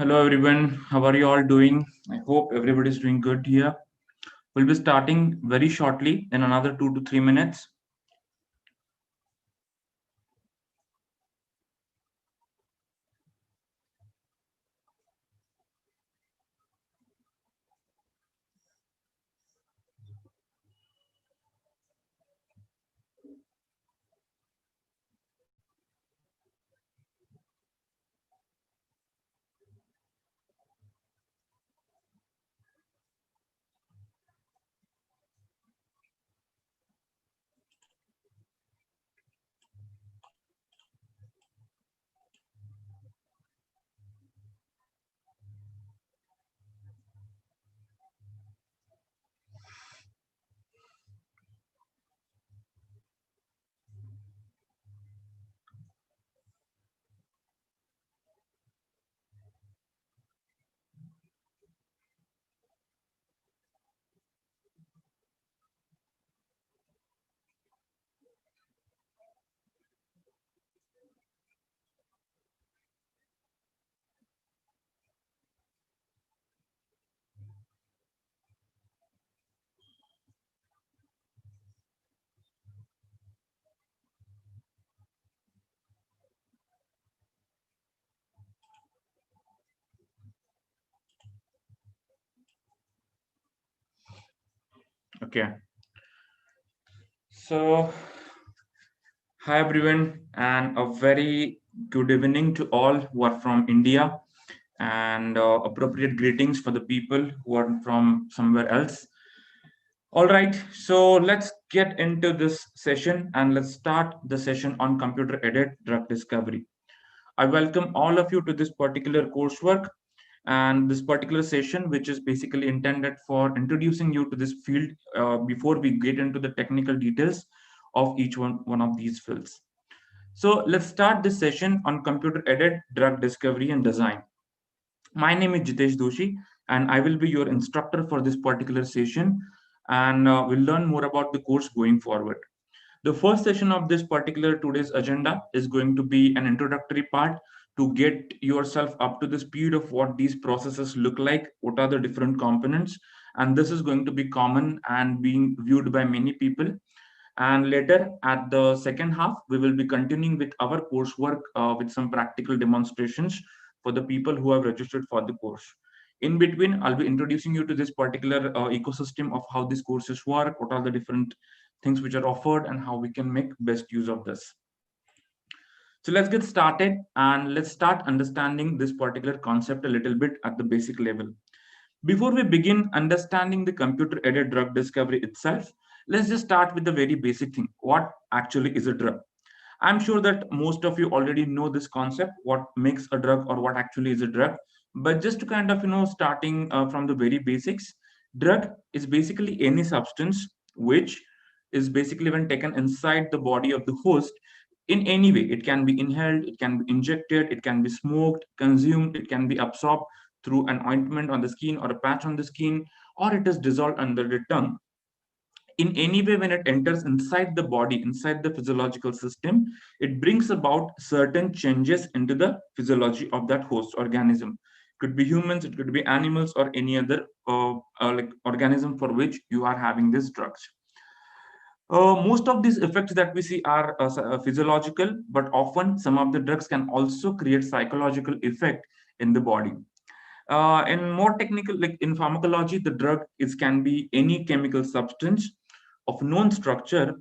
Hello everyone, how are you all doing? I hope everybody is doing good here. We'll be starting very shortly in another 2 to 3 minutes. Okay, so hi everyone, and a very good evening to all who are from India, and appropriate greetings for the people who are from somewhere else. All right, so let's get into this session and let's start the session on computer aided drug discovery. I welcome all of you to this particular coursework and this particular session, which is basically intended for introducing you to this field before we get into the technical details of each one of these fields. So let's start this session on computer-aided drug discovery and design. My name is Jitesh Doshi, and I will be your instructor for this particular session, and we'll learn more about the course going forward. The first session of this particular today's agenda is going to be an introductory part to get yourself up to the speed of what these processes look like, what are the different components, and this is going to be common and being viewed by many people. And later at the second half, we will be continuing with our coursework with some practical demonstrations for the people who have registered for the course. In between, I'll be introducing you to this particular ecosystem of how these courses work, what are the different things which are offered, and how we can make best use of this. So let's get started and let's start understanding this particular concept a little bit at the basic level. Before we begin understanding the computer-aided drug discovery itself, let's just start with the very basic thing. What actually is a drug? I'm sure that most of you already know this concept, what makes a drug or what actually is a drug. But just to kind of, starting from the very basics, drug is basically any substance which is basically when taken inside the body of the host in any way. It can be inhaled, it can be injected, it can be smoked, consumed, it can be absorbed through an ointment on the skin or a patch on the skin, or it is dissolved under the tongue. In any way, when it enters inside the body, inside the physiological system, it brings about certain changes into the physiology of that host organism. It could be humans, it could be animals, or any other like organism for which you are having these drugs. Most of these effects that we see are physiological, but often some of the drugs can also create psychological effect in the body. In more technical, like in pharmacology, the drug is can be any chemical substance of known structure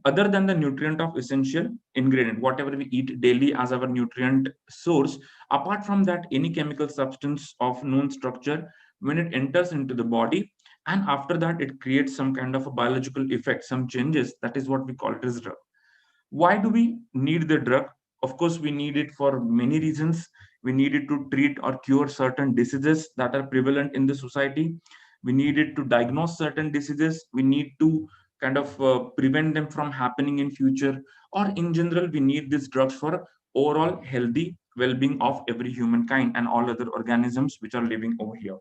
other than the nutrient of essential ingredient, whatever we eat daily as our nutrient source. Apart from that, any chemical substance of known structure, when it enters into the body, and after that it creates some kind of a biological effect, some changes, that is what we call it as drug. Why do we need the drug? Of course, we need it for many reasons. We need it to treat or cure certain diseases that are prevalent in the society. We need it to diagnose certain diseases. We need to kind of prevent them from happening in future, or in general we need these drugs for overall healthy well-being of every humankind and all other organisms which are living over here.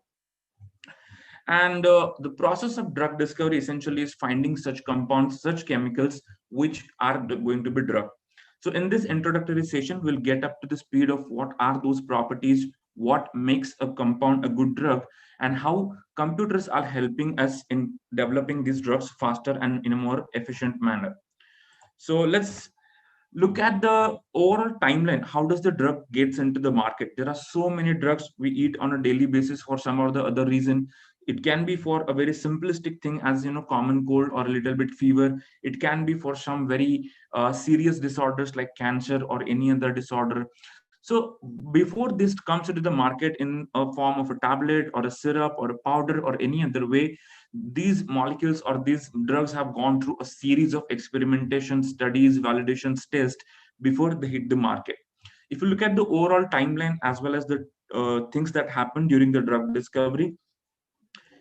And the process of drug discovery essentially is finding such compounds, such chemicals, which are going to be drug. So in this introductory session, we'll get up to the speed of what are those properties, what makes a compound a good drug, and how computers are helping us in developing these drugs faster and in a more efficient manner. So let's look at the overall timeline. How does the drug gets into the market? There are so many drugs we eat on a daily basis for some or the other reason. It can be for a very simplistic thing, as common cold or a little bit fever. It can be for some very serious disorders like cancer or any other disorder. So before this comes into the market in a form of a tablet or a syrup or a powder or any other way, these molecules or these drugs have gone through a series of experimentation, studies, validations, tests before they hit the market. If you look at the overall timeline as well as the things that happen during the drug discovery,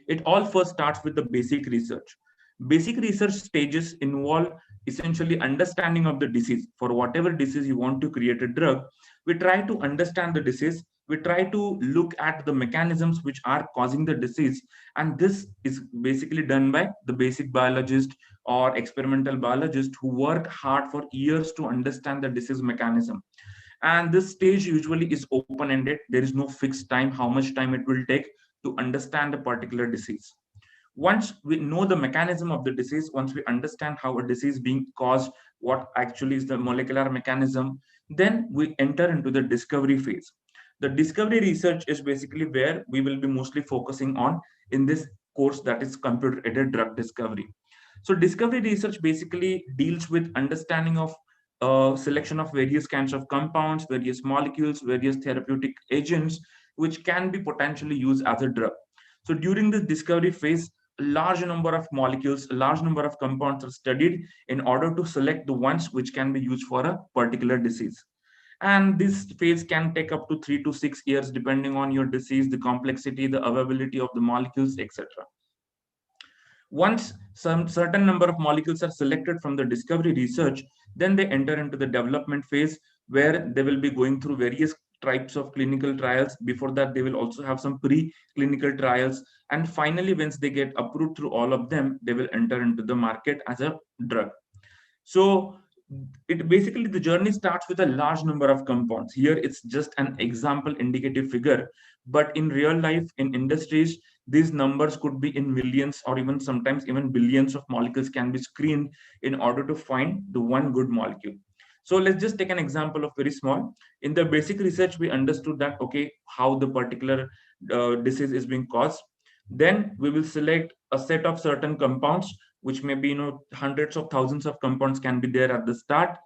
it all first starts with the basic research. Basic research stages involve essentially understanding of the disease. For whatever disease you want to create a drug, we try to understand the disease. We try to look at the mechanisms which are causing the disease. And this is basically done by the basic biologist or experimental biologist who work hard for years to understand the disease mechanism. And this stage usually is open ended. There is no fixed time how much time it will take to understand a particular disease. Once we know the mechanism of the disease, once we understand how a disease being caused, what actually is the molecular mechanism, then we enter into the discovery phase. The discovery research is basically where we will be mostly focusing on in this course, that is computer aided drug discovery. So discovery research basically deals with understanding of selection of various kinds of compounds, various molecules, various therapeutic agents, which can be potentially used as a drug. So during this discovery phase, a large number of molecules, a large number of compounds are studied in order to select the ones which can be used for a particular disease. And this phase can take up to 3 to 6 years depending on your disease, the complexity, the availability of the molecules, etc. Once some certain number of molecules are selected from the discovery research, then they enter into the development phase where they will be going through various types of clinical trials. Before that, they will also have some pre-clinical trials. And finally, once they get approved through all of them, they will enter into the market as a drug. So it basically, the journey starts with a large number of compounds. Here it's just an example indicative figure, but in real life, in industries, these numbers could be in millions or even sometimes even billions of molecules can be screened in order to find the one good molecule. So let's just take an example of very small. In the basic research, we understood that, okay, how the particular disease is being caused. Then we will select a set of certain compounds, which may be, hundreds of thousands of compounds can be there at the start.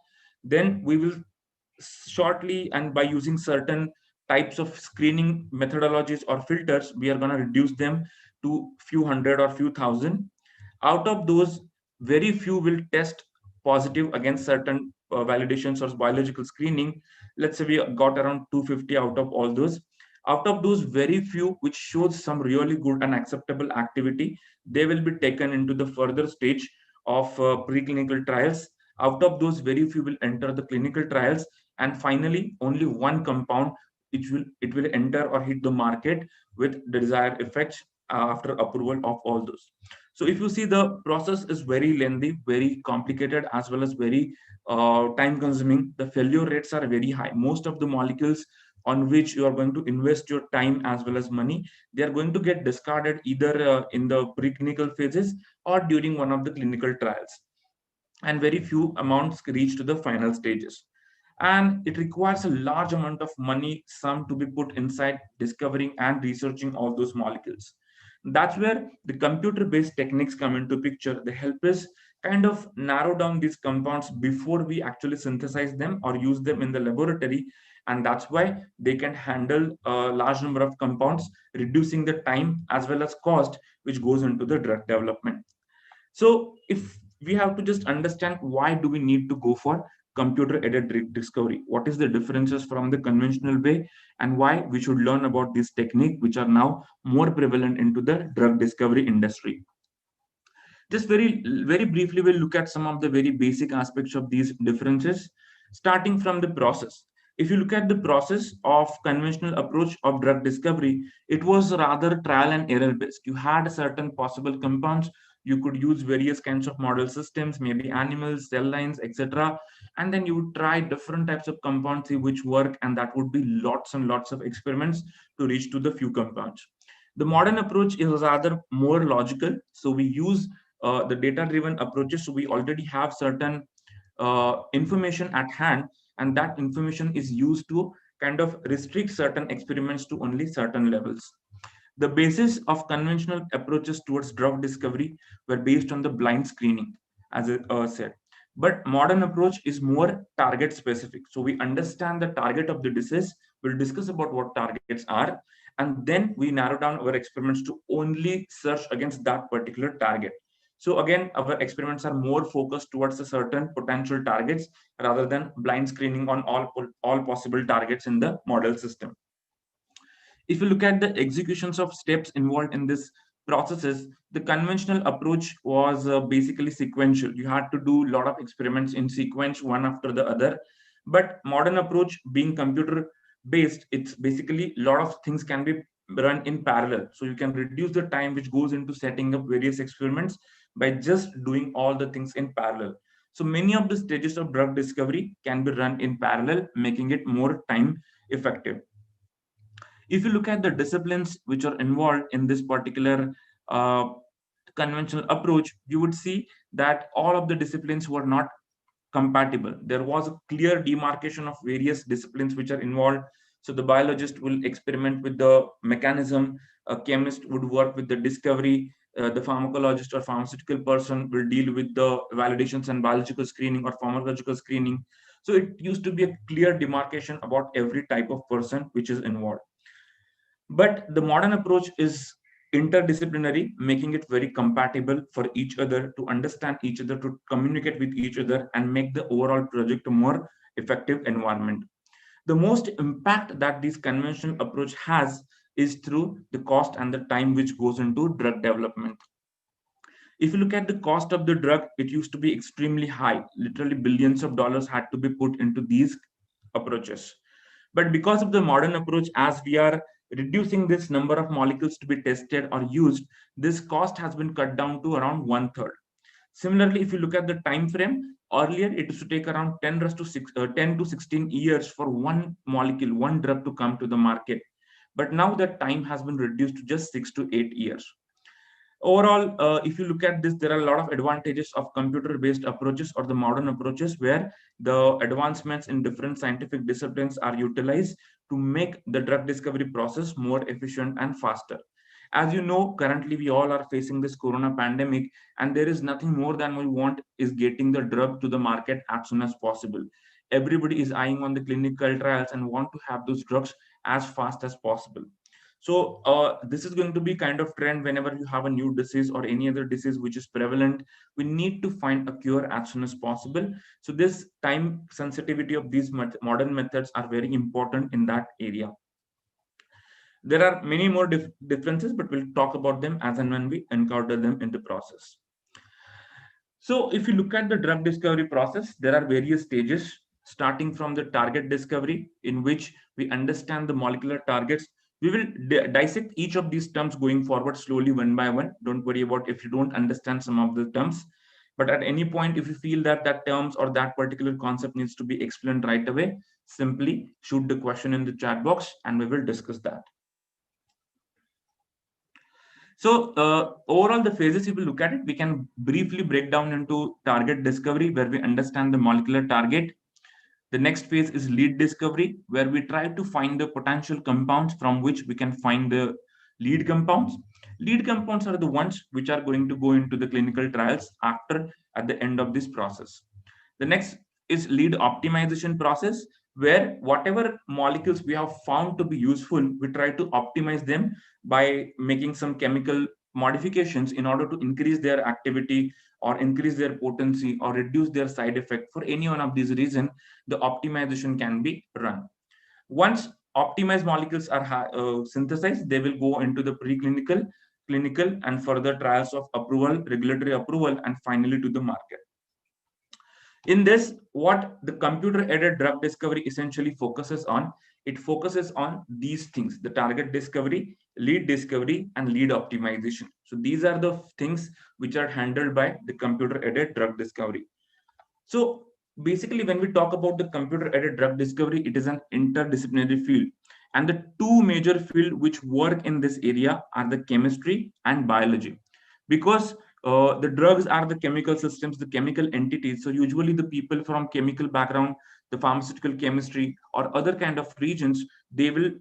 Then we will shortly, and by using certain types of screening methodologies or filters, we are going to reduce them to few hundred or few thousand. Out of those, very few will test positive against certain validations or biological screening. Let's say we got around 250 out of all those. Out of those, very few which shows some really good and acceptable activity, they will be taken into the further stage of preclinical trials. Out of those, very few will enter the clinical trials, and finally only one compound it will enter or hit the market with the desired effects after approval of all those. So if you see, the process is very lengthy, very complicated, as well as very time consuming. The failure rates are very high. Most of the molecules on which you are going to invest your time as well as money, they are going to get discarded either in the preclinical phases or during one of the clinical trials, and very few amounts reach to the final stages. And it requires a large amount of money sum to be put inside discovering and researching all those molecules. That's where the computer based techniques come into picture. They help us kind of narrow down these compounds before we actually synthesize them or use them in the laboratory. And that's why they can handle a large number of compounds, reducing the time as well as cost which goes into the drug development. So if we have to just understand, why do we need to go for computer aided drug discovery? What is the differences from the conventional way, and why we should learn about this technique which are now more prevalent into the drug discovery industry? Just very briefly, we'll look at some of the very basic aspects of these differences, starting from the process. If you look at the process of conventional approach of drug discovery, it was rather trial and error based. You had certain possible compounds, You could use various kinds of model systems, maybe animals, cell lines, etc. And then you would try different types of compounds, see which work, and that would be lots and lots of experiments to reach to the few compounds. The modern approach is rather more logical. So we use the data-driven approaches. So we already have certain information at hand, and that information is used to kind of restrict certain experiments to only certain levels. The basis of conventional approaches towards drug discovery were based on the blind screening, as I said. But modern approach is more target specific. So we understand the target of the disease. We'll discuss about what targets are, and then we narrow down our experiments to only search against that particular target. So again, our experiments are more focused towards a certain potential targets rather than blind screening on all possible targets in the model system. If you look at the executions of steps involved in this processes, the conventional approach was basically sequential. You had to do a lot of experiments in sequence, one after the other. But modern approach, being computer based, it's basically a lot of things can be run in parallel. So you can reduce the time which goes into setting up various experiments by just doing all the things in parallel. So many of the stages of drug discovery can be run in parallel, making it more time effective. If you look at the disciplines which are involved in this particular uh, conventional approach, you would see that all of the disciplines were not compatible. There was a clear demarcation of various disciplines which are involved. So the biologist will experiment with the mechanism, a chemist would work with the discovery, the pharmacologist or pharmaceutical person will deal with the validations and biological screening or pharmacological screening. So it used to be a clear demarcation about every type of person which is involved. But the modern approach is interdisciplinary, making it very compatible for each other to understand each other, to communicate with each other, and make the overall project a more effective environment. The most impact that this conventional approach has is through the cost and the time which goes into drug development. If you look at the cost of the drug, it used to be extremely high. Literally billions of dollars had to be put into these approaches. But because of the modern approach, as we are reducing this number of molecules to be tested or used, this cost has been cut down to around one third. Similarly, if you look at the time frame, earlier it used to take around 10 to 16 years for one molecule, one drug to come to the market. But now that time has been reduced to just 6 to 8 years. Overall, if you look at this, there are a lot of advantages of computer-based approaches or the modern approaches where the advancements in different scientific disciplines are utilized to make the drug discovery process more efficient and faster. As you know, currently we all are facing this corona pandemic, and there is nothing more than we want is getting the drug to the market as soon as possible. Everybody is eyeing on the clinical trials and want to have those drugs as fast as possible. So this is going to be kind of trend whenever you have a new disease or any other disease which is prevalent. We need to find a cure as soon as possible. So this time sensitivity of these modern methods are very important in that area. There are many more differences, but we'll talk about them as and when we encounter them in the process. So if you look at the drug discovery process, there are various stages starting from the target discovery in which we understand the molecular targets. We will dissect each of these terms going forward slowly one by one. Don't worry about if you don't understand some of the terms. But at any point, if you feel that that terms or that particular concept needs to be explained right away, simply shoot the question in the chat box and we will discuss that. So overall, the phases, if we look at it, we can briefly break down into target discovery, where we understand the molecular target. The next phase is lead discovery, where we try to find the potential compounds from which we can find the lead compounds. Lead compounds are the ones which are going to go into the clinical trials at the end of this process. The next is lead optimization process, where whatever molecules we have found to be useful, we try to optimize them by making some chemical modifications in order to increase their activity or increase their potency or reduce their side effect. For any one of these reasons, the optimization can be run. Once optimized molecules are synthesized, they will go into the preclinical, clinical, and further trials of approval, regulatory approval, and finally to the market. In this, what the computer-aided drug discovery essentially focuses on, it focuses on these things: the target discovery, lead discovery, and lead optimization. So these are the things which are handled by the computer aided drug discovery. So basically, when we talk about the computer-aided drug discovery, it is an interdisciplinary field. And the two major fields which work in this area are the chemistry and biology. Because the drugs are the chemical systems, the chemical entities. So usually the people from chemical background, the pharmaceutical chemistry or other kind of regions, they will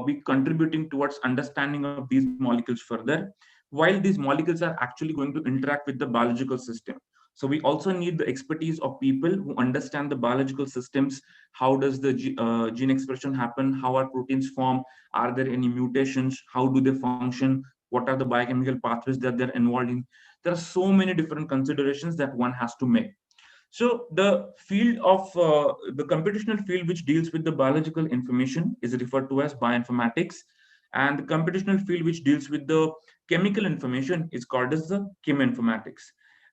be contributing towards understanding of these molecules further, while these molecules are actually going to interact with the biological system. So we also need the expertise of people who understand the biological systems. How does the gene expression happen? How are proteins formed? Are there any mutations? How do they function? What are the biochemical pathways that they're involved in? There are so many different considerations that one has to make. So the field of the computational field which deals with the biological information is referred to as bioinformatics, and the computational field which deals with the chemical information is called as the cheminformatics.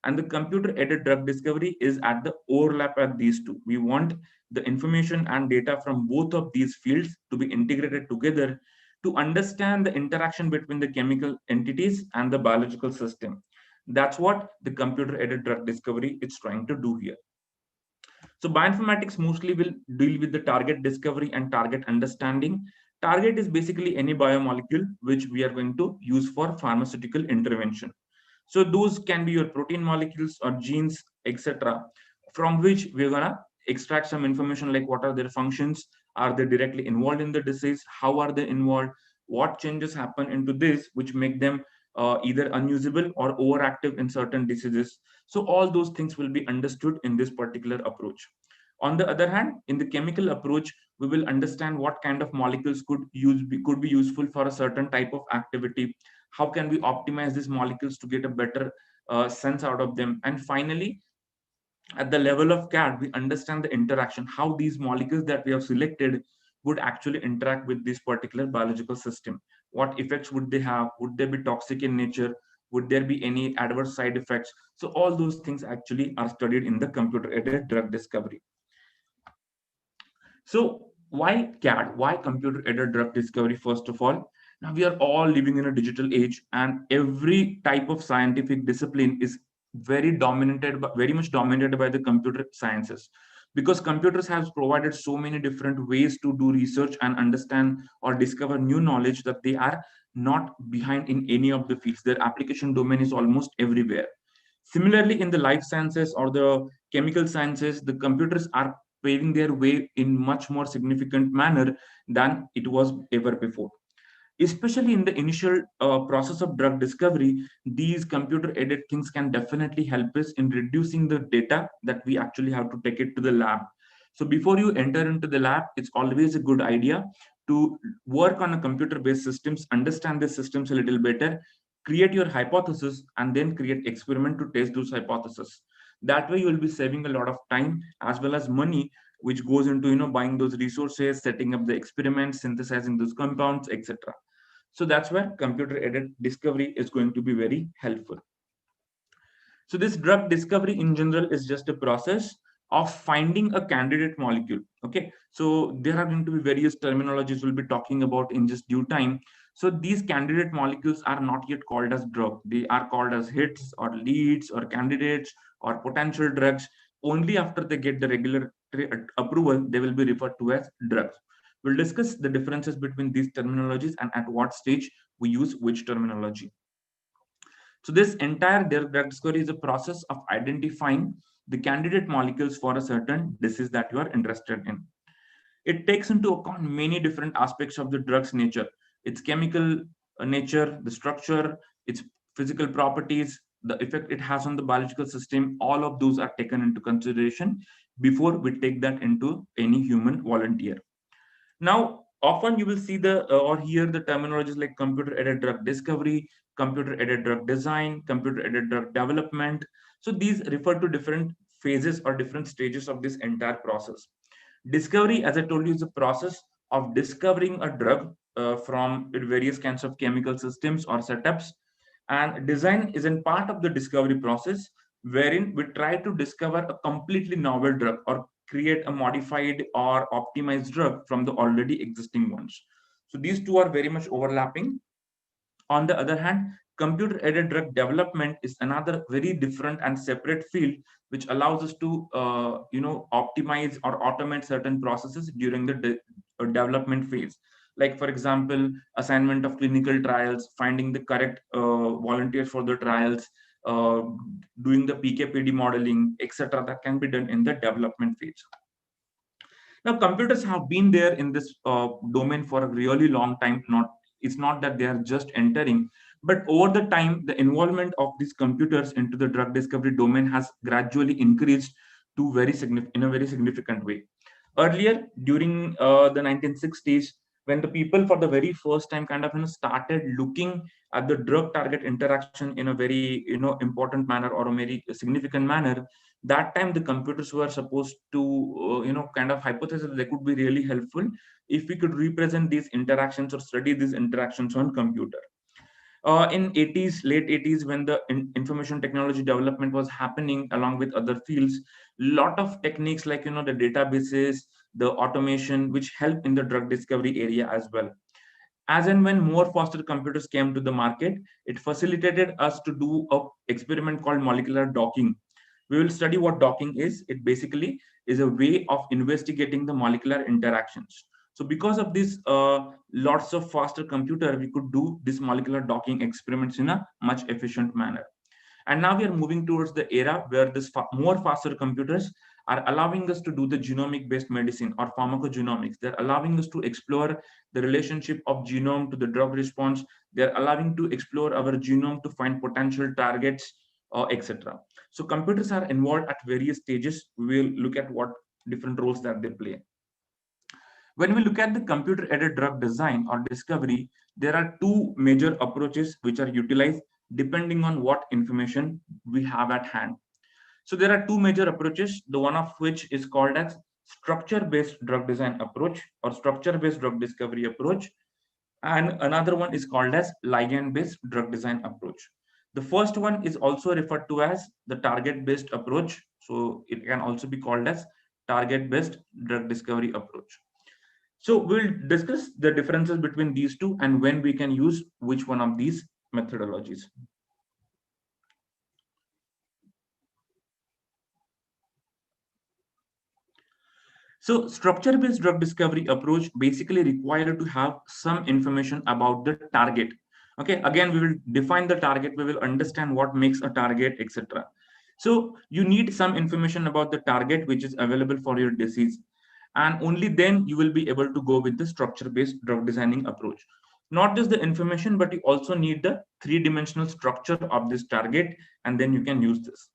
And the computer-aided drug discovery is at the overlap at these two. We want the information and data from both of these fields to be integrated together to understand the interaction between the chemical entities and the biological system. That's what the computer-aided drug discovery is trying to do here. So bioinformatics mostly will deal with the target discovery and target understanding. Target is basically any biomolecule which we are going to use for pharmaceutical intervention. So those can be your protein molecules or genes, etc., from which we're gonna extract some information like what are their functions, are they directly involved in the disease, how are they involved, what changes happen into this which make them either unusable or overactive in certain diseases. So all those things will be understood in this particular approach. On the other hand, in the chemical approach, we will understand what kind of molecules could be useful for a certain type of activity. How can we optimize these molecules to get a better sense out of them? And finally, at the level of CAD, we understand the interaction, how these molecules that we have selected would actually interact with this particular biological system. What effects would they have? Would they be toxic in nature? Would there be any adverse side effects? So all those things actually are studied in the computer-aided drug discovery. So why CAD? Why computer-aided drug discovery? First of all, now we are all living in a digital age, and every type of scientific discipline is very much dominated by the computer sciences, because computers have provided so many different ways to do research and understand or discover new knowledge that they are not behind in any of the fields. Their application domain is almost everywhere. Similarly, in the life sciences or the chemical sciences, the computers are paving their way in much more significant manner than it was ever before. Especially in the initial process of drug discovery, these computer aided things can definitely help us in reducing the data that we actually have to take it to the lab. So before you enter into the lab, it's always a good idea to work on a computer based systems, understand the systems a little better, create your hypothesis, and then create experiment to test those hypotheses. That way you will be saving a lot of time as well as money, which goes into buying those resources, setting up the experiments, synthesizing those compounds, etc. So that's where computer aided discovery is going to be very helpful. So this drug discovery in general is just a process of finding a candidate molecule. Okay, so there are going to be various terminologies we'll be talking about in just due time. So these candidate molecules are not yet called as drug. They are called as hits or leads or candidates or potential drugs. Only after they get the regulatory approval, they will be referred to as drugs. We'll discuss the differences between these terminologies and at what stage we use which terminology. So this entire drug discovery is a process of identifying the candidate molecules for a certain disease that you are interested in. It takes into account many different aspects of the drug's nature, its chemical nature, the structure, its physical properties, the effect it has on the biological system. All of those are taken into consideration before we take that into any human volunteer. Now, often you will see the or hear the terminologies like computer-aided drug discovery, computer-aided drug design, computer-aided drug development. So these refer to different phases or different stages of this entire process. Discovery, as I told you, is a process of discovering a drug from various kinds of chemical systems or setups. And design is in part of the discovery process, wherein we try to discover a completely novel drug or create a modified or optimized drug from the already existing ones. So these two are very much overlapping. On the other hand, Computer-aided drug development is another very different and separate field, which allows us to, optimize or automate certain processes during the development phase. Like, for example, assignment of clinical trials, finding the correct volunteers for the trials, uh, doing the PKPD modeling, etc. That can be done in the development phase. Now, computers have been there in this domain for a really long time. It's not that they are just entering, but over the time, the involvement of these computers into the drug discovery domain has gradually increased to in a very significant way. Earlier, during the 1960s, when the people for the very first time kind of started looking at the drug target interaction in a very important manner or a very significant manner, that time the computers were supposed to kind of hypothesize that they could be really helpful if we could represent these interactions or study these interactions on computer. In 80s, late 80s, when the information technology development was happening along with other fields, lot of techniques like the databases, the automation, which help in the drug discovery area as well. As and when more faster computers came to the market, it facilitated us to do a experiment called molecular docking. We will study what docking is. It basically is a way of investigating the molecular interactions. So because of this, lots of faster computer, we could do this molecular docking experiments in a much efficient manner. And now we are moving towards the era where this more faster computers are allowing us to do the genomic based medicine or pharmacogenomics. They're allowing us to explore the relationship of genome to the drug response. They're allowing to explore our genome to find potential targets, etc. So computers are involved at various stages. We will look at what different roles that they play. When we look at the computer-aided drug design or discovery, there are two major approaches which are utilized depending on what information we have at hand. So there are two major approaches, the one of which is called as structure-based drug design approach or structure-based drug discovery approach, and another one is called as ligand-based drug design approach. The first one is also referred to as the target-based approach, so it can also be called as target-based drug discovery approach. So we'll discuss the differences between these two and when we can use which one of these methodologies. So structure-based drug discovery approach basically required to have some information about the target. Okay, again, we will define the target, we will understand what makes a target, etc. So you need some information about the target which is available for your disease. And only then you will be able to go with the structure-based drug designing approach. Not just the information, but you also need the three-dimensional structure of this target, and then you can use this.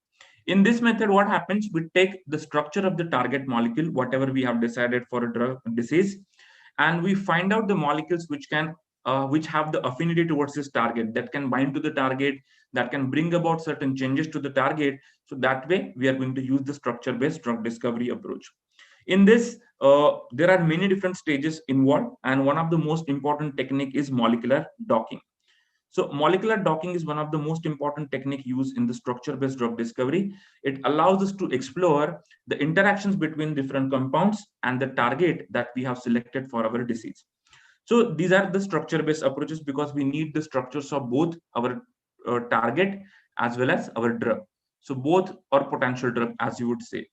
In this method, what happens, we take the structure of the target molecule, whatever we have decided for a drug disease, and we find out the molecules which have the affinity towards this target, that can bind to the target, that can bring about certain changes to the target. So that way we are going to use the structure-based drug discovery approach. In this, there are many different stages involved, and one of the most important technique is molecular docking. So molecular docking is one of the most important technique used in the structure-based drug discovery. It allows us to explore the interactions between different compounds and the target that we have selected for our disease. So these are the structure-based approaches because we need the structures of both our target as well as our drug. So both are potential drug, as you would say.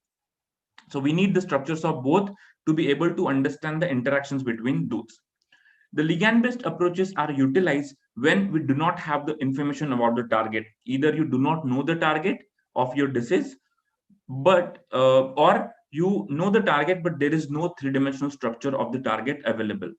So we need the structures of both to be able to understand the interactions between those. The ligand-based approaches are utilized when we do not have the information about the target. Either you do not know the target of your disease, or you know the target, but there is no three-dimensional structure of the target available.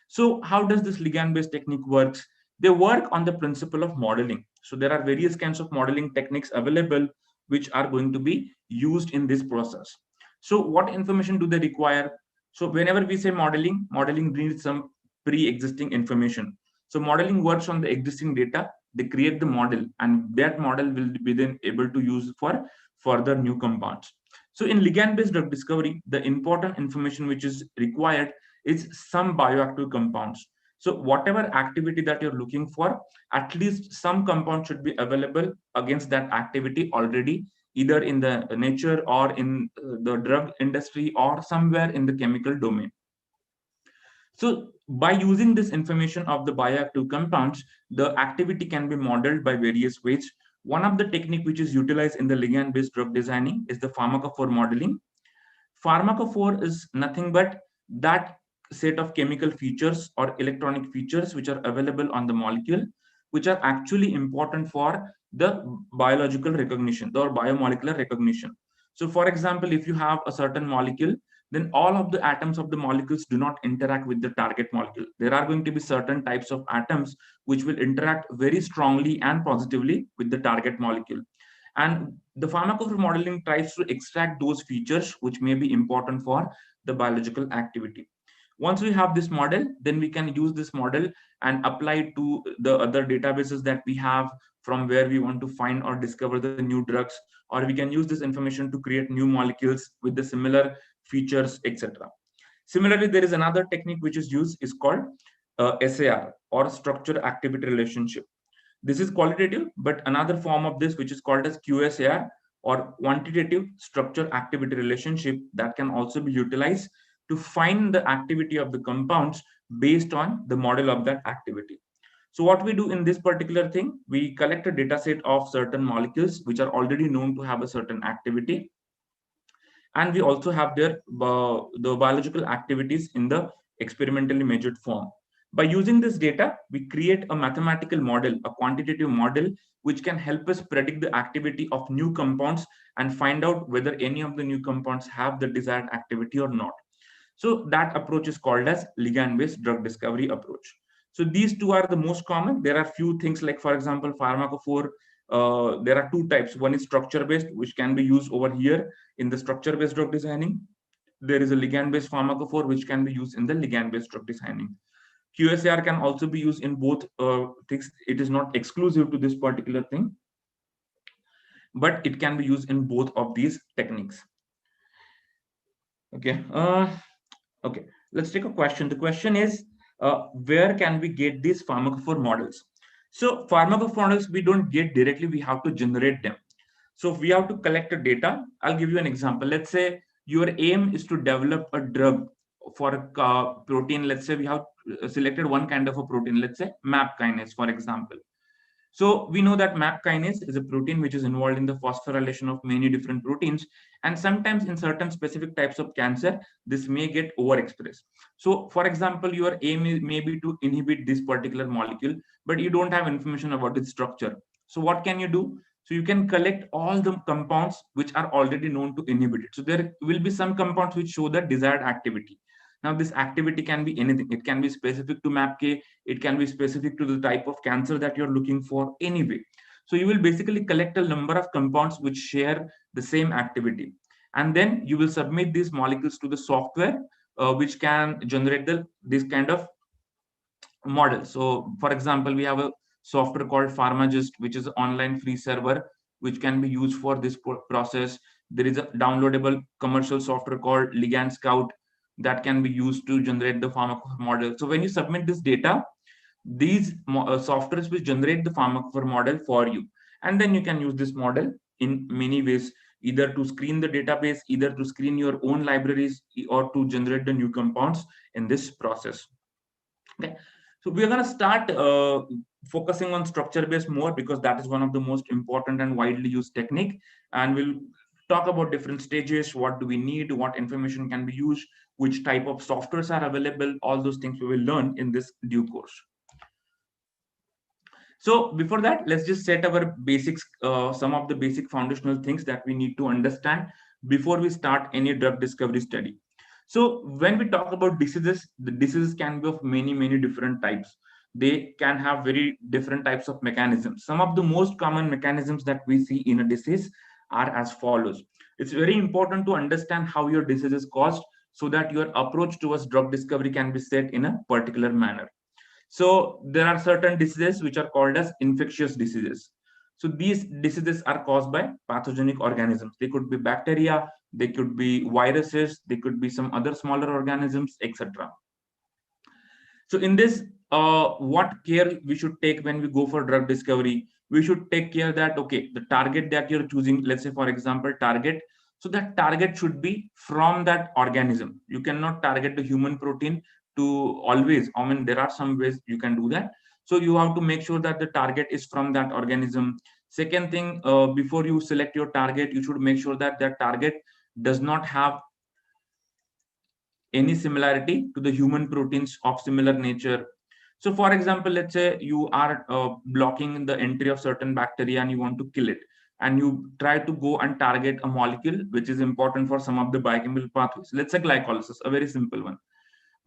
So how does this ligand-based technique works? They work on the principle of modeling. So there are various kinds of modeling techniques available which are going to be used in this process. So what information do they require? So whenever we say modeling, modeling needs some pre-existing information. So modeling works on the existing data. They create the model, and that model will be then able to use for further new compounds. So in ligand-based drug discovery, the important information which is required is some bioactive compounds. So whatever activity that you're looking for, at least some compound should be available against that activity already, either in the nature or in the drug industry or somewhere in the chemical domain. So by using this information of the bioactive compounds, the activity can be modeled by various ways. One of the technique which is utilized in the ligand-based drug designing is the pharmacophore modeling. Pharmacophore is nothing but that set of chemical features or electronic features which are available on the molecule, which are actually important for the biological recognition or biomolecular recognition. So, for example, if you have a certain molecule, then all of the atoms of the molecules do not interact with the target molecule. There are going to be certain types of atoms which will interact very strongly and positively with the target molecule. And the pharmacophore modeling tries to extract those features which may be important for the biological activity. Once we have this model, then we can use this model and apply it to the other databases that we have from where we want to find or discover the new drugs, or we can use this information to create new molecules with the similar features, etc. Similarly, there is another technique which is used is called SAR, or structure activity relationship. This is qualitative, but another form of this, which is called as QSAR, or quantitative structure activity relationship, that can also be utilized to find the activity of the compounds based on the model of that activity. So what we do in this particular thing, we collect a data set of certain molecules which are already known to have a certain activity, and we also have their the biological activities in the experimentally measured form. By using this data, we create a mathematical model, a quantitative model, which can help us predict the activity of new compounds and find out whether any of the new compounds have the desired activity or not. So that approach is called as ligand-based drug discovery approach. So these two are the most common. There are few things like, for example, pharmacophore. There are two types. One is structure-based, which can be used over here in the structure-based drug designing. There is a ligand-based pharmacophore, which can be used in the ligand-based drug designing. QSAR can also be used in both things. It is not exclusive to this particular thing, but it can be used in both of these techniques. Okay. Okay, let's take a question. The question is, where can we get these pharmacophore models? So pharmacophore models, we don't get directly, we have to generate them. So if we have to collect the data, I'll give you an example. Let's say your aim is to develop a drug for a protein. Let's say we have selected one kind of a protein, let's say MAP kinase, for example. So we know that MAP kinase is a protein which is involved in the phosphorylation of many different proteins. And sometimes in certain specific types of cancer, this may get overexpressed. So for example, your aim is maybe to inhibit this particular molecule, but you don't have information about its structure. So what can you do? So you can collect all the compounds which are already known to inhibit it. So there will be some compounds which show the desired activity. Now, this activity can be anything. It can be specific to MAPK. It can be specific to the type of cancer that you're looking for anyway. So you will basically collect a number of compounds which share the same activity. And then you will submit these molecules to the software, which can generate this kind of model. So for example, we have a software called Pharmagist, which is an online free server, which can be used for this process. There is a downloadable commercial software called Ligand Scout that can be used to generate the pharmacophore model. So when you submit this data, these softwares will generate the pharmacophore model for you. And then you can use this model in many ways, either to screen the database, either to screen your own libraries, or to generate the new compounds in this process. Okay. So we are going to start focusing on structure based more, because that is one of the most important and widely used technique. And we'll talk about different stages. What do we need? What information can be used? Which type of softwares are available? All those things we will learn in this due course. So before that, let's just set our basics, some of the basic foundational things that we need to understand before we start any drug discovery study. So when we talk about diseases, the diseases can be of many, many different types. They can have very different types of mechanisms. Some of the most common mechanisms that we see in a disease are as follows. It's very important to understand how your disease is caused, so that your approach towards drug discovery can be set in a particular manner. So there are certain diseases which are called as infectious diseases. So these diseases are caused by pathogenic organisms. They could be bacteria, they could be viruses, they could be some other smaller organisms, etc. So in this, what care we should take when we go for drug discovery? We should take care that, okay, the target that you're choosing, let's say, for example, target. So that target should be from that organism. You cannot target the human protein, to always, I mean, there are some ways you can do that. So you have to make sure that the target is from that organism. Second thing, before you select your target, you should make sure that that target does not have any similarity to the human proteins of similar nature. So for example, let's say you are blocking the entry of certain bacteria and you want to kill it, and you try to go and target a molecule which is important for some of the biochemical pathways. Let's say glycolysis, a very simple one.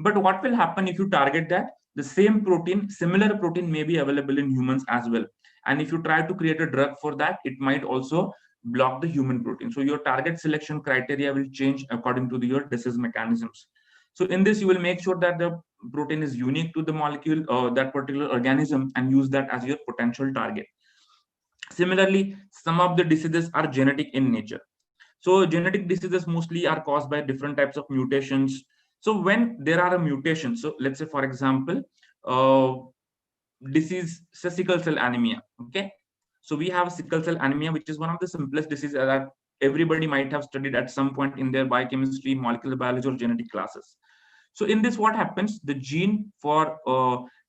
But what will happen if you target that? The same protein, similar protein may be available in humans as well. And if you try to create a drug for that, it might also block the human protein. So your target selection criteria will change according to your disease mechanisms. So in this, you will make sure that the protein is unique to the molecule or that particular organism and use that as your potential target. Similarly, some of the diseases are genetic in nature. So genetic diseases mostly are caused by different types of mutations. So when there are a mutation, so let's say for example, uh, disease, say sickle cell anemia. Okay, so we have sickle cell anemia, which is one of the simplest diseases that everybody might have studied at some point in their biochemistry, molecular biology, or genetic classes. So in this, what happens? The gene for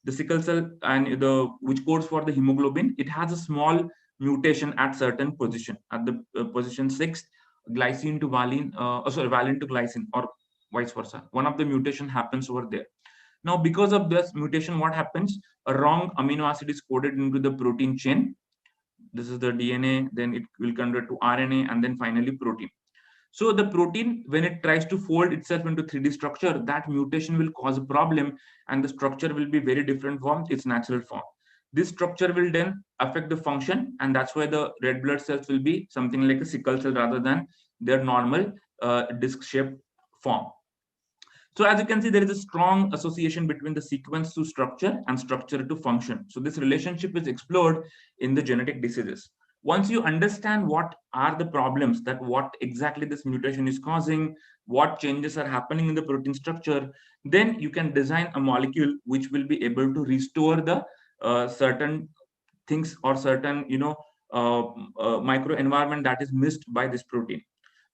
the sickle cell and the which codes for the hemoglobin, it has a small mutation at certain position, at the position 6, glycine to valine, sorry, valine to glycine, or vice versa. One of the mutation happens over there. Now, because of this mutation, what happens? A wrong amino acid is coded into the protein chain. This is the DNA, then it will convert to RNA, and then finally protein. So the protein, when it tries to fold itself into 3D structure, that mutation will cause a problem, and the structure will be very different from its natural form. This structure will then affect the function, and that's why the red blood cells will be something like a sickle cell rather than their normal disc-shaped form. So as you can see, there is a strong association between the sequence to structure and structure to function. So this relationship is explored in the genetic diseases. Once you understand what are the problems, that what exactly this mutation is causing, what changes are happening in the protein structure, then you can design a molecule which will be able to restore the certain things or certain, micro environment that is missed by this protein.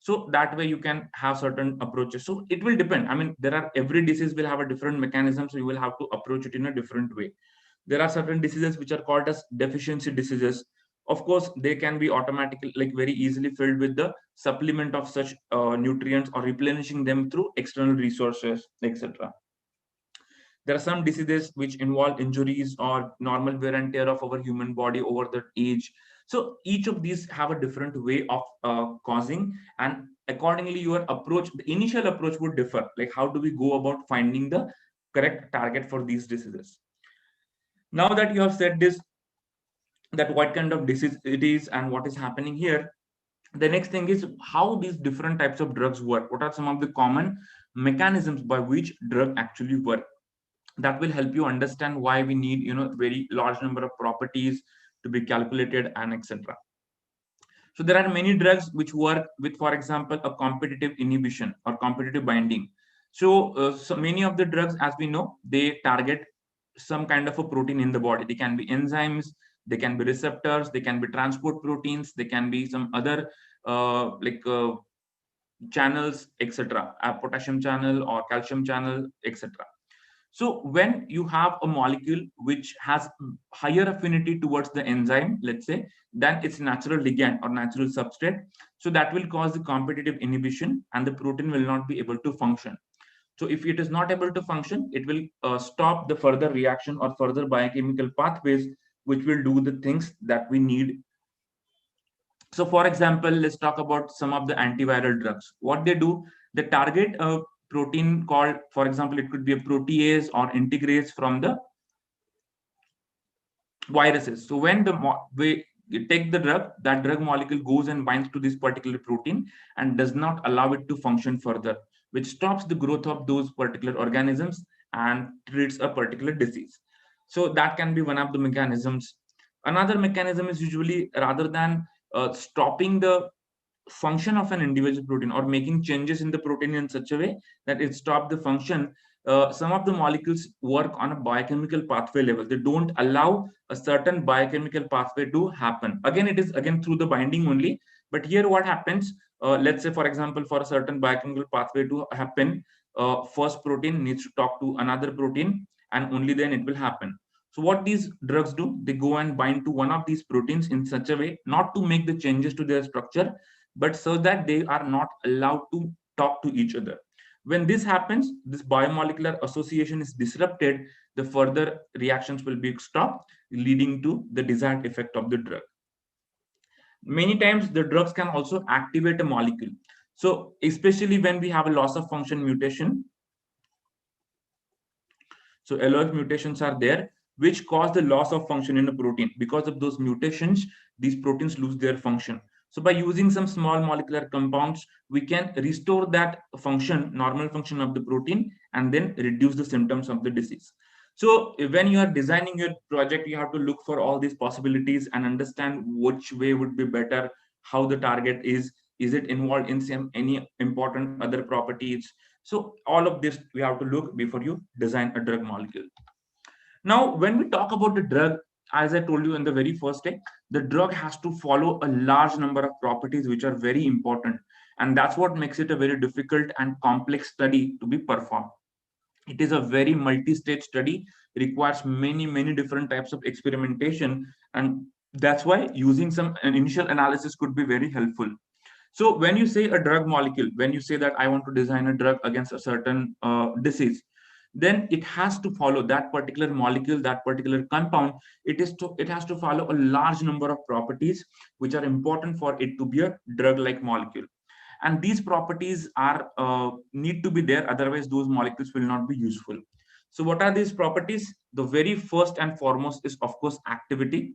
So that way you can have certain approaches. So it will depend, I mean, there are, every disease will have a different mechanism, so you will have to approach it in a different way. There are certain diseases which are called as deficiency diseases. Of course, they can be automatically, like very easily filled with the supplement of such nutrients or replenishing them through external resources, etc. There are some diseases which involve injuries or normal wear and tear of our human body over the age. So each of these have a different way of causing, and accordingly your approach, the initial approach would differ. Like how do we go about finding the correct target for these diseases? Now that you have said this, that what kind of disease it is and what is happening here, the next thing is how these different types of drugs work. What are some of the common mechanisms by which drug actually work? That will help you understand why we need, very large number of properties to be calculated and etc. So there are many drugs which work with, for example, a competitive inhibition or competitive binding. So many of the drugs, as we know, they target some kind of a protein in the body. They can be enzymes, they can be receptors, they can be transport proteins, they can be some other channels, etc., a potassium channel or calcium channel, etc. So when you have a molecule which has higher affinity towards the enzyme, let's say, than its natural ligand or natural substrate, so that will cause the competitive inhibition and the protein will not be able to function. So if it is not able to function, it will stop the further reaction or further biochemical pathways which will do the things that we need. So for example, let's talk about some of the antiviral drugs. What they do, they target a protein called, for example, it could be a protease or integrase from the viruses. So when we take the drug, that drug molecule goes and binds to this particular protein and does not allow it to function further, which stops the growth of those particular organisms and treats a particular disease. So that can be one of the mechanisms. Another mechanism is usually, rather than stopping the function of an individual protein or making changes in the protein in such a way that it stops the function, some of the molecules work on a biochemical pathway level. They don't allow a certain biochemical pathway to happen. Again, it is again through the binding only. But here what happens, let's say, for example, for a certain biochemical pathway to happen, first protein needs to talk to another protein, and only then it will happen. So what these drugs do, they go and bind to one of these proteins in such a way not to make the changes to their structure, but so that they are not allowed to talk to each other. When this happens, this biomolecular association is disrupted, the further reactions will be stopped, leading to the desired effect of the drug. Many times the drugs can also activate a molecule. So especially when we have a loss of function mutation, so LOF mutations are there, which cause the loss of function in a protein. Because of those mutations, these proteins lose their function. So by using some small molecular compounds, we can restore that function, normal function of the protein, and then reduce the symptoms of the disease. So when you are designing your project, you have to look for all these possibilities and understand which way would be better, how the target is it involved in any important other properties. So all of this we have to look before you design a drug molecule. Now, when we talk about the drug, as I told you in the very first day, the drug has to follow a large number of properties which are very important. And that's what makes it a very difficult and complex study to be performed. It is a very multi-stage study, requires many different types of experimentation, and that's why using some an initial analysis could be very helpful. So when you say a drug molecule, when you say that I want to design a drug against a certain disease, then it has to follow that particular molecule, that particular compound. It has to follow a large number of properties which are important for it to be a drug-like molecule. And these properties are need to be there, otherwise those molecules will not be useful. So what are these properties? The very first and foremost is, of course, activity.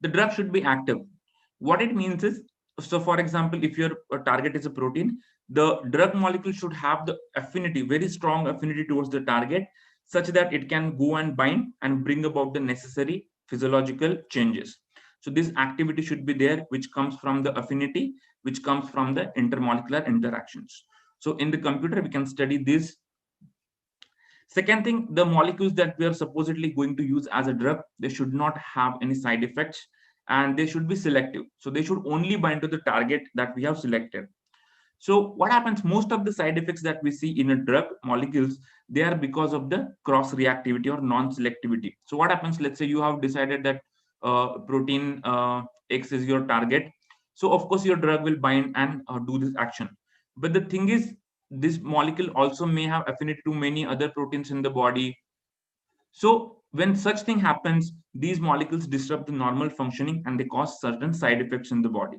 The drug should be active. What it means is, so for example, if your target is a protein, the drug molecule should have the affinity, very strong affinity towards the target, such that it can go and bind and bring about the necessary physiological changes. So this activity should be there, which comes from the affinity, which comes from the intermolecular interactions. So in the computer, we can study this. Second thing, the molecules that we are supposedly going to use as a drug, they should not have any side effects, and they should be selective. So they should only bind to the target that we have selected. So what happens, most of the side effects that we see in a drug molecules, they are because of the cross reactivity or non-selectivity. So what happens, let's say you have decided that protein X is your target. So of course your drug will bind and do this action. But the thing is, this molecule also may have affinity to many other proteins in the body. So when such thing happens, these molecules disrupt the normal functioning and they cause certain side effects in the body.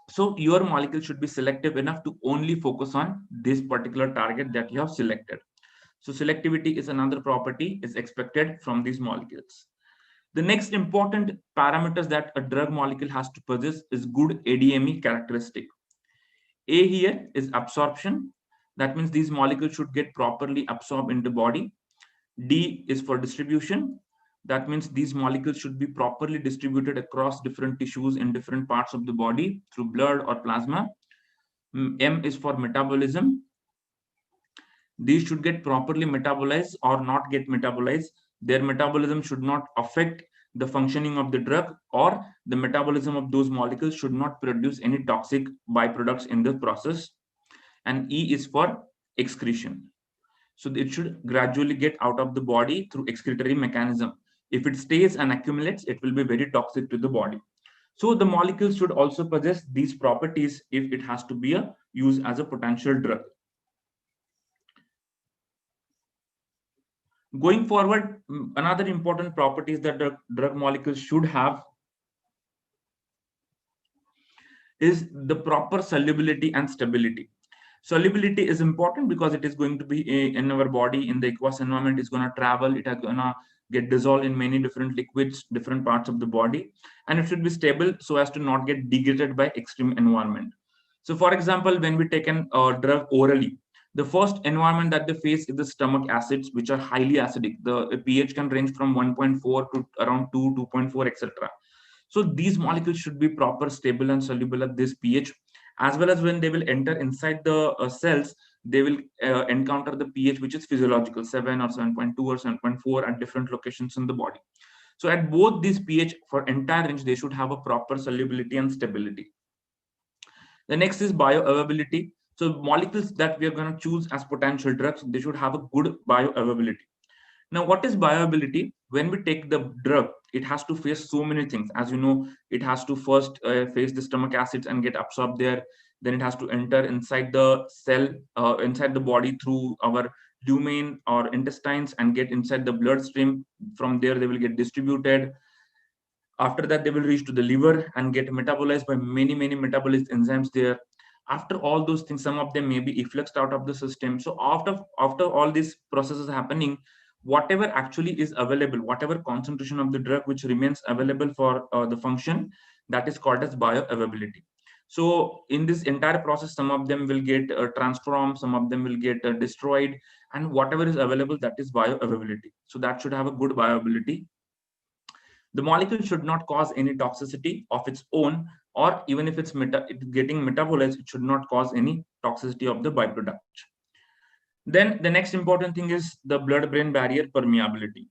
So your molecule should be selective enough to only focus on this particular target that you have selected. So selectivity is another property is expected from these molecules. The next important parameters that a drug molecule has to possess is good ADME characteristic. A here is absorption. That means these molecules should get properly absorbed into body. D is for distribution. That means these molecules should be properly distributed across different tissues in different parts of the body through blood or plasma. M is for metabolism. These should get properly metabolized or not get metabolized. Their metabolism should not affect the functioning of the drug, or the metabolism of those molecules should not produce any toxic byproducts in the process. And E is for excretion. So it should gradually get out of the body through excretory mechanism. If it stays and accumulates, it will be very toxic to the body. So the molecules should also possess these properties if it has to be used as a potential drug. Going forward, another important properties that the drug molecules should have is the proper solubility and stability. Solubility is important because it is going to be in our body, in the aqueous environment, is going to travel, it is going to get dissolved in many different liquids, different parts of the body, and it should be stable so as to not get degraded by extreme environment. So for example, when we take a drug orally, the first environment that they face is the stomach acids, which are highly acidic. The pH can range from 1.4 to around 2, 2.4, etc. So these molecules should be proper, stable, and soluble at this pH, as well as when they will enter inside the cells, they will encounter the pH which is physiological, 7 or 7.2 or 7.4 at different locations in the body. So at both these pH for entire range, they should have a proper solubility and stability. The next is bioavailability. So molecules that we are going to choose as potential drugs, they should have a good bioavailability. Now, what is bioavailability? When we take the drug, it has to face so many things. As you know, it has to first face the stomach acids and get absorbed there. Then it has to enter inside the cell, inside the body through our lumen or intestines and get inside the bloodstream. From there, they will get distributed. After that, they will reach to the liver and get metabolized by many metabolized enzymes there. After all those things, some of them may be effluxed out of the system. So after all these processes happening, whatever actually is available, whatever concentration of the drug which remains available for the function, that is called as bioavailability. So in this entire process, some of them will get transformed, some of them will get destroyed, and whatever is available, that is bioavailability. So that should have a good bioavailability. The molecule should not cause any toxicity of its own, or even if it's getting metabolized, it should not cause any toxicity of the byproduct. Then the next important thing is the blood-brain barrier permeability.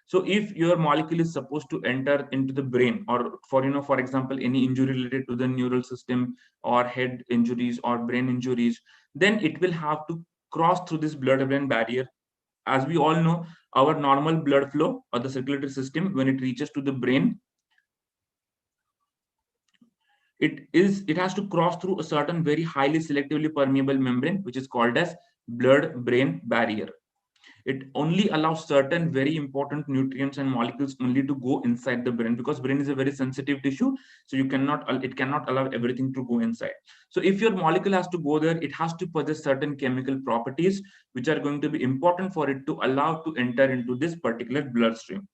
So if your molecule is supposed to enter into the brain, or for example, any injury related to the neural system or head injuries or brain injuries, then it will have to cross through this blood-brain barrier. As we all know, our normal blood flow or the circulatory system, when it reaches to the brain, it has to cross through a certain very highly selectively permeable membrane, which is called as blood-brain barrier. It only allows certain very important nutrients and molecules only to go inside the brain, because brain is a very sensitive tissue, so it cannot allow everything to go inside. So if your molecule has to go there, it has to possess certain chemical properties which are going to be important for it to allow to enter into this particular bloodstream.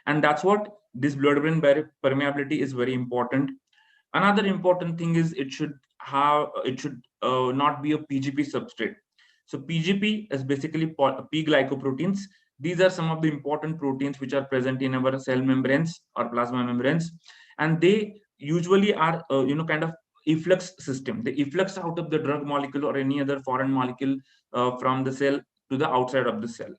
And that's what this blood-brain barrier permeability is very important. Another important thing is it should not be a PGP substrate. So PGP is basically P glycoproteins. These are some of the important proteins which are present in our cell membranes or plasma membranes, and they usually are kind of efflux system. They efflux out of the drug molecule or any other foreign molecule from the cell to the outside of the cell.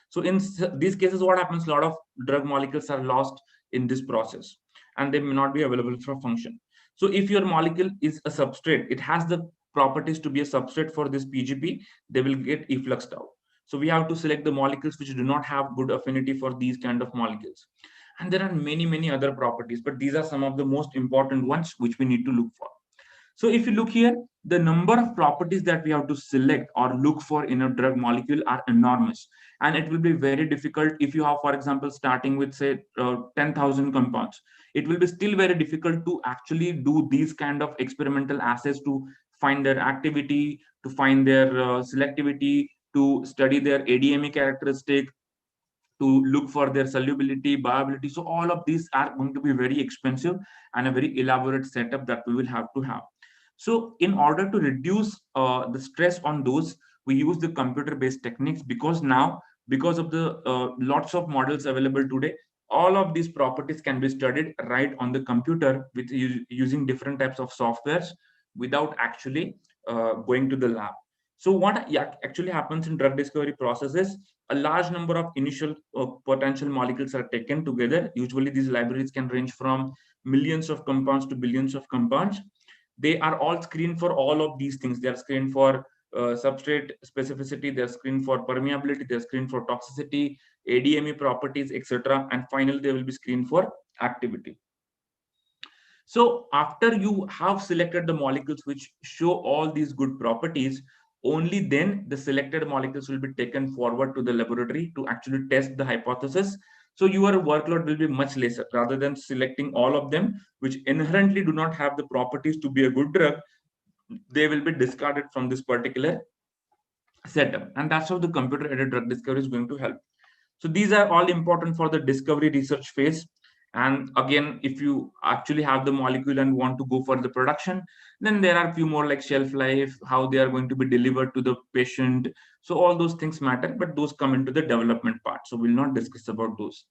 So in these cases, what happens? A lot of drug molecules are lost in this process, and they may not be available for function. So if your molecule is a substrate, it has the properties to be a substrate for this PGP, they will get effluxed out. So we have to select the molecules which do not have good affinity for these kind of molecules. And there are many other properties, but these are some of the most important ones which we need to look for. So if you look here, the number of properties that we have to select or look for in a drug molecule are enormous. And it will be very difficult if you have, for example, starting with say 10,000 compounds. It will be still very difficult to actually do these kind of experimental assays to find their activity, to find their selectivity, to study their ADME characteristic, to look for their solubility, bioavailability. So all of these are going to be very expensive and a very elaborate setup that we will have to have. So in order to reduce the stress on those, we use the computer-based techniques, because now, because of the lots of models available today, all of these properties can be studied right on the computer with using different types of softwares without actually going to the lab. So what actually happens in drug discovery processes, a large number of initial potential molecules are taken together. Usually these libraries can range from millions of compounds to billions of compounds. They are all screened for all of these things. They are screened for substrate specificity, they're screened for permeability, they're screened for toxicity, ADME properties, etc. And finally, they will be screened for activity. So after you have selected the molecules which show all these good properties, only then the selected molecules will be taken forward to the laboratory to actually test the hypothesis. So your workload will be much lesser, rather than selecting all of them, which inherently do not have the properties to be a good drug. They will be discarded from this particular setup. And that's how the computer-aided drug discovery is going to help. So these are all important for the discovery research phase. And again, if you actually have the molecule and want to go for the production, then there are a few more like shelf life, how they are going to be delivered to the patient. So all those things matter, but those come into the development part. So we'll not discuss about those.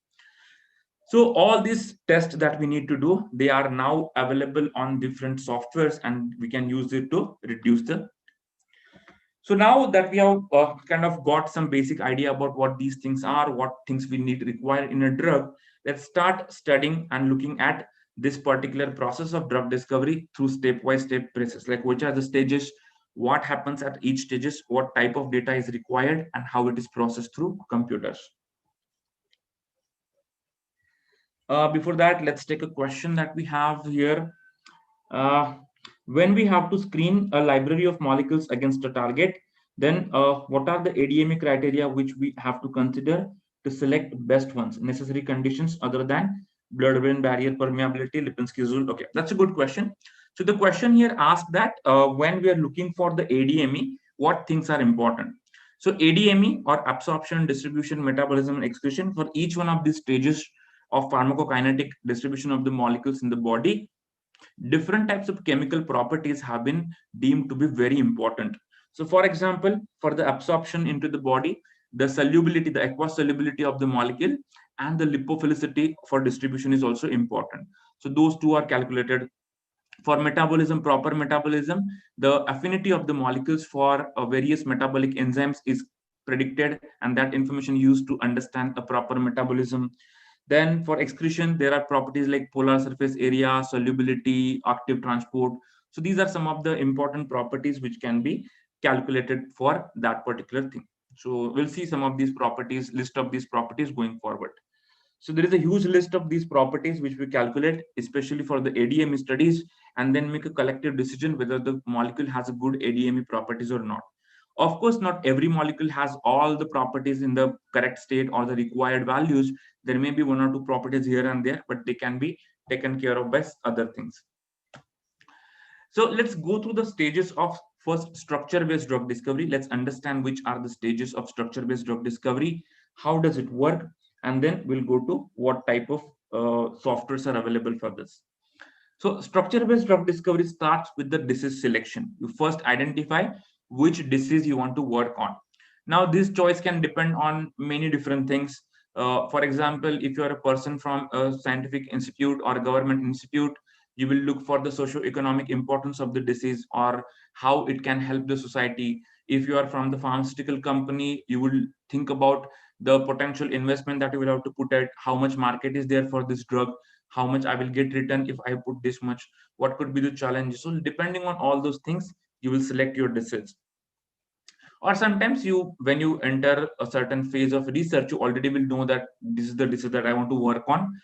So all these tests that we need to do, they are now available on different softwares, and we can use it to reduce the. So now that we have kind of got some basic idea about what these things are, what things we need require in a drug, let's start studying and looking at this particular process of drug discovery through step-by-step process, like which are the stages, what happens at each stages, what type of data is required, and how it is processed through computers. Before that, let's take a question that we have here. Uh, when we have to screen a library of molecules against a target, then what are the ADME criteria which we have to consider to select best ones? Necessary conditions other than blood-brain barrier permeability, Lipinski's rule. Okay, that's a good question. So the question here asks that when we are looking for the ADME, what things are important? So ADME, or absorption, distribution, metabolism, and excretion, for each one of these stages of pharmacokinetic distribution of the molecules in the body, different types of chemical properties have been deemed to be very important. So for example, for the absorption into the body, the solubility, the aqueous solubility of the molecule, and the lipophilicity for distribution is also important. So those two are calculated. For metabolism, proper metabolism, the affinity of the molecules for various metabolic enzymes is predicted, and that information used to understand the proper metabolism. Then for excretion, there are properties like polar surface area, solubility, active transport. So these are some of the important properties which can be calculated for that particular thing. So we'll see some of these properties, list of these properties going forward. So there is a huge list of these properties which we calculate, especially for the ADME studies, and then make a collective decision whether the molecule has a good ADME properties or not. Of course, not every molecule has all the properties in the correct state or the required values. There may be one or two properties here and there, but they can be taken care of by other things. So let's go through the stages of first structure-based drug discovery. Let's understand which are the stages of structure-based drug discovery. How does it work? And then we'll go to what type of softwares are available for this. So structure-based drug discovery starts with the disease selection. You first identify which disease you want to work on. Now, this choice can depend on many different things. For example, if you are a person from a scientific institute or a government institute, you will look for the socio-economic importance of the disease or how it can help the society. If you are from the pharmaceutical company, you will think about the potential investment that you will have to put at, how much market is there for this drug, how much I will get return if I put this much, what could be the challenges. So depending on all those things, you will select your disease. Or sometimes when you enter a certain phase of research, you already will know that this is the disease that I want to work on.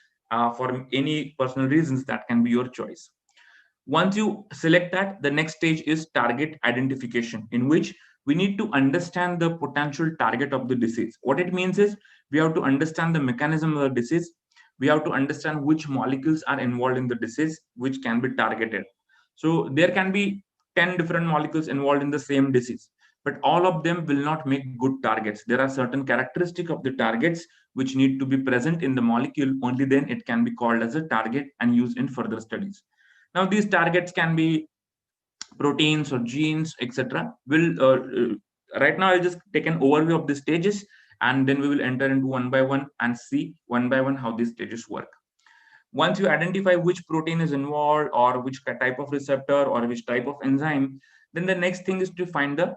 For any personal reasons, that can be your choice. Once you select that, the next stage is target identification, in which we need to understand the potential target of the disease. What it means is we have to understand the mechanism of the disease. We have to understand which molecules are involved in the disease, which can be targeted. So there can be 10 different molecules involved in the same disease, but all of them will not make good targets. There are certain characteristics of the targets which need to be present in the molecule. Only then it can be called as a target and used in further studies. Now, these targets can be proteins or genes, etc. Right now, I'll just take an overview of the stages, and then we will enter into one by one and see one by one how these stages work. Once you identify which protein is involved or which type of receptor or which type of enzyme, then the next thing is to find the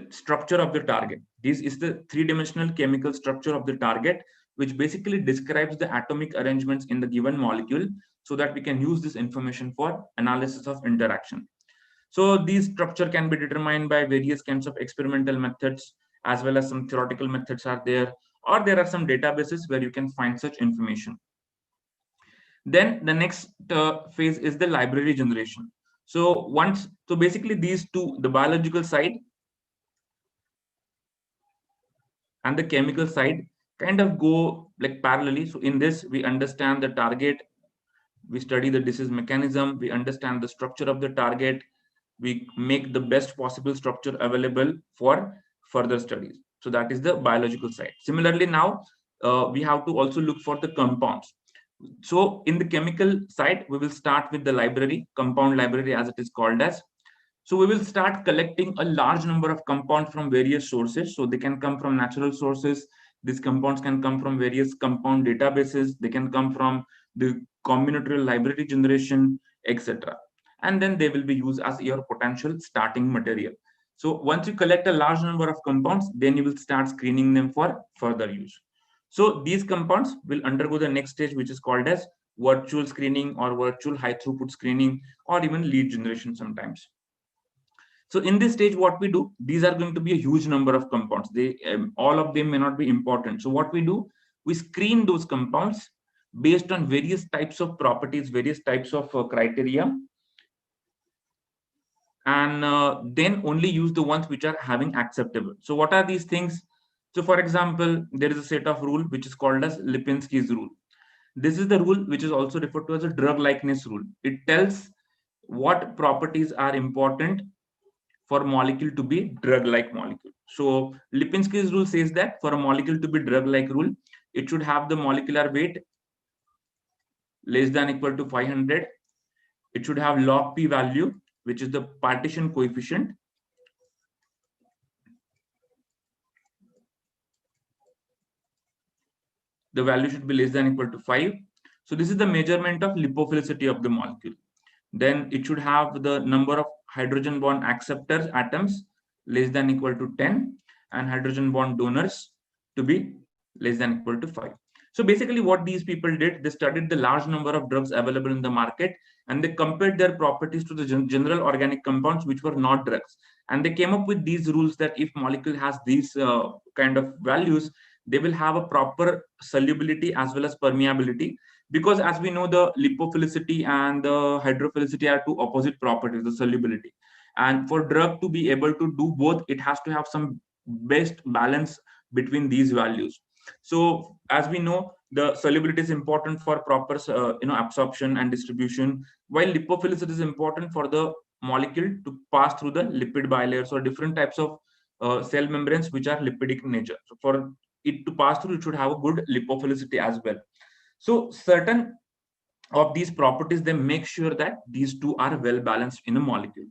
structure of the target. This is the three-dimensional chemical structure of the target, which basically describes the atomic arrangements in the given molecule, so that we can use this information for analysis of interaction. So these structure can be determined by various kinds of experimental methods, as well as some theoretical methods are there, or there are some databases where you can find such information. Then the next phase is the library generation. So basically these two, the biological side and the chemical side, kind of go like parallelly. So in this, we understand the target, we study the disease mechanism, we understand the structure of the target, we make the best possible structure available for further studies. So that is the biological side. Similarly, now we have to also look for the compounds. So in the chemical side, we will start with the library, compound library as it is called as. So we will start collecting a large number of compounds from various sources. So they can come from natural sources. These compounds can come from various compound databases. They can come from the combinatorial library generation, etc. And then they will be used as your potential starting material. So once you collect a large number of compounds, then you will start screening them for further use. So these compounds will undergo the next stage, which is called as virtual screening or virtual high throughput screening, or even lead generation sometimes. So in this stage, what we do, these are going to be a huge number of compounds. They all of them may not be important. So what we do, we screen those compounds based on various types of properties, various types of criteria, and then only use the ones which are having acceptable. So what are these things? So for example, there is a set of rule which is called as Lipinski's rule. This is the rule which is also referred to as a drug likeness rule. It tells what properties are important for a molecule to be drug-like molecule. So Lipinski's rule says that for a molecule to be drug-like rule, it should have the molecular weight less than equal to 500. It should have log p value, which is the partition coefficient. The value should be less than equal to 5. So this is the measurement of lipophilicity of the molecule. Then it should have the number of hydrogen bond acceptors atoms less than equal to 10, and hydrogen bond donors to be less than equal to 5. So basically what these people did, they studied the large number of drugs available in the market, and they compared their properties to the general organic compounds which were not drugs. And they came up with these rules that if molecule has these kind of values, they will have a proper solubility as well as permeability, because as we know, the lipophilicity and the hydrophilicity are two opposite properties, the solubility. And for drug to be able to do both, it has to have some best balance between these values. So as we know, the solubility is important for proper absorption and distribution, while lipophilicity is important for the molecule to pass through the lipid bilayers or different types of cell membranes which are lipidic in nature. So for it to pass through, it should have a good lipophilicity as well. So certain of these properties, they make sure that these two are well balanced in a molecule.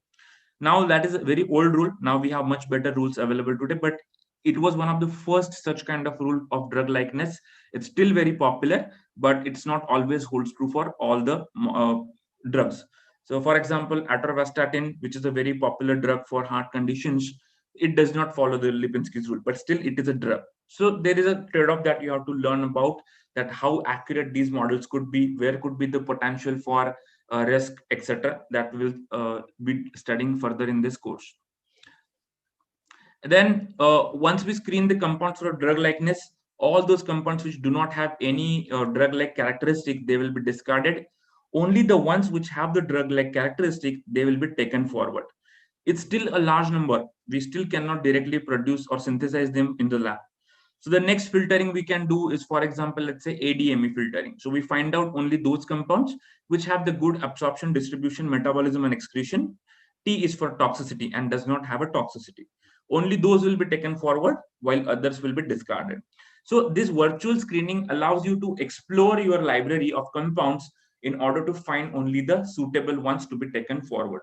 Now that is a very old rule. Now we have much better rules available today, but it was one of the first such kind of rule of drug likeness. It's still very popular, but it's not always holds true for all the drugs. So for example, atorvastatin, which is a very popular drug for heart conditions, it does not follow the Lipinski's rule, but still it is a drug. So there is a trade-off that you have to learn about, that how accurate these models could be, where could be the potential for risk, etc. That we'll be studying further in this course. Then once we screen the compounds for drug likeness, all those compounds which do not have any drug-like characteristic, they will be discarded. Only the ones which have the drug-like characteristic, they will be taken forward. It's still a large number. We still cannot directly produce or synthesize them in the lab. So the next filtering we can do is, for example, let's say ADME filtering. So we find out only those compounds which have the good absorption, distribution, metabolism, and excretion. T is for toxicity and does not have a toxicity. Only those will be taken forward while others will be discarded. So this virtual screening allows you to explore your library of compounds in order to find only the suitable ones to be taken forward.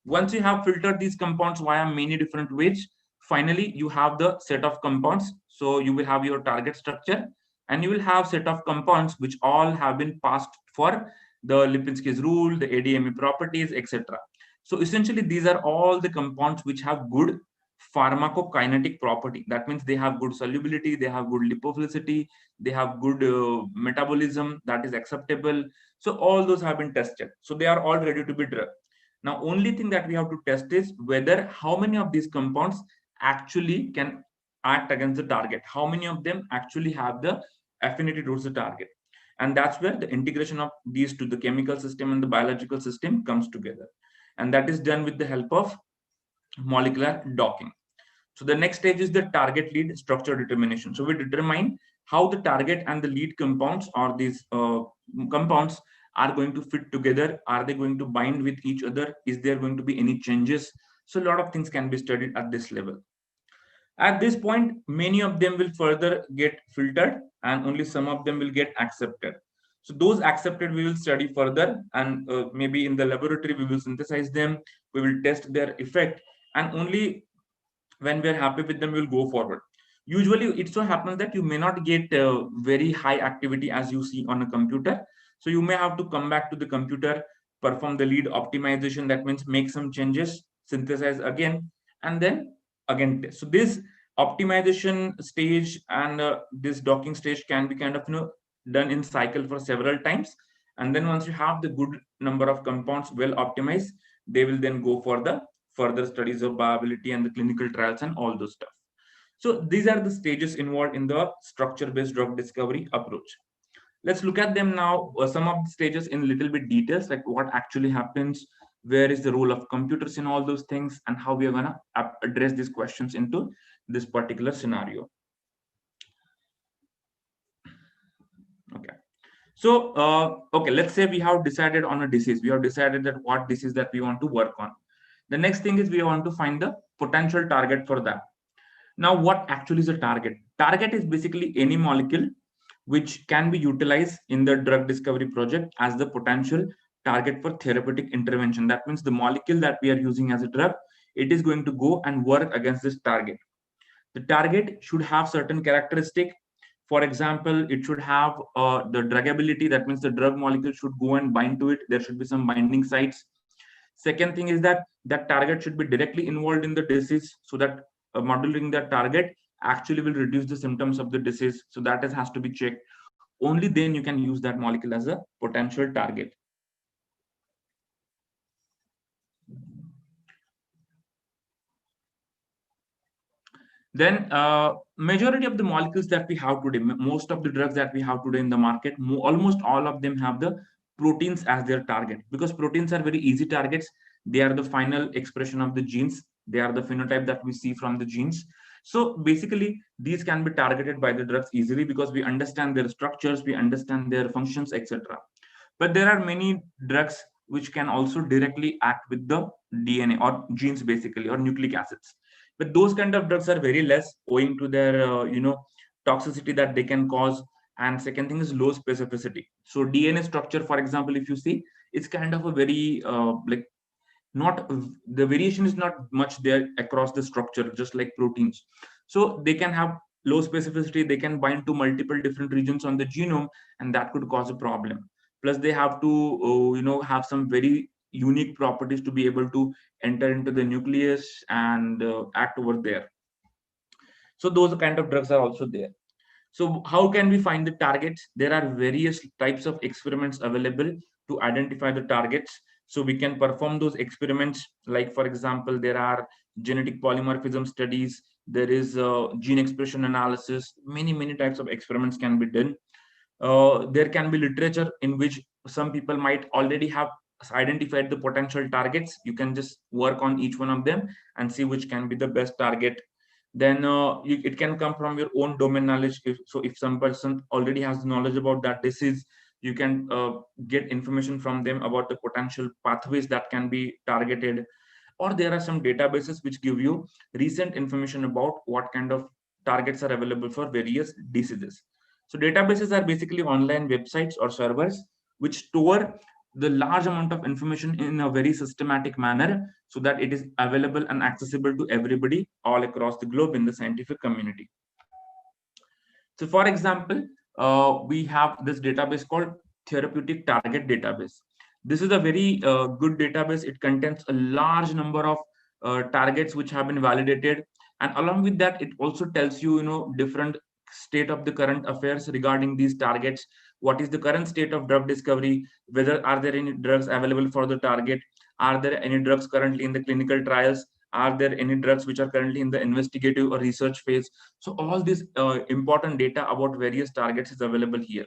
Once you have filtered these compounds via many different ways, finally you have the set of compounds. So you will have your target structure, and you will have set of compounds which all have been passed for the Lipinski's rule, the ADME properties, etc. So essentially these are all the compounds which have good pharmacokinetic property. That means they have good solubility, they have good lipophilicity, they have good metabolism that is acceptable. So all those have been tested. So they are all ready to be drugged. Now, only thing that we have to test is whether how many of these compounds actually can act against the target. How many of them actually have the affinity towards the target. And that's where the integration of these to the chemical system and the biological system comes together. And that is done with the help of molecular docking. So the next stage is the target lead structure determination. So we determine how the target and the lead compounds, or these compounds, are going to fit together. Are they going to bind with each other? Is there going to be any changes? So a lot of things can be studied at this level. At this point, many of them will further get filtered and only some of them will get accepted. So those accepted we will study further, and maybe in the laboratory we will synthesize them, we will test their effect, and only when we're happy with them we'll go forward. Usually it so happens that you may not get very high activity as you see on a computer. So you may have to come back to the computer, perform the lead optimization, that means make some changes, synthesize again, and then again test. So this optimization stage and this docking stage can be kind of done in cycle for several times. And then once you have the good number of compounds well optimized, they will then go for the further studies of viability and the clinical trials and all those stuff. So these are the stages involved in the structure-based drug discovery approach. Let's look at them now, some of the stages in little bit details, like what actually happens, where is the role of computers in all those things, and how we are going to address these questions into this particular scenario. Okay. So, okay, let's say we have decided on a disease. We have decided that what disease that we want to work on. The next thing is we want to find the potential target for that. Now, what actually is a target? Target is basically any molecule which can be utilized in the drug discovery project as the potential target for therapeutic intervention. That means the molecule that we are using as a drug, it is going to go and work against this target. The target should have certain characteristic. For example, it should have the druggability. That means the drug molecule should go and bind to it. There should be some binding sites. Second thing is that that target should be directly involved in the disease, so that modulating that target actually will reduce the symptoms of the disease. So that has to be checked. Only then you can use that molecule as a potential target. Then majority of the molecules that we have today, most of the drugs that we have today in the market, almost all of them have the proteins as their target, because proteins are very easy targets. They are the final expression of the genes. They are the phenotype that we see from the genes. So basically, these can be targeted by the drugs easily because we understand their structures, we understand their functions, etc. But there are many drugs which can also directly act with the DNA or genes, basically, or nucleic acids. But those kind of drugs are very less, owing to their toxicity that they can cause. And second thing is low specificity. So DNA structure, for example, if you see, it's kind of a very like not the variation is not much there across the structure, just like proteins. So they can have low specificity. They can bind to multiple different regions on the genome, and that could cause a problem. Plus they have to have some very unique properties to be able to enter into the nucleus and act over there. So those kind of drugs are also there. So how can we find the targets? There are various types of experiments available to identify the targets. So we can perform those experiments. Like, for example, there are genetic polymorphism studies. There is gene expression analysis. Many types of experiments can be done. There can be literature in which some people might already have identified the potential targets. You can just work on each one of them and see which can be the best target. Then it can come from your own domain knowledge. If some person already has knowledge about that disease, you can get information from them about the potential pathways that can be targeted. Or there are some databases which give you recent information about what kind of targets are available for various diseases. So databases are basically online websites or servers which store the large amount of information in a very systematic manner, so that it is available and accessible to everybody all across the globe in the scientific community. So for example, we have this database called Therapeutic Target Database. This is a very good database. It contains a large number of targets which have been validated, and along with that, it also tells you, different state of the current affairs regarding these targets. What is the current state of drug discovery? Whether are there any drugs available for the target? Are there any drugs currently in the clinical trials? Are there any drugs which are currently in the investigative or research phase? So all this important data about various targets is available here.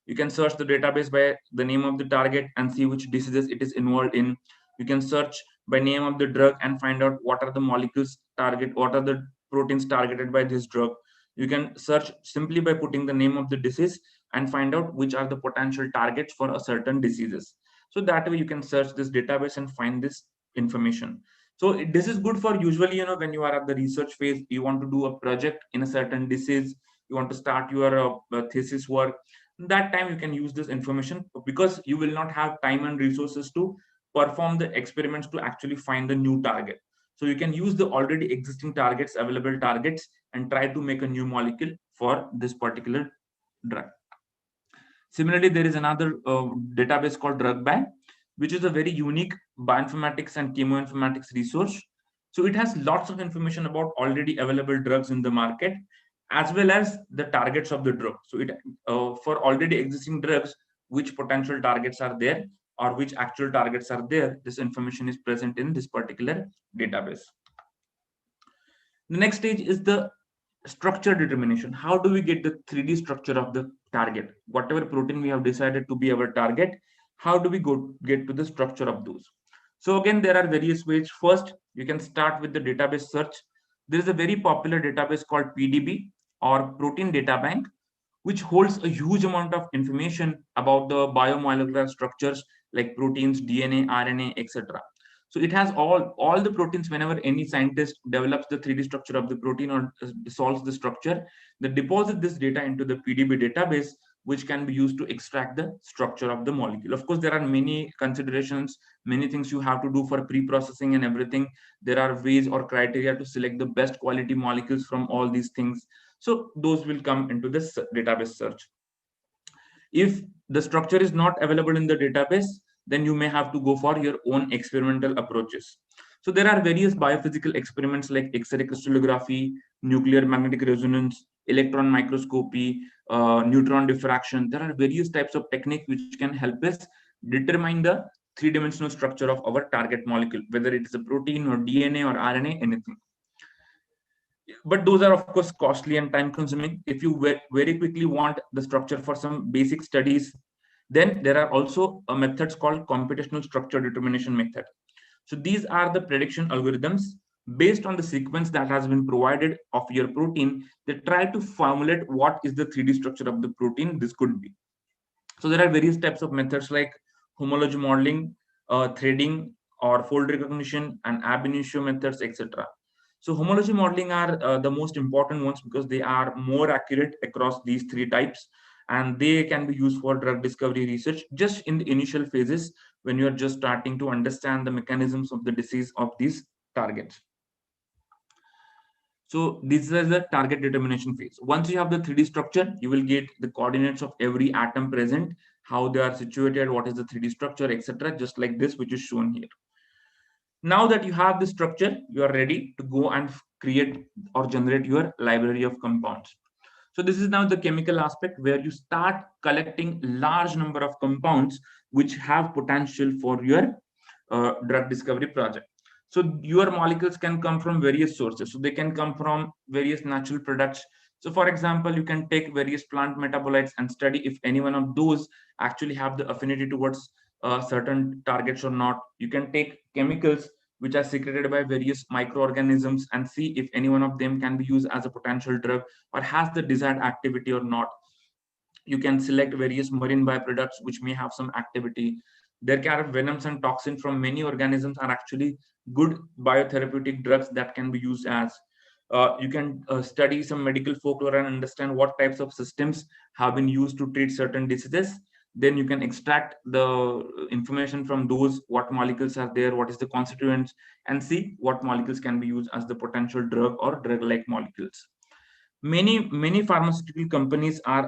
You can search the database by the name of the target and see which diseases it is involved in. You can search by name of the drug and find out what are the molecules target, what are the proteins targeted by this drug. You can search simply by putting the name of the disease and find out which are the potential targets for a certain diseases. So that way you can search this database and find this information. So this is good for usually, when you are at the research phase, you want to do a project in a certain disease, you want to start your thesis work. That time you can use this information, because you will not have time and resources to perform the experiments to actually find the new target. So you can use the already existing targets, available targets, and try to make a new molecule for this particular drug. Similarly, there is another database called Drug Bank, which is a very unique bioinformatics and chemoinformatics resource. So it has lots of information about already available drugs in the market, as well as the targets of the drug. So it for already existing drugs, which potential targets are there, or which actual targets are there, this information is present in this particular database. The next stage is the structure determination. How do we get the 3D structure of the target? Whatever protein we have decided to be our target, how do we get to the structure of those? So again, there are various ways. First, you can start with the database search. There is a very popular database called PDB, or Protein Data Bank, which holds a huge amount of information about the biomolecular structures like proteins, DNA, RNA, etc. So it has all the proteins. Whenever any scientist develops the 3D structure of the protein or solves the structure, they deposit this data into the PDB database, which can be used to extract the structure of the molecule. Of course, there are many considerations, many things you have to do for pre-processing and everything. There are ways or criteria to select the best quality molecules from all these things. So those will come into this database search. If the structure is not available in the database, then you may have to go for your own experimental approaches. So there are various biophysical experiments like X-ray crystallography, nuclear magnetic resonance, electron microscopy, neutron diffraction. There are various types of techniques which can help us determine the three-dimensional structure of our target molecule, whether it is a protein or DNA or RNA, anything. But those are of course costly and time consuming. If you very quickly want the structure for some basic studies, then there are also methods called computational structure determination method. So these are the prediction algorithms based on the sequence that has been provided of your protein. They try to formulate what is the 3D structure of the protein this could be. So there are various types of methods like homology modeling, threading, or fold recognition, and ab initio methods, etc. So homology modeling are the most important ones because they are more accurate across these three types, and they can be used for drug discovery research just in the initial phases when you are just starting to understand the mechanisms of the disease of these targets. So this is the target determination phase. Once you have the 3D structure, you will get the coordinates of every atom present, how they are situated, what is the 3D structure, etc. Just like this, which is shown here. Now that you have the structure, you are ready to go and create or generate your library of compounds. So this is now the chemical aspect where you start collecting large number of compounds which have potential for your drug discovery project. So your molecules can come from various sources. So they can come from various natural products. So for example, you can take various plant metabolites and study if any one of those actually have the affinity towards certain targets or not. You can take chemicals which are secreted by various microorganisms and see if any one of them can be used as a potential drug or has the desired activity or not. You can select various marine byproducts which may have some activity. There can venoms and toxins from many organisms are actually good biotherapeutic drugs that can be used as. You can study some medical folklore and understand what types of systems have been used to treat certain diseases. Then you can extract the information from those, what molecules are there, what is the constituents, and see what molecules can be used as the potential drug or drug-like molecules. Many pharmaceutical companies are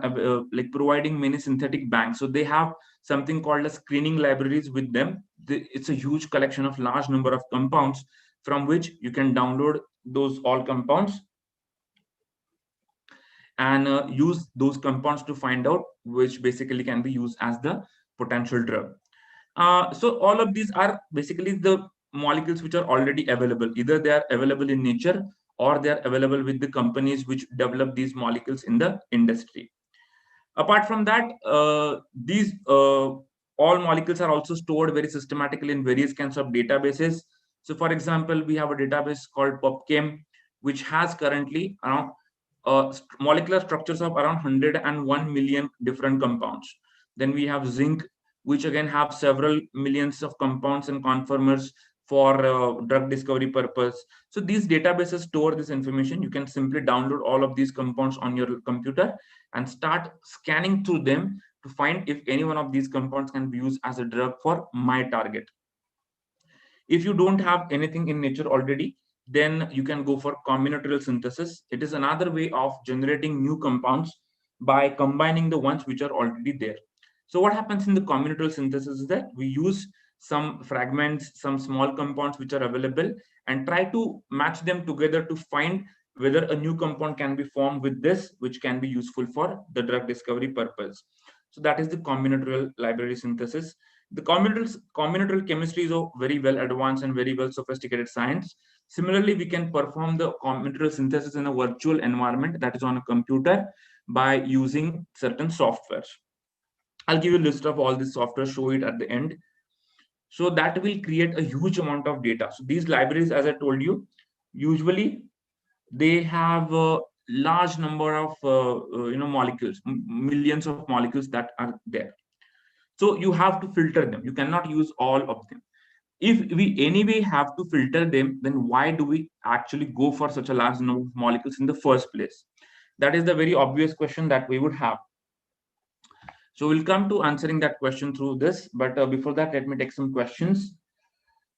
like providing many synthetic banks. So they have something called as screening libraries with them. It's a huge collection of large number of compounds from which you can download those all compounds and use those compounds to find out which basically can be used as the potential drug. So all of these are basically the molecules which are already available. Either they are available in nature or they are available with the companies which develop these molecules in the industry. Apart from that, these all molecules are also stored very systematically in various kinds of databases. So for example, we have a database called PubChem, which has currently around molecular structures of around 101 million different compounds. Then we have Zinc, which again have several millions of compounds and conformers for drug discovery purpose. So these databases store this information. You can simply download all of these compounds on your computer and start scanning through them to find if any one of these compounds can be used as a drug for my target. If you don't have anything in nature already, then you can go for combinatorial synthesis. It is another way of generating new compounds by combining the ones which are already there. So what happens in the combinatorial synthesis is that we use some fragments, some small compounds which are available, and try to match them together to find whether a new compound can be formed with this, which can be useful for the drug discovery purpose. So that is the combinatorial library synthesis. The combinatorial chemistry is a very well advanced and very well sophisticated science. Similarly, we can perform the combinatorial synthesis in a virtual environment, that is on a computer, by using certain softwares. I'll give you a list of all this software, show it at the end. So that will create a huge amount of data. So these libraries, as I told you, usually they have a large number of molecules, millions of molecules that are there. So you have to filter them. You cannot use all of them. If we anyway have to filter them, then why do we actually go for such a large number of molecules in the first place? That is the very obvious question that we would have. So we'll come to answering that question through this. But before that, let me take some questions.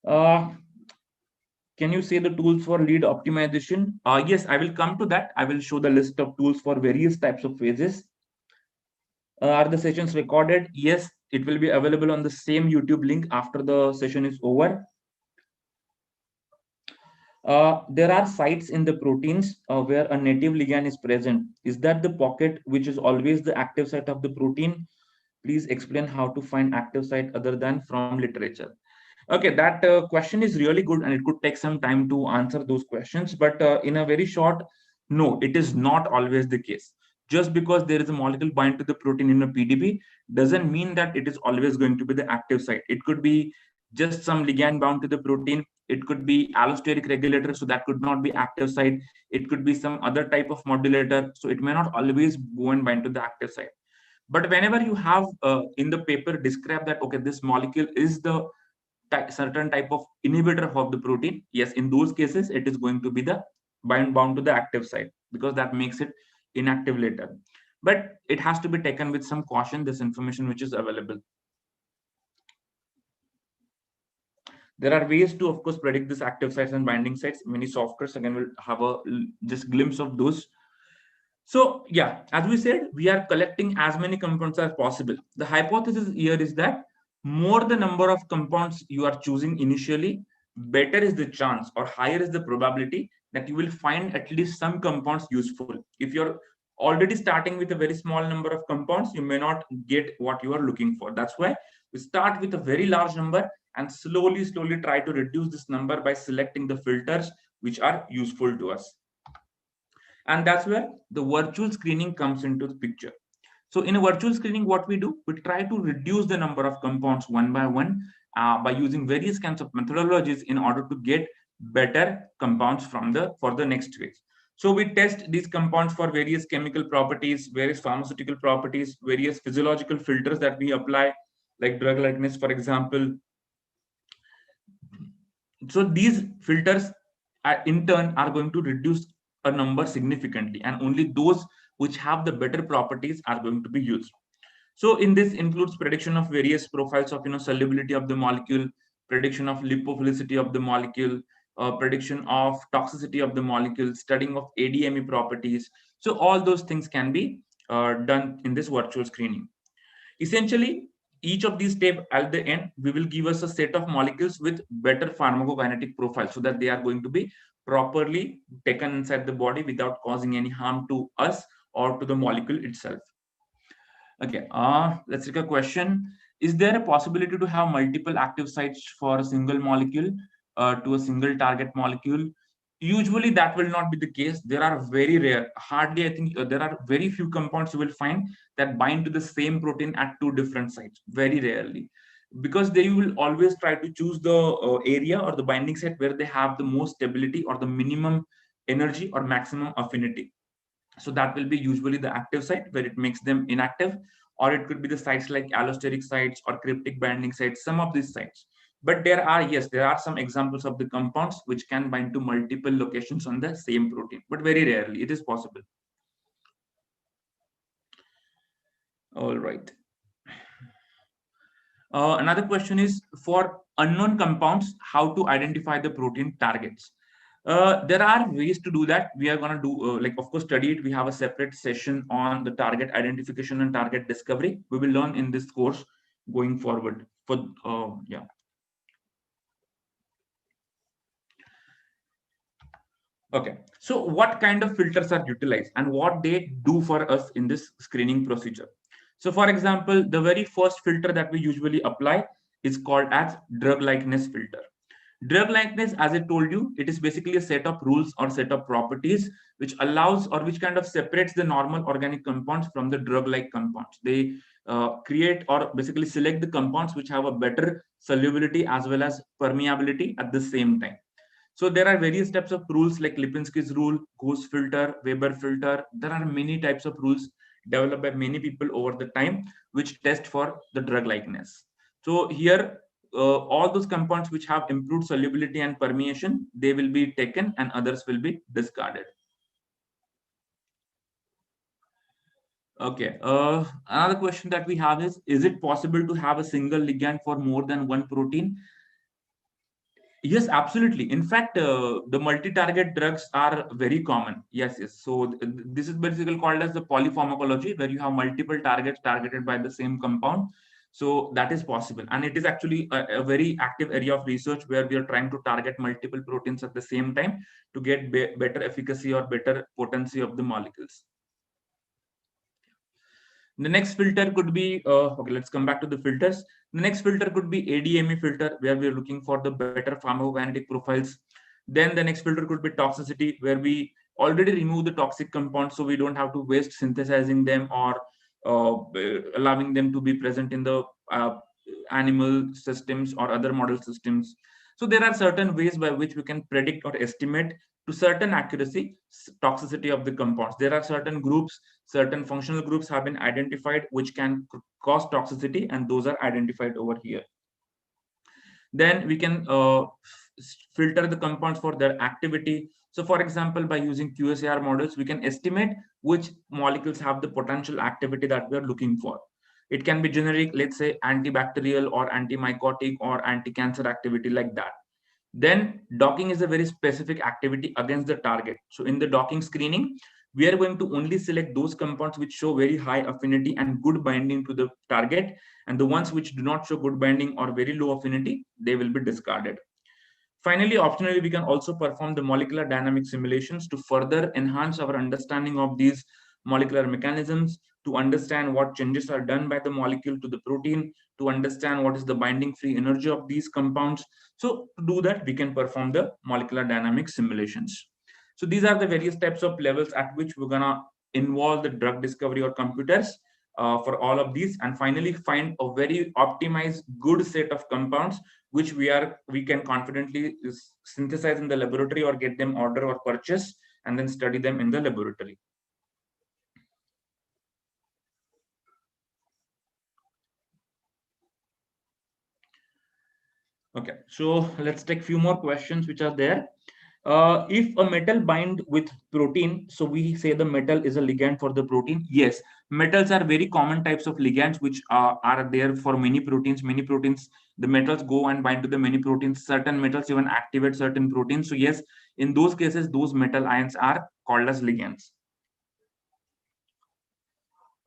Can you say the tools for lead optimization? Yes, I will come to that. I will show the list of tools for various types of phases. Are the sessions recorded? Yes, it will be available on the same YouTube link after the session is over. There are sites in the proteins where a native ligand is present. Is that the pocket which is always the active site of the protein? Please explain how to find active site other than from literature. Okay, that question is really good, and it could take some time to answer those questions. But in a very short, no, it is not always the case. Just because there is a molecule bind to the protein in a PDB doesn't mean that it is always going to be the active site. It could be just some ligand bound to the protein. It could be allosteric regulator, so that could not be active site. It could be some other type of modulator, so it may not always go and bind to the active site. But whenever you have in the paper describe that, okay, this molecule is the certain type of inhibitor of the protein, yes, in those cases it is going to be the bound to the active site, because that makes it inactive later. But it has to be taken with some caution, this information which is available. There are ways to, of course, predict this active sites and binding sites. Many softwares, again, will have a just glimpse of those. So yeah, as we said, we are collecting as many compounds as possible. The hypothesis here is that more the number of compounds you are choosing initially, better is the chance or higher is the probability that you will find at least some compounds useful. If you're already starting with a very small number of compounds, you may not get what you are looking for. That's why we start with a very large number and slowly try to reduce this number by selecting the filters which are useful to us. And that's where the virtual screening comes into the picture. So in a virtual screening, what we do, we try to reduce the number of compounds one by one by using various kinds of methodologies in order to get better compounds for the next phase. So we test these compounds for various chemical properties, various pharmaceutical properties, various physiological filters that we apply, like drug likeness, for example. So these filters in turn are going to reduce a number significantly, and only those which have the better properties are going to be used. So in this includes prediction of various profiles of solubility of the molecule, prediction of lipophilicity of the molecule, prediction of toxicity of the molecule, studying of ADME properties. So all those things can be done in this virtual screening. Essentially, each of these steps at the end, we will give us a set of molecules with better pharmacokinetic profile, so that they are going to be properly taken inside the body without causing any harm to us or to the molecule itself. Okay, let's take a question. Is there a possibility to have multiple active sites for a single molecule to a single target molecule? Usually that will not be the case. There are very rare, hardly, I think there are very few compounds you will find that bind to the same protein at two different sites, very rarely, because they will always try to choose the area or the binding site where they have the most stability or the minimum energy or maximum affinity. So that will be usually the active site where it makes them inactive, or it could be the sites like allosteric sites or cryptic binding sites, some of these sites. But there are some examples of the compounds which can bind to multiple locations on the same protein, but very rarely it is possible. All right. Another question is, for unknown compounds, how to identify the protein targets? There are ways to do that. We are going to do, of course, study it. We have a separate session on the target identification and target discovery. We will learn in this course going forward. Yeah. Okay. So what kind of filters are utilized and what they do for us in this screening procedure? So for example, the very first filter that we usually apply is called as drug likeness filter. Drug likeness, as I told you, it is basically a set of rules or set of properties which allows or which kind of separates the normal organic compounds from the drug-like compounds. They create or basically select the compounds which have a better solubility as well as permeability at the same time. So there are various types of rules like Lipinski's rule, Gauss filter, Weber filter. There are many types of rules developed by many people over the time which test for the drug likeness. So here, all those compounds which have improved solubility and permeation, they will be taken and others will be discarded. Okay. Another question that we have is it possible to have a single ligand for more than one protein? Yes, absolutely. In fact, the multi-target drugs are very common. Yes, yes. So this is basically called as the polypharmacology, where you have multiple targets targeted by the same compound. So that is possible, and it is actually a very active area of research where we are trying to target multiple proteins at the same time to get better efficacy or better potency of the molecules. The next filter could be okay. Let's come back to the filters. The next filter could be ADME filter, where we are looking for the better pharmacokinetic profiles. Then the next filter could be toxicity, where we already remove the toxic compounds, so we don't have to waste synthesizing them or allowing them to be present in the animal systems or other model systems. So there are certain ways by which we can predict or estimate to certain accuracy toxicity of the compounds. There are certain groups, certain functional groups have been identified which can cause toxicity, and those are identified over here. Then we can filter the compounds for their activity. So for example, by using QSAR models, we can estimate which molecules have the potential activity that we are looking for. It can be generic, let's say antibacterial or antimycotic or anti-cancer activity like that. Then docking is a very specific activity against the target. So in the docking screening, we are going to only select those compounds which show very high affinity and good binding to the target, and the ones which do not show good binding or very low affinity, they will be discarded. Finally, optionally, we can also perform the molecular dynamic simulations to further enhance our understanding of these molecular mechanisms, to understand what changes are done by the molecule to the protein, to understand what is the binding free energy of these compounds. So to do that, we can perform the molecular dynamic simulations. So these are the various types of levels at which we're gonna involve the drug discovery or computers for all of these, and finally find a very optimized good set of compounds which we can confidently synthesize in the laboratory or get them order or purchase and then study them in the laboratory. Okay, so let's take few more questions which are there. If a metal bind with protein, so we say the metal is a ligand for the protein. Yes, metals are very common types of ligands which are there for many proteins. Many proteins, the metals go and bind to the many proteins. Certain metals even activate certain proteins. So yes, in those cases, those metal ions are called as ligands.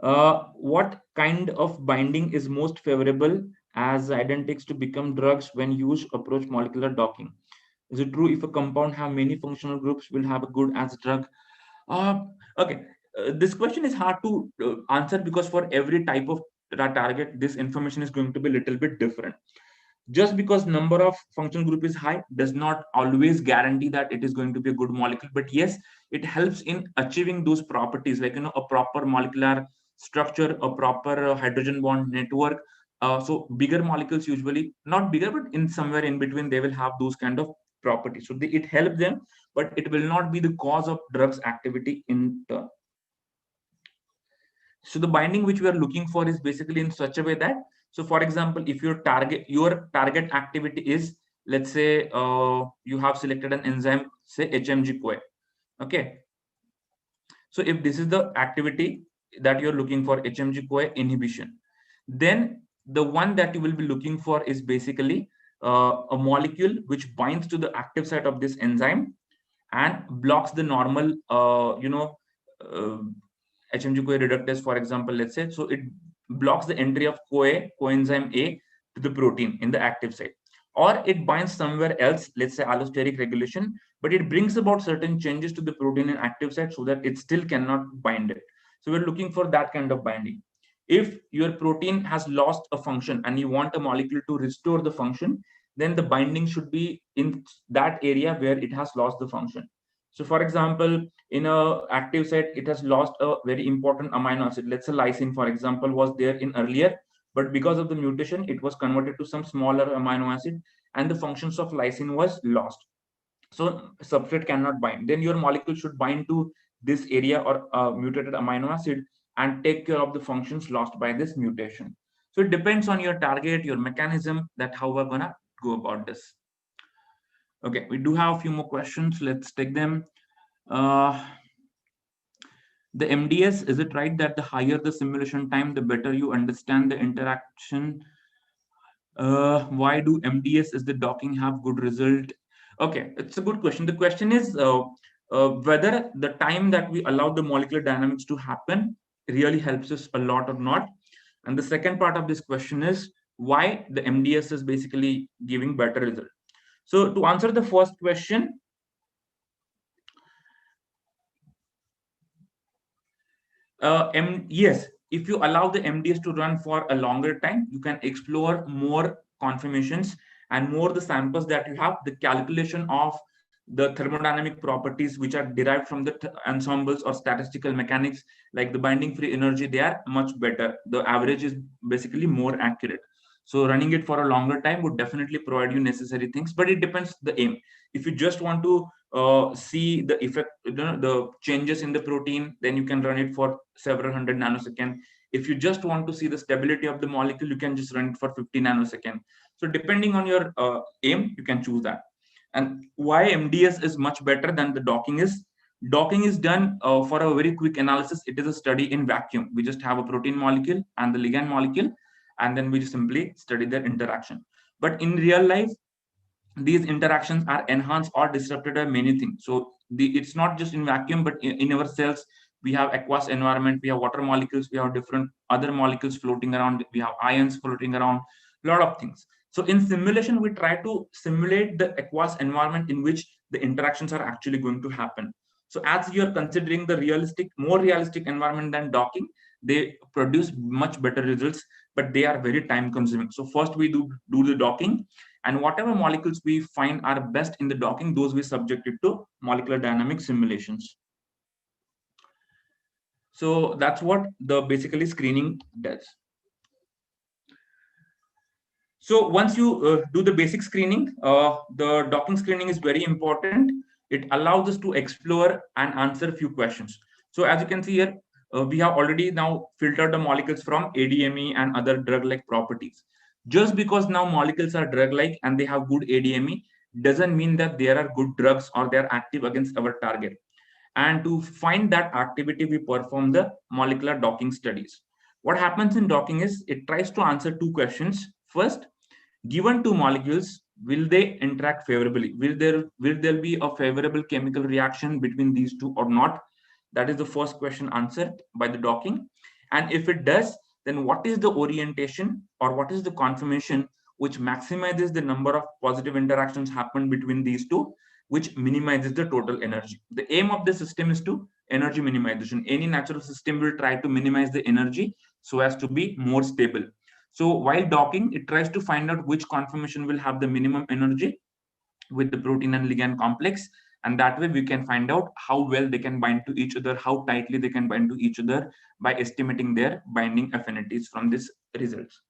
What kind of binding is most favorable as identics to become drugs when used approach molecular docking? Is it true if a compound have many functional groups will have a good as drug? Uh, okay, this question is hard to answer because for every type of target, this information is going to be a little bit different. Just because number of functional group is high does not always guarantee that it is going to be a good molecule. But yes, it helps in achieving those properties like a proper molecular structure, a proper hydrogen bond network. So bigger molecules usually not bigger, but in somewhere in between they will have those kind of properties. So it helps them, but it will not be the cause of drugs activity in turn. So the binding which we are looking for is basically in such a way that, so for example, if your target activity is, let's say you have selected an enzyme, say HMG-CoA. Okay. So if this is the activity that you're looking for, HMG-CoA inhibition, then the one that you will be looking for is basically a molecule which binds to the active site of this enzyme and blocks the normal, uh, HMG-CoA reductase, for example, let's say. So it blocks the entry of CoA, coenzyme A, to the protein in the active site. Or it binds somewhere else, let's say allosteric regulation, but it brings about certain changes to the protein in active site so that it still cannot bind it. So we're looking for that kind of binding. If your protein has lost a function and you want a molecule to restore the function, then the binding should be in that area where it has lost the function. So for example, in a active site, it has lost a very important amino acid. Let's say lysine, for example, was there in earlier, but because of the mutation, it was converted to some smaller amino acid and the functions of lysine was lost. So substrate cannot bind. Then your molecule should bind to this area or mutated amino acid and take care of the functions lost by this mutation. So it depends on your target, your mechanism, that how we're gonna go about this. Okay, we do have a few more questions. Let's take them. The MDS, is it right that the higher the simulation time, the better you understand the interaction? Why do MDS is the docking have good result? Okay, it's a good question. The question is whether the time that we allow the molecular dynamics to happen really helps us a lot or not. And the second part of this question is why the MDS is basically giving better result. So to answer the first question, yes, if you allow the MDS to run for a longer time, you can explore more conformations and more the samples that you have. The calculation of the thermodynamic properties which are derived from the ensembles or statistical mechanics, like the binding free energy, they are much better. The average is basically more accurate. So running it for a longer time would definitely provide you necessary things, but it depends the aim. If you just want to see the effect, the changes in the protein, then you can run it for several hundred nanoseconds. If you just want to see the stability of the molecule, you can just run it for 50 nanoseconds. So depending on your aim, you can choose that. And why MDS is much better than the docking is, docking is done for a very quick analysis. It is a study in vacuum. We just have a protein molecule and the ligand molecule, and then we simply study their interaction. But in real life, these interactions are enhanced or disrupted by many things. So it's not just in vacuum, but in our cells, we have aqueous environment, we have water molecules, we have different other molecules floating around, we have ions floating around, a lot of things. So in simulation, we try to simulate the aqueous environment in which the interactions are actually going to happen. So as you're considering the more realistic environment than docking, they produce much better results, but they are very time consuming. So first we do the docking, and whatever molecules we find are best in the docking, those we subject it to molecular dynamic simulations. So that's what the basically screening does. So once you do the basic screening, the docking screening is very important. It allows us to explore and answer a few questions. So as you can see here, we have already now filtered the molecules from ADME and other drug-like properties. Just because now molecules are drug-like and they have good ADME doesn't mean that they are good drugs or they are active against our target. And to find that activity, we perform the molecular docking studies. What happens in docking is it tries to answer two questions. First, given two molecules, will they interact favorably? Will there be a favorable chemical reaction between these two or not? That is the first question answered by the docking. And if it does, then what is the orientation or what is the conformation which maximizes the number of positive interactions happen between these two, which minimizes the total energy? The aim of the system is to energy minimization. Any natural system will try to minimize the energy so as to be more stable. So while docking, it tries to find out which conformation will have the minimum energy with the protein and ligand complex. And that way we can find out how well they can bind to each other, how tightly they can bind to each other by estimating their binding affinities from these results.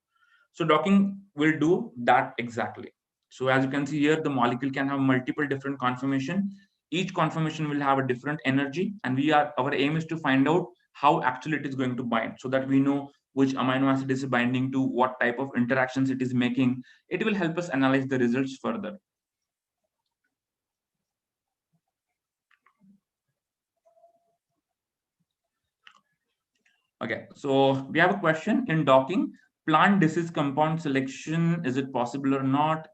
So docking will do that exactly. So as you can see here, the molecule can have multiple different conformation. Each conformation will have a different energy, and our aim is to find out how actually it is going to bind, so that we know which amino acid is binding to, what type of interactions it is making. It will help us analyze the results further. Okay, so we have a question in docking. Plant disease compound selection, is it possible or not?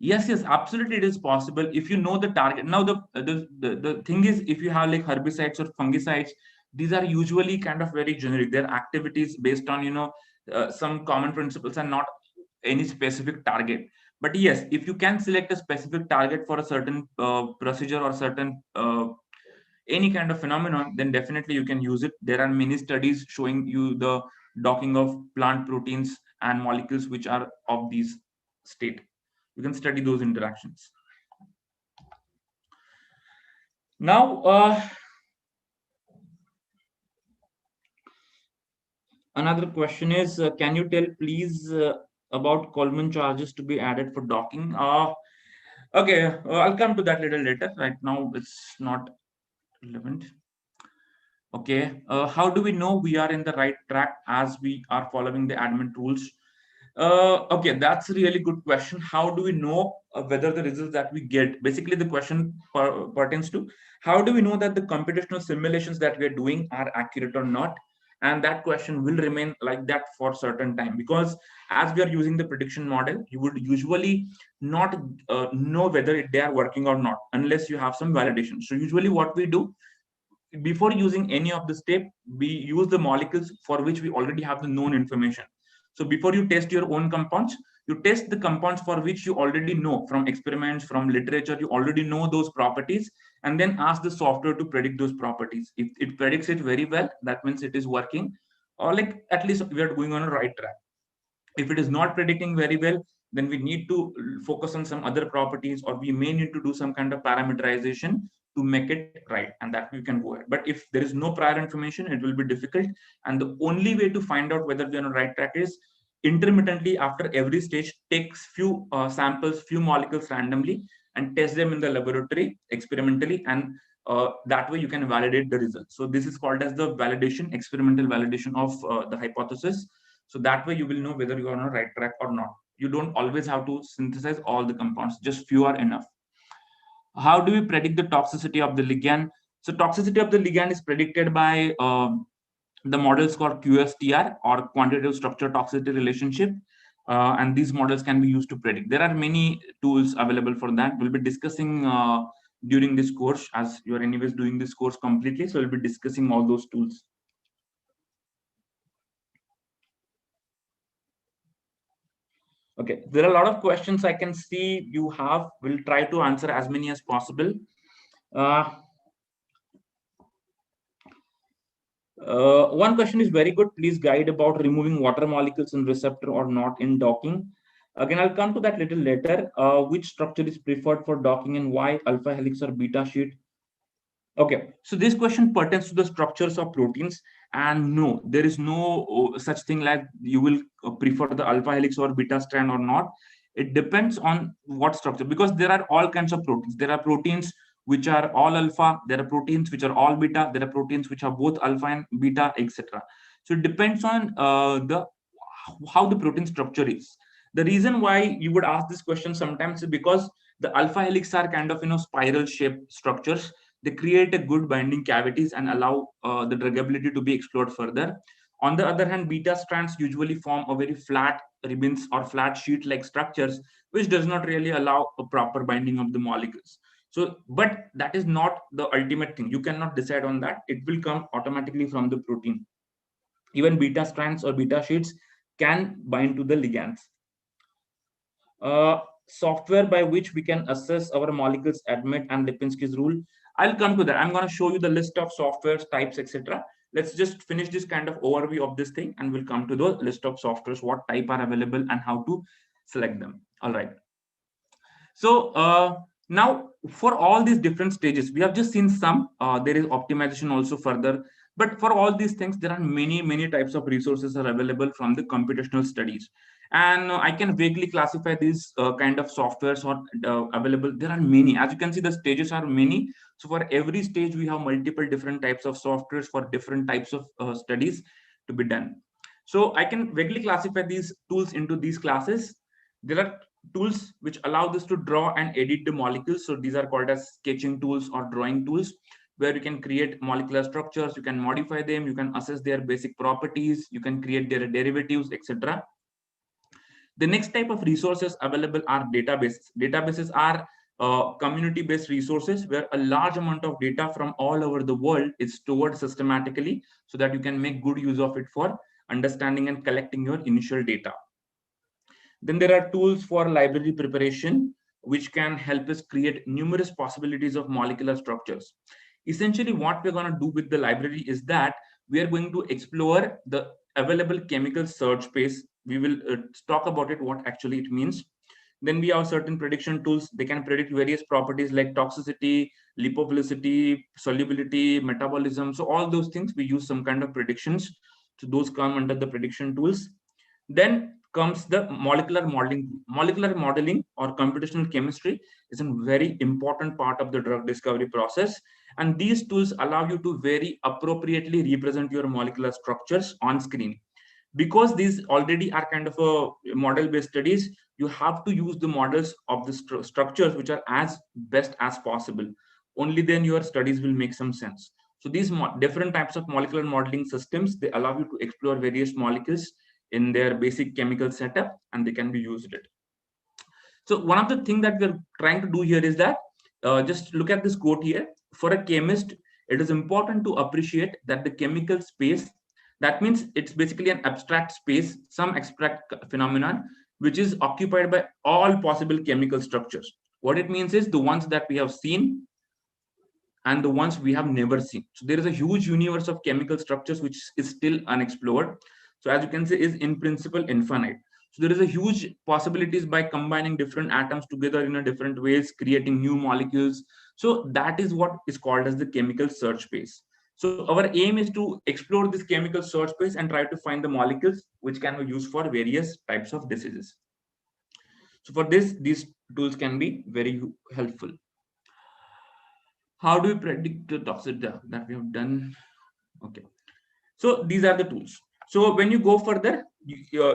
Yes, yes, absolutely, it is possible if you know the target. Now, the thing is, if you have like herbicides or fungicides, these are usually kind of very generic. Their activities based on some common principles and not any specific target. But yes, if you can select a specific target for a certain procedure or certain any kind of phenomenon, then definitely you can use it. There are many studies showing you the docking of plant proteins and molecules which are of these state. You can study those interactions. Now, another question is, can you tell please about Coleman charges to be added for docking? Okay, I'll come to that little later. Right now, it's not relevant. Okay, how do we know we are in the right track as we are following the admin rules? Okay, that's a really good question. How do we know whether the results that we get? Basically, the question pertains to how do we know that the computational simulations that we are doing are accurate or not? And that question will remain like that for certain time, because as we are using the prediction model, you would usually not know whether they are working or not unless you have some validation. So usually what we do, before using any of the step, we use the molecules for which we already have the known information. So before you test your own compounds, you test the compounds for which you already know from experiments, from literature, you already know those properties, and then ask the software to predict those properties. If it predicts it very well, that means it is working, or like at least we are going on a right track. If it is not predicting very well, then we need to focus on some other properties, or we may need to do some kind of parameterization to make it right, and that we can go ahead. But if there is no prior information, it will be difficult, and the only way to find out whether we are on the right track is intermittently after every stage takes few samples, few molecules randomly, and test them in the laboratory experimentally, and that way you can validate the results. So this is called as the validation, experimental validation of the hypothesis. So that way you will know whether you are on the right track or not. You don't always have to synthesize all the compounds, just few are enough. How do we predict the toxicity of the ligand? So toxicity of the ligand is predicted by the models called QSTR, or quantitative structure toxicity relationship. And these models can be used to predict. There are many tools available for that. We'll be discussing during this course, as you are anyways doing this course completely. So we'll be discussing all those tools. Okay, there are a lot of questions I can see you have. We'll try to answer as many as possible. Uh, one question is very good. Please guide about removing water molecules in receptor or not in docking. Again, I'll come to that little later. Which structure is preferred for docking and why, alpha helix or beta sheet? Okay, so this question pertains to the structures of proteins, and no, there is no such thing like you will prefer the alpha helix or beta strand or not. It depends on what structure, because there are all kinds of proteins. There are proteins which are all alpha, there are proteins which are all beta, there are proteins which are both alpha and beta, etc. So it depends on the how the protein structure is. The reason why you would ask this question sometimes is because the alpha helix are kind of spiral shaped structures. They create a good binding cavities and allow the druggability to be explored further. On the other hand, beta strands usually form a very flat ribbons or flat sheet like structures, which does not really allow a proper binding of the molecules. So, but that is not the ultimate thing. You cannot decide on that. It will come automatically from the protein. Even beta strands or beta sheets can bind to the ligands. Software by which we can assess our molecules admit and Lipinski's rule. I'll come to that. I'm going to show you the list of softwares, types, etc. Let's just finish this kind of overview of this thing, and we'll come to the list of softwares, what type are available and how to select them. All right. So now for all these different stages, we have just seen some. There is optimization also further. But for all these things, there are many types of resources are available from the computational studies. And I can vaguely classify these kind of softwares or available. There are many. As you can see, the stages are many. So for every stage, we have multiple different types of softwares for different types of studies to be done. So I can vaguely classify these tools into these classes. There are tools which allow this to draw and edit the molecules. So these are called as sketching tools or drawing tools, where you can create molecular structures, you can modify them, you can assess their basic properties, you can create their derivatives, etc. The next type of resources available are databases. Databases are community-based resources where a large amount of data from all over the world is stored systematically so that you can make good use of it for understanding and collecting your initial data. Then there are tools for library preparation, which can help us create numerous possibilities of molecular structures. Essentially, what we're going to do with the library is that we are going to explore the available chemical search space. We will talk about it, what actually it means. Then we have certain prediction tools. They can predict various properties like toxicity, lipophilicity, solubility, metabolism. So all those things we use some kind of predictions. So those come under the prediction tools. Then comes the molecular modeling. Molecular modeling or computational chemistry is a very important part of the drug discovery process. And these tools allow you to very appropriately represent your molecular structures on screen. Because these already are kind of a model based studies, you have to use the models of the structures which are as best as possible. Only then your studies will make some sense. So these different types of molecular modeling systems, they allow you to explore various molecules in their basic chemical setup, and they can be used it. So one of the things that we're trying to do here is that, just look at this quote here. For a chemist, it is important to appreciate that the chemical space, that means it's basically an abstract space, some abstract phenomenon, which is occupied by all possible chemical structures. What it means is the ones that we have seen and the ones we have never seen. So there is a huge universe of chemical structures which is still unexplored. So as you can see, is in principle infinite. So there is a huge possibilities by combining different atoms together in a different ways, creating new molecules. So that is what is called as the chemical search space. So our aim is to explore this chemical search space and try to find the molecules which can be used for various types of diseases. So for this, these tools can be very helpful. How do we predict the toxicity that we have done? Okay. So these are the tools. So when you go further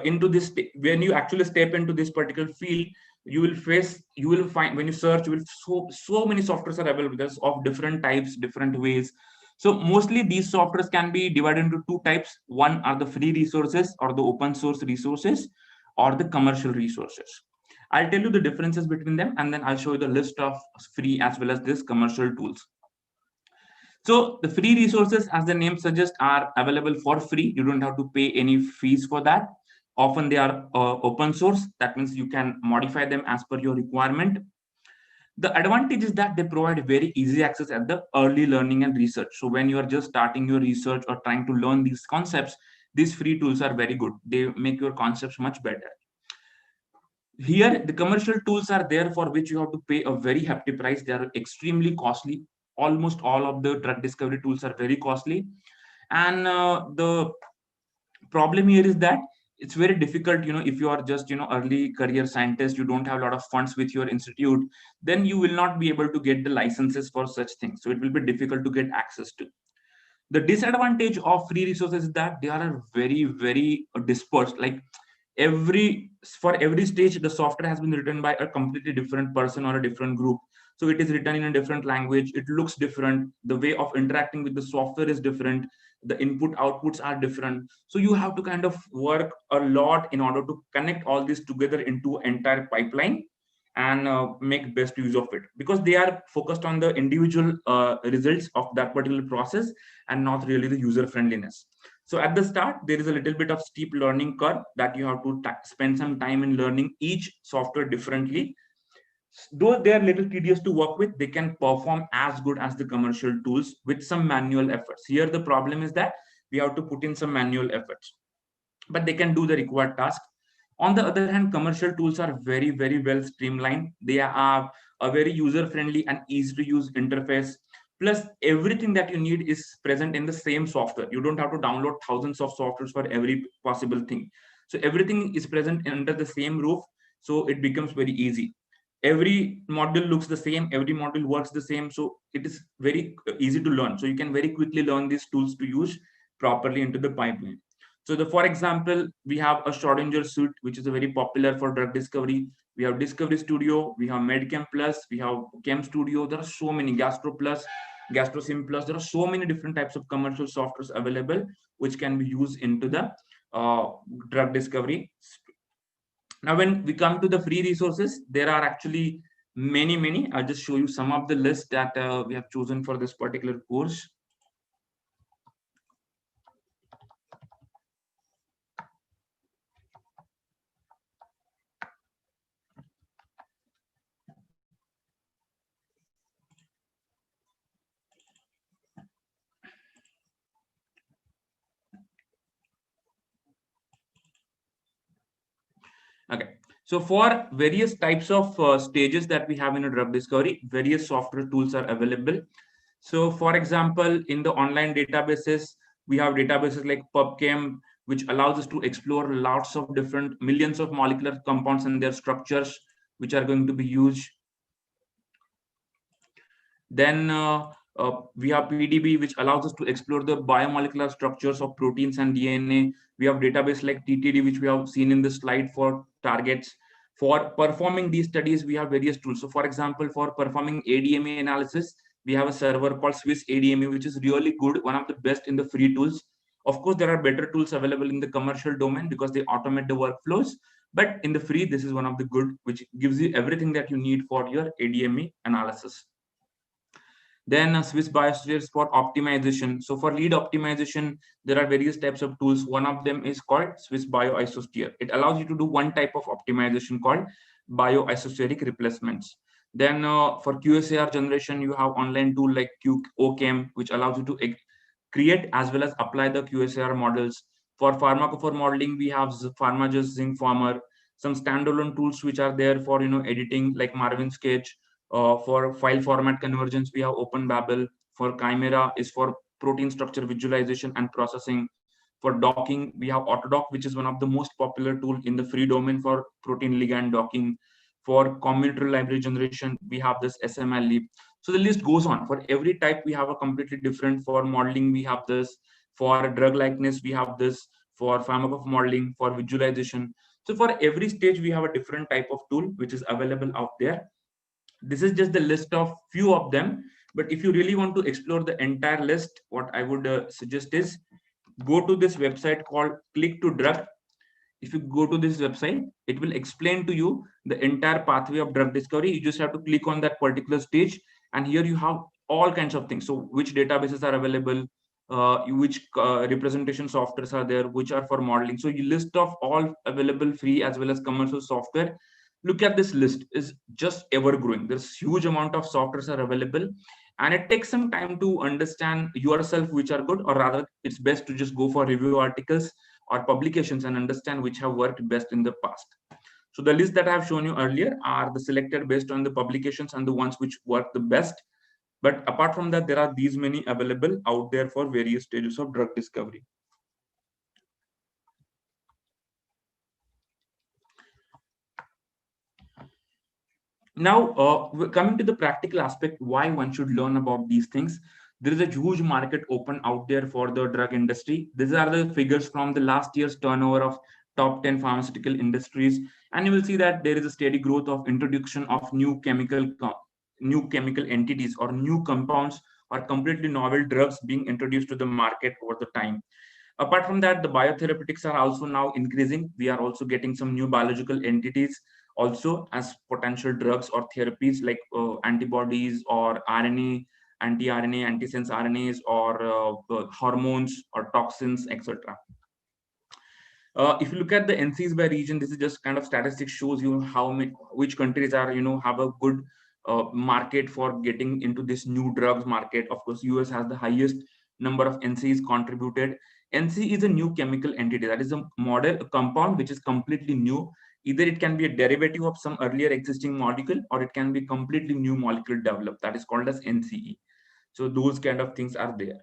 into this, when you actually step into this particular field, you will find, when you search, you will so many softwares are available. There's of different types, different ways. So mostly these softwares can be divided into two types. One are the free resources or the open source resources, or the commercial resources. I'll tell you the differences between them, and then I'll show you the list of free as well as this commercial tools. So the free resources, as the name suggests, are available for free. You don't have to pay any fees for that. Often they are open source. That means you can modify them as per your requirement. The advantage is that they provide very easy access at the early learning and research. So when you are just starting your research or trying to learn these concepts, these free tools are very good. They make your concepts much better. Here, the commercial tools are there for which you have to pay a very hefty price. They are extremely costly. Almost all of the drug discovery tools are very costly. And the problem here is that it's very difficult, if you are just, early career scientist, you don't have a lot of funds with your institute, then you will not be able to get the licenses for such things. So it will be difficult to get access to. The disadvantage of free resources is that they are very, very dispersed. Like for every stage, the software has been written by a completely different person or a different group. So it is written in a different language, it looks different, the way of interacting with the software is different, the input outputs are different. So you have to kind of work a lot in order to connect all this together into entire pipeline and make best use of it, because they are focused on the individual results of that particular process and not really the user friendliness. So at the start, there is a little bit of steep learning curve that you have to spend some time in learning each software differently. Though they are little tedious to work with, they can perform as good as the commercial tools with some manual efforts. Here the problem is that we have to put in some manual efforts, but they can do the required task. On the other hand, commercial tools are very, very well streamlined. They have a very user friendly and easy to use interface. Plus, everything that you need is present in the same software. You don't have to download thousands of softwares for every possible thing. So everything is present under the same roof. So it becomes very easy. Every module looks the same, every module works the same. So it is very easy to learn. So you can very quickly learn these tools to use properly into the pipeline. So for example, we have a Schrodinger suite, which is a very popular for drug discovery. We have Discovery Studio, we have MedChem Plus, we have Chem Studio. There are so many, Gastro Plus, GastroSim Plus. There are so many different types of commercial softwares available, which can be used into the drug discovery. Now, when we come to the free resources, there are actually many. I'll just show you some of the list that we have chosen for this particular course. So for various types of stages that we have in a drug discovery, various software tools are available. So for example, in the online databases, we have databases like PubChem, which allows us to explore lots of different millions of molecular compounds and their structures, which are going to be used. Then we have PDB, which allows us to explore the biomolecular structures of proteins and DNA. We have database like TTD, which we have seen in the slide for targets. For performing these studies, we have various tools. So for example, for performing ADME analysis, we have a server called Swiss ADME, which is really good, one of the best in the free tools. Of course, there are better tools available in the commercial domain because they automate the workflows. But in the free, this is one of the good, which gives you everything that you need for your ADME analysis. Then Swiss Biospheres for optimization. So for lead optimization, there are various types of tools. One of them is called Swiss Bioisosphere. It allows you to do one type of optimization called bioisospheric replacements. Then for QSAR generation, you have online tool like OChem, which allows you to create as well as apply the QSAR models. For pharmacophore modeling, we have PharmaGist, Zinc Farmer, some standalone tools which are there for editing like Marvin Sketch. For file format convergence, we have OpenBabel. For Chimera is for protein structure visualization and processing. For docking, we have Autodoc, which is one of the most popular tool in the free domain for protein ligand docking. For combinatorial library generation, we have this SML. So the list goes on. For every type, we have a completely different. For modeling, we have this. For drug likeness, we have this. For pharmacophore modeling, for visualization. So for every stage, we have a different type of tool which is available out there. This is just the list of few of them. But if you really want to explore the entire list, what I would suggest is go to this website called Click to Drug. If you go to this website, it will explain to you the entire pathway of drug discovery. You just have to click on that particular stage, and here you have all kinds of things. So which databases are available, which representation softwares are there, which are for modeling. So you list of all available free as well as commercial software. Look at this list, is just ever growing. There's huge amount of softwares are available, and it takes some time to understand yourself which are good, or rather it's best to just go for review articles or publications and understand which have worked best in the past. So the list that I have shown you earlier are the selected based on the publications and the ones which work the best. But apart from that, there are these many available out there for various stages of drug discovery. Now, coming to the practical aspect, why one should learn about these things. There is a huge market open out there for the drug industry. These are the figures from the last year's turnover of top 10 pharmaceutical industries. And you will see that there is a steady growth of introduction of new chemical entities or new compounds or completely novel drugs being introduced to the market over the time. Apart from that, the biotherapeutics are also now increasing. We are also getting some new biological entities also as potential drugs or therapies like antibodies or RNA, anti-RNA, antisense RNAs, or hormones or toxins, etc. If you look at the NCs by region, this is just kind of statistics shows you how many, which countries are have a good market for getting into this new drugs market. Of course, US has the highest number of NCs contributed. NC is a new chemical entity, that is a model, a compound which is completely new. Either it can be a derivative of some earlier existing molecule, or it can be completely new molecule developed. That is called as NCE. So those kind of things are there.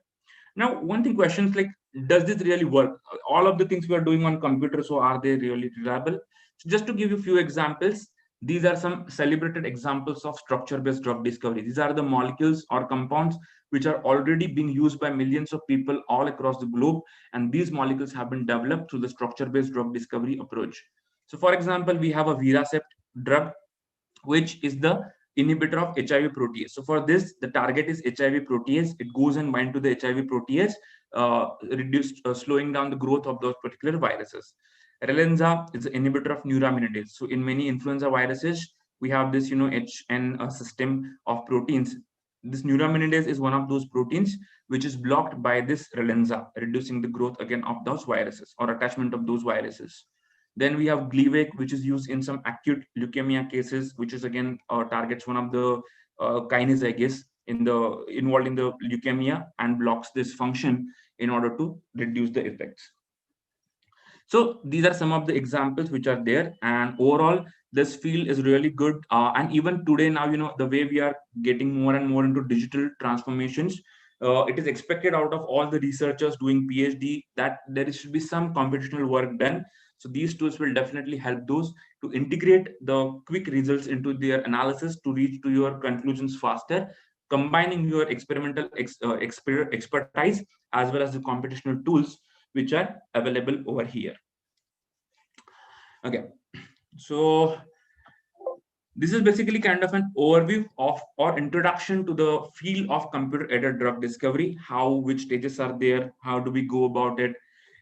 Now, one thing questions like, does this really work? All of the things we are doing on computer, so are they really reliable? So just to give you a few examples, these are some celebrated examples of structure-based drug discovery. These are the molecules or compounds which are already being used by millions of people all across the globe. And these molecules have been developed through the structure-based drug discovery approach. So for example, we have a Viracept drug, which is the inhibitor of HIV protease. So for this, the target is HIV protease. It goes and binds to the HIV protease, slowing down the growth of those particular viruses. Relenza is the inhibitor of neuraminidase. So in many influenza viruses, we have this, HN system of proteins. This neuraminidase is one of those proteins which is blocked by this relenza, reducing the growth again of those viruses or attachment of those viruses. Then we have Gleevec, which is used in some acute leukemia cases, which is again targets one of the kinase, I guess, involved in the leukemia and blocks this function in order to reduce the effects. So these are some of the examples which are there, and overall this field is really good. And even today now, the way we are getting more and more into digital transformations, it is expected out of all the researchers doing PhD that there should be some computational work done. So these tools will definitely help those to integrate the quick results into their analysis to reach to your conclusions faster, combining your experimental expertise as well as the computational tools which are available over here. Okay, so this is basically kind of an overview of or introduction to the field of computer-aided drug discovery, how which stages are there, how do we go about it,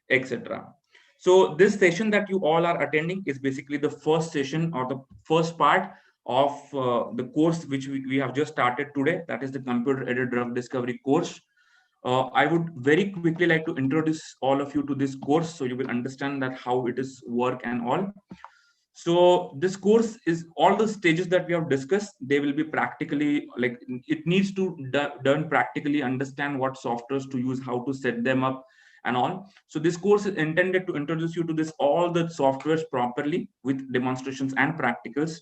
etc. So this session that you all are attending is basically the first session or the first part of the course which we have just started today. That is the computer-aided drug discovery course. I would very quickly like to introduce all of you to this course so you will understand that how it is work and all. So this course is all the stages that we have discussed. They will be practically like it needs to done practically, understand what softwares to use, how to set them up and all. So this course is intended to introduce you to this all the softwares properly with demonstrations and practicals.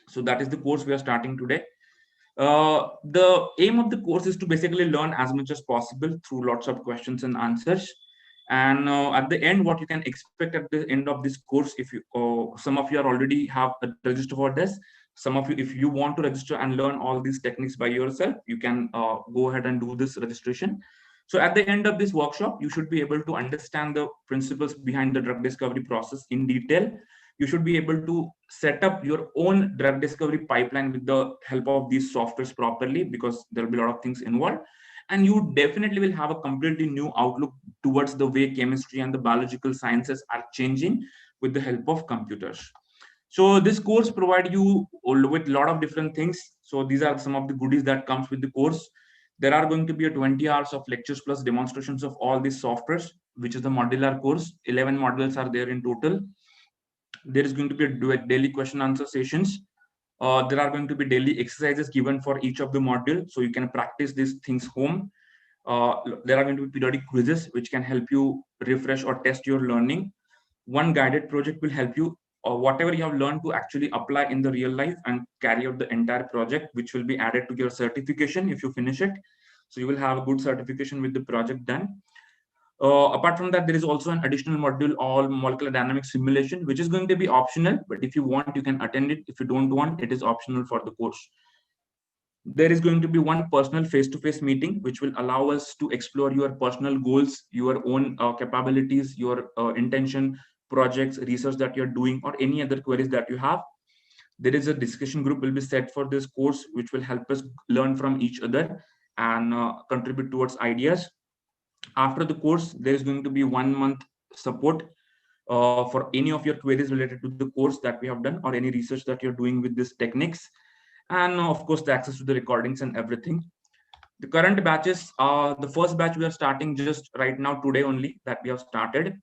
So that is the course we are starting today. The aim of the course is to basically learn as much as possible through lots of questions and answers. And at the end, what you can expect at the end of this course, if you some of you are already have registered for this, some of you, if you want to register and learn all these techniques by yourself, you can go ahead and do this registration. So at the end of this workshop, you should be able to understand the principles behind the drug discovery process in detail. You should be able to set up your own drug discovery pipeline with the help of these softwares properly, because there will be a lot of things involved. And you definitely will have a completely new outlook towards the way chemistry and the biological sciences are changing with the help of computers. So this course provide you with a lot of different things. So these are some of the goodies that comes with the course. There are going to be a 20 hours of lectures plus demonstrations of all these softwares, which is the modular course. 11 modules are there in total. There is going to be a daily question answer sessions. There are going to be daily exercises given for each of the module, so you can practice these things home. There are going to be periodic quizzes which can help you refresh or test your learning. One guided project will help you whatever you have learned to actually apply in the real life and carry out the entire project, which will be added to your certification if you finish it. So you will have a good certification with the project done. Apart from that, there is also an additional module on molecular dynamics simulation, which is going to be optional, but if you want, you can attend it. If you don't want, it is optional for the course. There is going to be one personal face-to-face meeting, which will allow us to explore your personal goals, your own capabilities, your intention, projects, research that you're doing, or any other queries that you have. There is a discussion group will be set for this course, which will help us learn from each other and contribute towards ideas. After the course, there is going to be 1 month support for any of your queries related to the course that we have done or any research that you're doing with these techniques. And of course, the access to the recordings and everything. The current batches, the first batch we are starting just right now today only that we have started,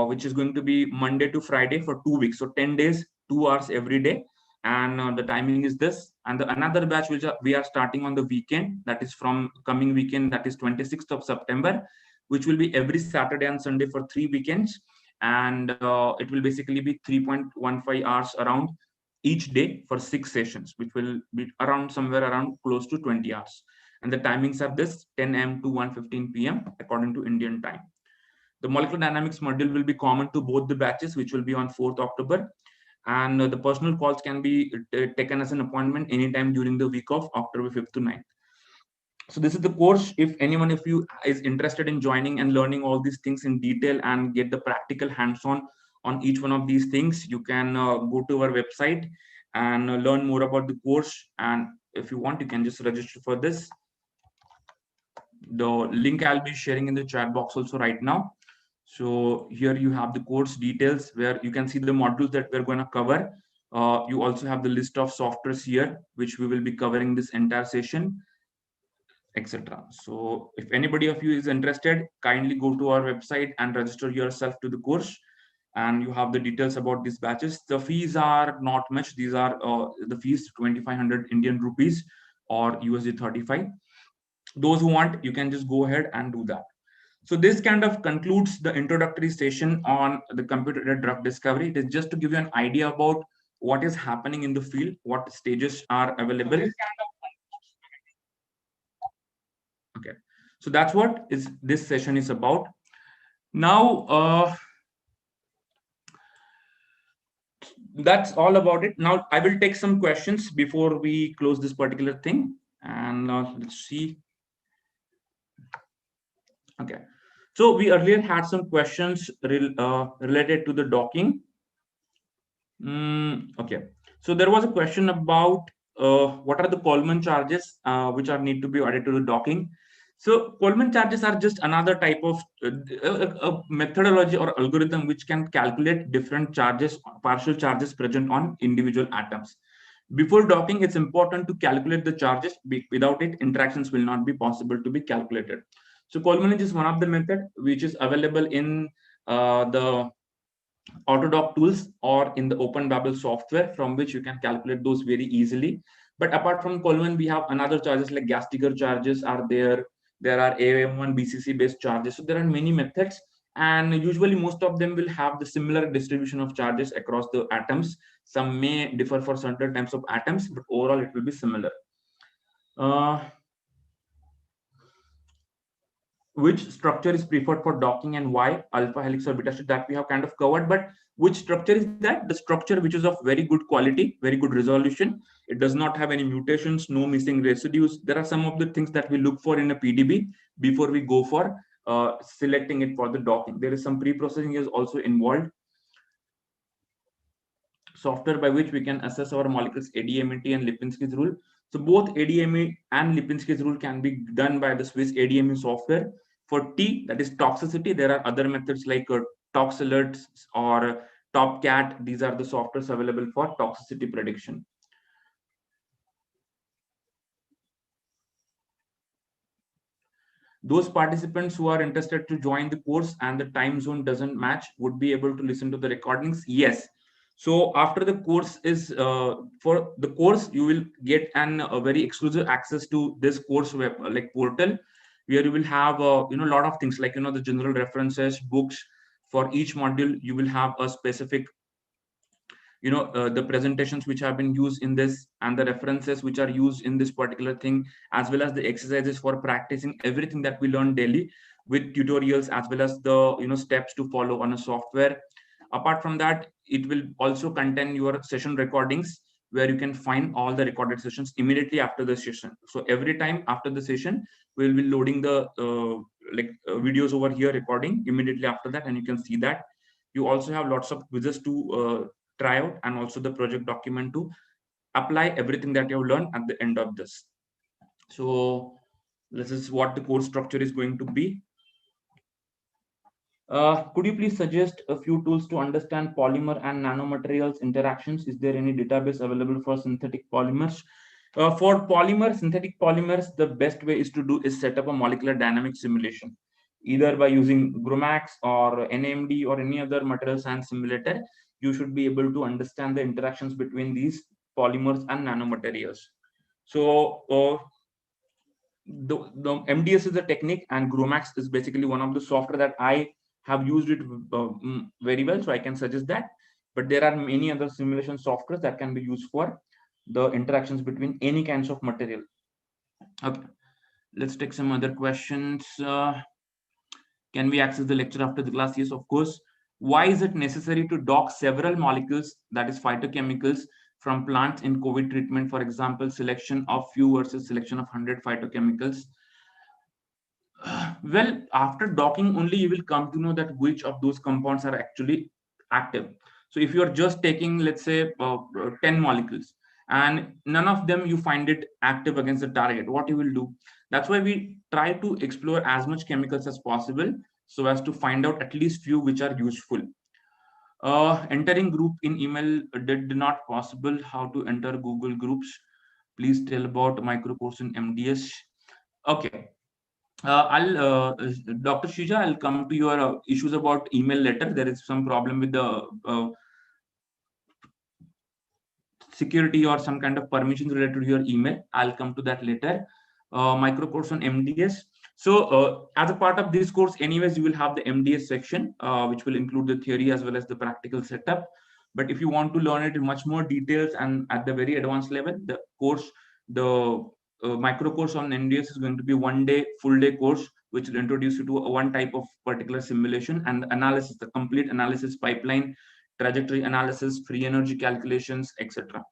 which is going to be Monday to Friday for 2 weeks. So 10 days, 2 hours every day. And the timing is this. And the another batch which we are starting on the weekend, that is from coming weekend, that is 26th of September, which will be every Saturday and Sunday for 3 weekends. And it will basically be 3.15 hours around each day for 6 sessions, which will be around somewhere around close to 20 hours. And the timings are this 10 a.m. to 1:15 p.m. according to Indian time. The molecular dynamics module will be common to both the batches, which will be on 4th October. And the personal calls can be taken as an appointment anytime during the week of October 5th to 9th. So this is the course. If anyone of you is interested in joining and learning all these things in detail and get the practical hands-on each one of these things, you can go to our website and learn more about the course. And if you want, you can just register for this. The link I'll be sharing in the chat box also right now. So here you have the course details where you can see the modules that we're going to cover. You also have the list of softwares here, which we will be covering this entire session, etc. So if anybody of you is interested, kindly go to our website and register yourself to the course. And you have the details about these batches. The fees are not much. These are the fees 2,500 Indian rupees or USD 35. Those who want, you can just go ahead and do that. So this kind of concludes the introductory session on the computer-aided drug discovery. It is just to give you an idea about what is happening in the field, what stages are available. Okay, so that's what is this session is about. Now, that's all about it. Now, I will take some questions before we close this particular thing, and let's see. Okay, so we earlier had some questions related to the docking. Okay, so there was a question about what are the Coleman charges which are need to be added to the docking. So Coleman charges are just another type of a methodology or algorithm which can calculate different charges, partial charges present on individual atoms. Before docking, it's important to calculate the charges. Without it, interactions will not be possible to be calculated. So Coleman is one of the method which is available in the Autodoc tools or in the Open Babel software, from which you can calculate those very easily. But apart from Coleman, we have another charges like Gastiger charges are there. There are AM1 BCC based charges. So there are many methods, and usually most of them will have the similar distribution of charges across the atoms. Some may differ for certain types of atoms, but overall it will be similar. Which structure is preferred for docking and why? Alpha helix or beta sheet, that we have kind of covered. But which structure is that? The structure which is of very good quality, very good resolution. It does not have any mutations, no missing residues. There are some of the things that we look for in a PDB before we go for selecting it for the docking. There is some pre-processing is also involved. Software by which we can assess our molecules, ADMET and Lipinski's rule. So both ADME and Lipinski's rule can be done by the Swiss ADME software. For T, that is toxicity, there are other methods like Tox Alerts or TopCat. These are the softwares available for toxicity prediction. Those participants who are interested to join the course and the time zone doesn't match would be able to listen to the recordings. Yes. So after the course is for the course, you will get a very exclusive access to this course web like portal, where you will have a lot of things like the general references, books. For each module, you will have a specific the presentations which have been used in this and the references which are used in this particular thing, as well as the exercises for practicing everything that we learn daily, with tutorials as well as the steps to follow on a software. Apart from that, it will also contain your session recordings, where you can find all the recorded sessions immediately after the session. So every time after the session, we'll be loading the videos over here, recording immediately after that, and you can see that. You also have lots of quizzes to try out, and also the project document to apply everything that you have learned at the end of this. So this is what the course structure is going to be. Could you please suggest a few tools to understand polymer and nanomaterials interactions? Is there any database available for synthetic polymers? For synthetic polymers, the best way is set up a molecular dynamic simulation, either by using GRUMACS or NAMD or any other material science simulator. You should be able to understand the interactions between these polymers and nanomaterials. So the MDS is a technique, and GRUMACS is basically one of the software that I have used it very well, so I can suggest that. But there are many other simulation softwares that can be used for the interactions between any kinds of material. Okay, let's take some other questions. Can we access the lecture after the class? Yes, of course. Why is it necessary to dock several molecules, that is phytochemicals, from plants in COVID treatment? For example, selection of few versus selection of 100 phytochemicals. Well, after docking only, you will come to know that which of those compounds are actually active. So if you are just taking, let's say, 10 molecules, and none of them you find it active against the target, what you will do? That's why we try to explore as much chemicals as possible, so as to find out at least few which are useful. Entering group in email did not possible. How to enter Google groups? Please tell about micro course in MDS. Okay. Dr. Shija, I'll come to your issues about email letter. There is some problem with the security or some kind of permissions related to your email. I'll come to that later. Micro course on MDS. So as a part of this course, anyways, you will have the MDS section, which will include the theory as well as the practical setup. But if you want to learn it in much more details and at the very advanced level, the course, the micro course on MDS is going to be 1 day, full day course, which will introduce you to one type of particular simulation and analysis, the complete analysis pipeline, trajectory analysis, free energy calculations, etc.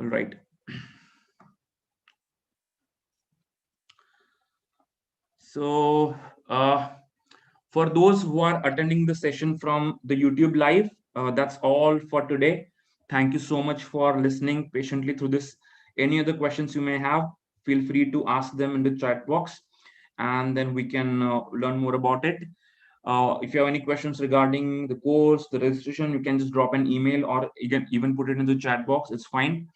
All right. So for those who are attending the session from the YouTube live, that's all for today. Thank you so much for listening patiently through this. Any other questions you may have, feel free to ask them in the chat box, and then we can learn more about it. If you have any questions regarding the course, the registration, you can just drop an email or you can even put it in the chat box. It's fine.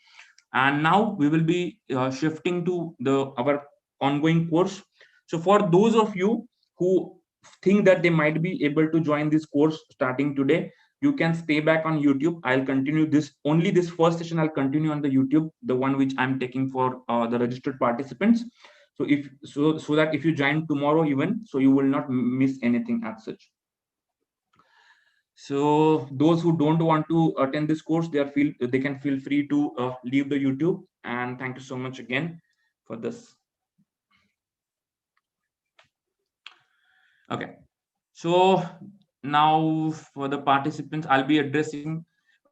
And now we will be shifting to the our ongoing course. So for those of you who think that they might be able to join this course starting today, you can stay back on YouTube. I'll continue this, only this first session I'll continue on the YouTube, the one which I'm taking for the registered participants. So if so that if you join tomorrow even, so you will not miss anything as such. So those who don't want to attend this course, they can feel free to leave the YouTube. And thank you so much again for this. Okay, so now for the participants, I'll be addressing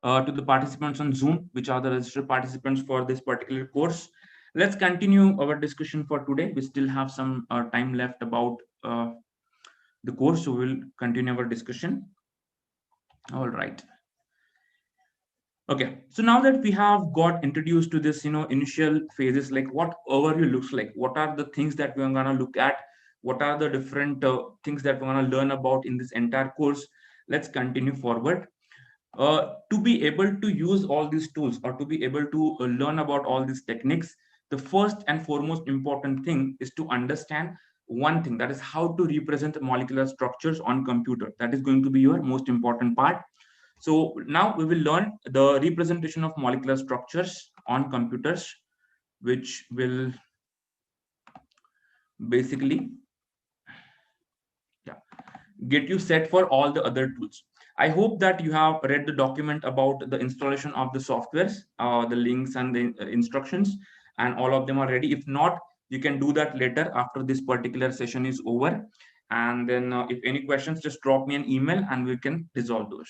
to the participants on Zoom, which are the registered participants for this particular course. Let's continue our discussion for today. We still have some time left about the course, so we'll continue our discussion. All right. Okay, so now that we have got introduced to this, initial phases, like what overview looks like, what are the things that we're gonna look at, what are the different things that we're gonna learn about in this entire course. Let's continue forward. To be able to use all these tools or to be able to learn about all these techniques, the first and foremost important thing is to understand one thing, that is how to represent molecular structures on computer. That is going to be your most important part. So now we will learn the representation of molecular structures on computers, which will basically get you set for all the other tools. I hope that you have read the document about the installation of the softwares, the links and the instructions, and all of them are ready. If not, you can do that later after this particular session is over. And then if any questions, just drop me an email and we can resolve those.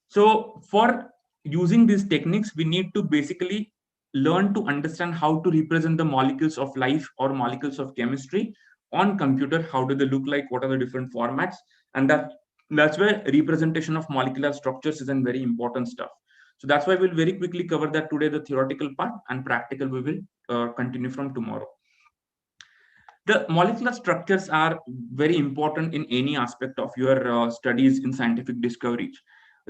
So for using these techniques, we need to basically learn to understand how to represent the molecules of life or molecules of chemistry on computer. How do they look like? What are the different formats? And that's where representation of molecular structures is a very important stuff. So that's why we'll very quickly cover that today, the theoretical part, and practical we will continue from tomorrow. The molecular structures are very important in any aspect of your studies in scientific discoveries.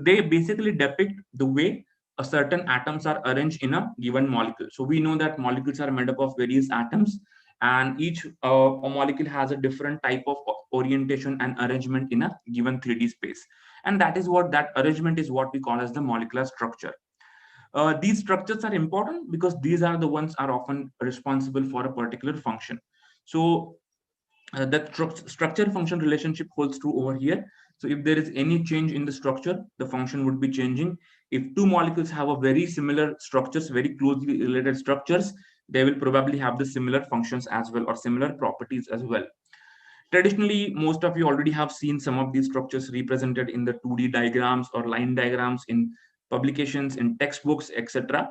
They basically depict the way a certain atoms are arranged in a given molecule. So we know that molecules are made up of various atoms, and each a molecule has a different type of orientation and arrangement in a given 3D space. And that arrangement is what we call as the molecular structure. These structures are important because these are the ones are often responsible for a particular function. So that structure function relationship holds true over here. So if there is any change in the structure, the function would be changing. If two molecules have a very similar structures, very closely related structures, they will probably have the similar functions as well or similar properties as well. Traditionally, most of you already have seen some of these structures represented in the 2D diagrams or line diagrams in publications, in textbooks, etc.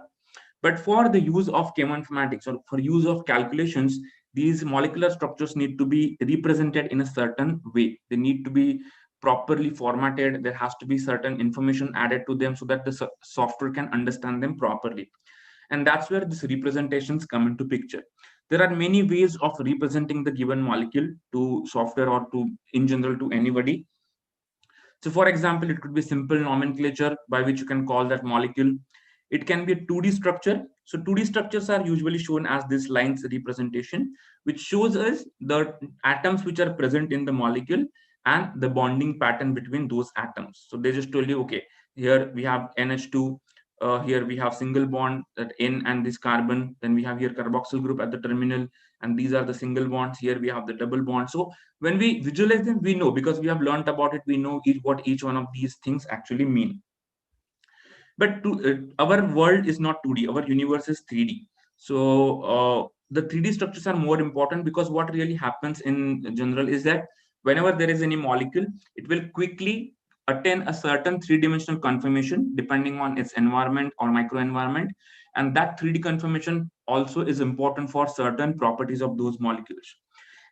But for the use of chemoinformatics or for use of calculations, these molecular structures need to be represented in a certain way. They need to be properly formatted. There has to be certain information added to them so that the software can understand them properly. And that's where these representations come into picture. There are many ways of representing the given molecule to software or to in general to anybody. So for example, it could be simple nomenclature by which you can call that molecule. It can be a 2D structure. So 2D structures are usually shown as this lines representation, which shows us the atoms which are present in the molecule and the bonding pattern between those atoms. So they just told you, okay, here we have NH2, Here we have single bond at N and this carbon. Then we have here carboxyl group at the terminal, and these are the single bonds. Here we have the double bond. So when we visualize them, we know, because we have learned about it, we know what each one of these things actually mean. But our world is not 2D, our universe is 3D. So the 3D structures are more important, because what really happens in general is that whenever there is any molecule, it will quickly attain a certain three-dimensional conformation depending on its environment or microenvironment. And that 3D conformation also is important for certain properties of those molecules.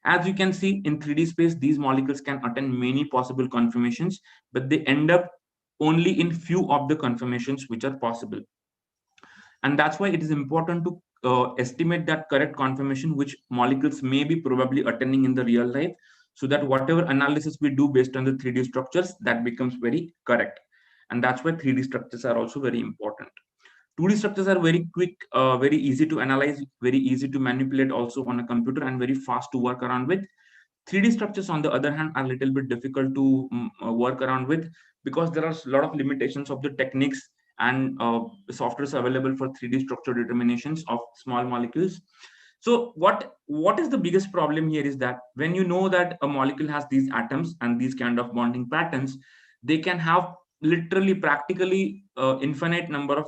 As you can see, in 3D space, these molecules can attain many possible conformations, but they end up only in few of the conformations which are possible. And that's why it is important to estimate that correct conformation which molecules may be probably attaining in the real life, so that whatever analysis we do based on the 3D structures, that becomes very correct. And that's why 3D structures are also very important. 2D structures are very quick, very easy to analyze, very easy to manipulate also on a computer, and very fast to work around with. 3D structures, on the other hand, are a little bit difficult to work around with, because there are a lot of limitations of the techniques and softwares available for 3D structure determinations of small molecules. So what is the biggest problem here is that when you know that a molecule has these atoms and these kind of bonding patterns, they can have literally practically infinite number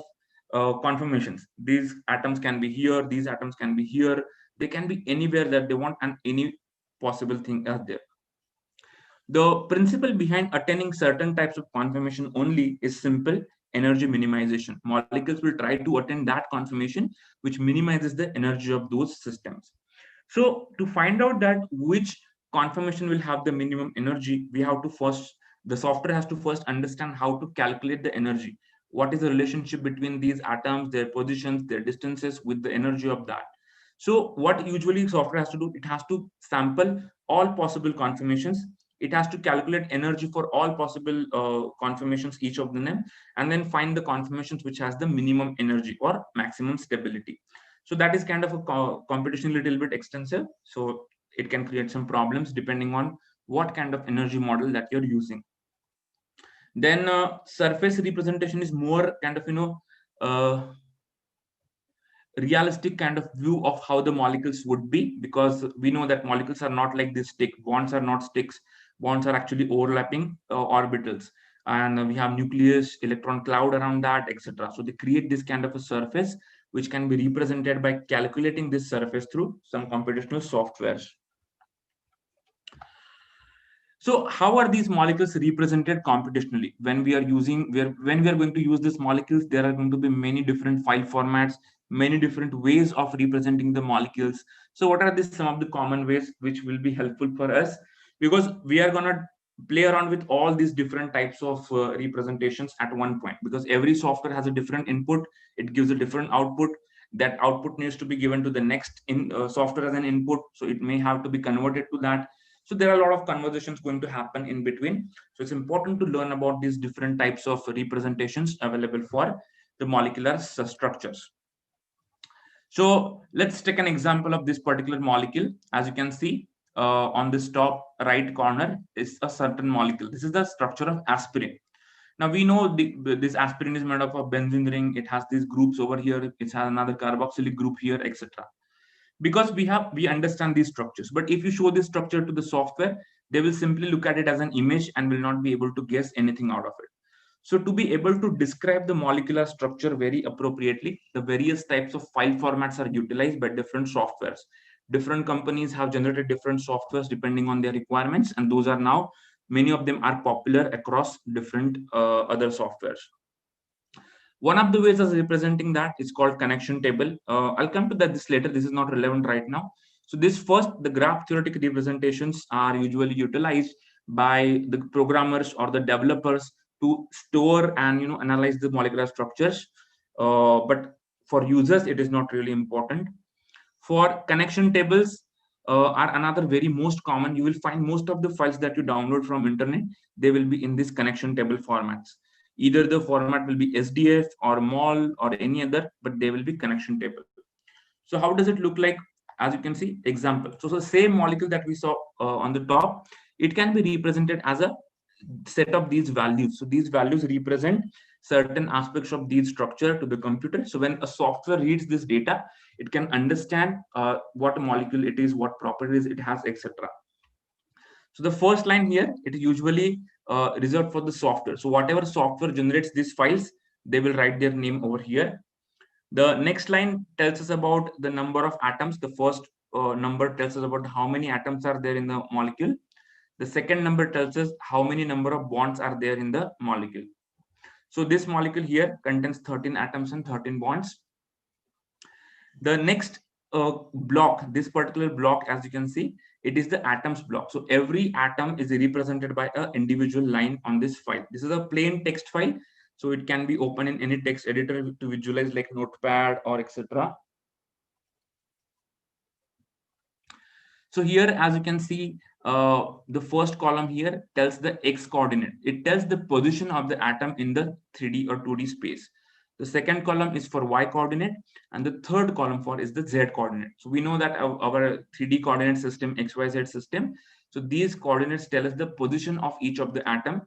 of conformations. These atoms can be here, these atoms can be here, they can be anywhere that they want, and any possible thing out there. The principle behind attaining certain types of conformation only is simple: energy minimization. Molecules will try to attain that conformation which minimizes the energy of those systems. So to find out that which conformation will have the minimum energy, we have to first, the software has to first understand how to calculate the energy. What is the relationship between these atoms, their positions, their distances, with the energy of that? So what usually software has to do, it has to sample all possible conformations. It has to calculate energy for all possible conformations, each of them, and then find the conformations which has the minimum energy or maximum stability. So that is kind of a competition, little bit extensive. So it can create some problems depending on what kind of energy model that you're using. Then surface representation is more kind of, realistic kind of view of how the molecules would be, because we know that molecules are not like this stick. Bonds are not sticks. Bonds are actually overlapping orbitals, and we have nucleus, electron cloud around that, etc. So they create this kind of a surface which can be represented by calculating this surface through some computational softwares. So how are these molecules represented computationally? When we are going to use these molecules, there are going to be many different file formats, many different ways of representing the molecules. So what are some of the common ways which will be helpful for us? Because we are going to play around with all these different types of representations at one point, because every software has a different input, it gives a different output. That output needs to be given to the next software as an input, so it may have to be converted to that. So there are a lot of conversations going to happen in between. So it's important to learn about these different types of representations available for the molecular structures. So let's take an example of this particular molecule. As you can see, on this top right corner is a certain molecule. This is the structure of aspirin. Now we know this aspirin is made of a benzene ring. It has these groups over here. It has another carboxylic group here, etc. Because we understand these structures. But if you show this structure to the software, they will simply look at it as an image and will not be able to guess anything out of it. So to be able to describe the molecular structure very appropriately, the various types of file formats are utilized by different softwares. Different companies have generated different softwares depending on their requirements, and those are now, many of them are popular across different other softwares. One of the ways of representing that is called connection table. I'll come to this later. This is not relevant right now. So this first, the graph theoretic representations are usually utilized by the programmers or the developers to store and analyze the molecular structures. But for users, it is not really important. For connection tables are another very most common. You will find most of the files that you download from internet, they will be in this connection table formats. Either the format will be SDF or MOL or any other, but they will be connection table. So how does it look like? As you can see, example. So the same molecule that we saw on the top, it can be represented as a set of these values. So these values represent certain aspects of these structure to the computer. So when a software reads this data, it can understand what molecule it is, what properties it has, etc. So the first line here, it is usually reserved for the software. So whatever software generates these files, they will write their name over here. The next line tells us about the number of atoms. The first number tells us about how many atoms are there in the molecule. The second number tells us how many number of bonds are there in the molecule. So this molecule here contains 13 atoms and 13 bonds. The next block, this particular block, as you can see, it is the atoms block. So every atom is represented by an individual line on this file. This is a plain text file, so it can be open in any text editor to visualize, like Notepad or etc. So here, as you can see, the first column here tells the x coordinate. It tells the position of the atom in the 3D or 2D space. The second column is for y coordinate, and the third column for is the z coordinate. So we know that our 3D coordinate system, XYZ system. So these coordinates tell us the position of each of the atom.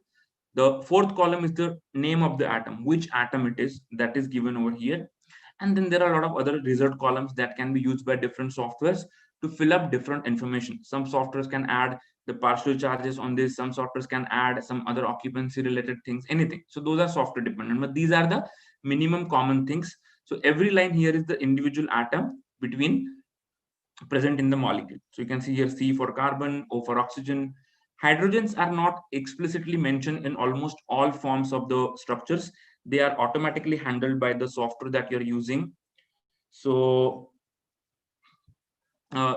The fourth column is the name of the atom, which atom it is, that is given over here. And then there are a lot of other result columns that can be used by different softwares to fill up different information. Some softwares can add the partial charges on this, some softwares can add some other occupancy related things, anything. So those are software dependent, but these are the minimum common things. So every line here is the individual atom between present in the molecule. So you can see here C for carbon, O for oxygen. Hydrogens are not explicitly mentioned in almost all forms of the structures. They are automatically handled by the software that you're using. So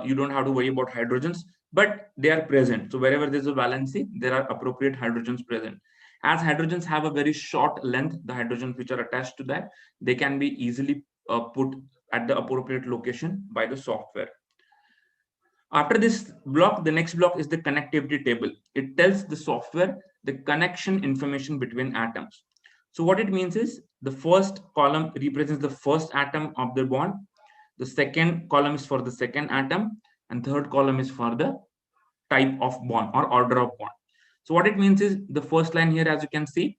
you don't have to worry about hydrogens, but they are present. So wherever there's a valency, there are appropriate hydrogens present. As hydrogens have a very short length, the hydrogens which are attached to that, they can be easily put at the appropriate location by the software. After this block, the next block is the connectivity table. It tells the software the connection information between atoms. So what it means is the first column represents the first atom of the bond. The second column is for the second atom, and third column is for the type of bond or order of bond. So what it means is the first line here, as you can see,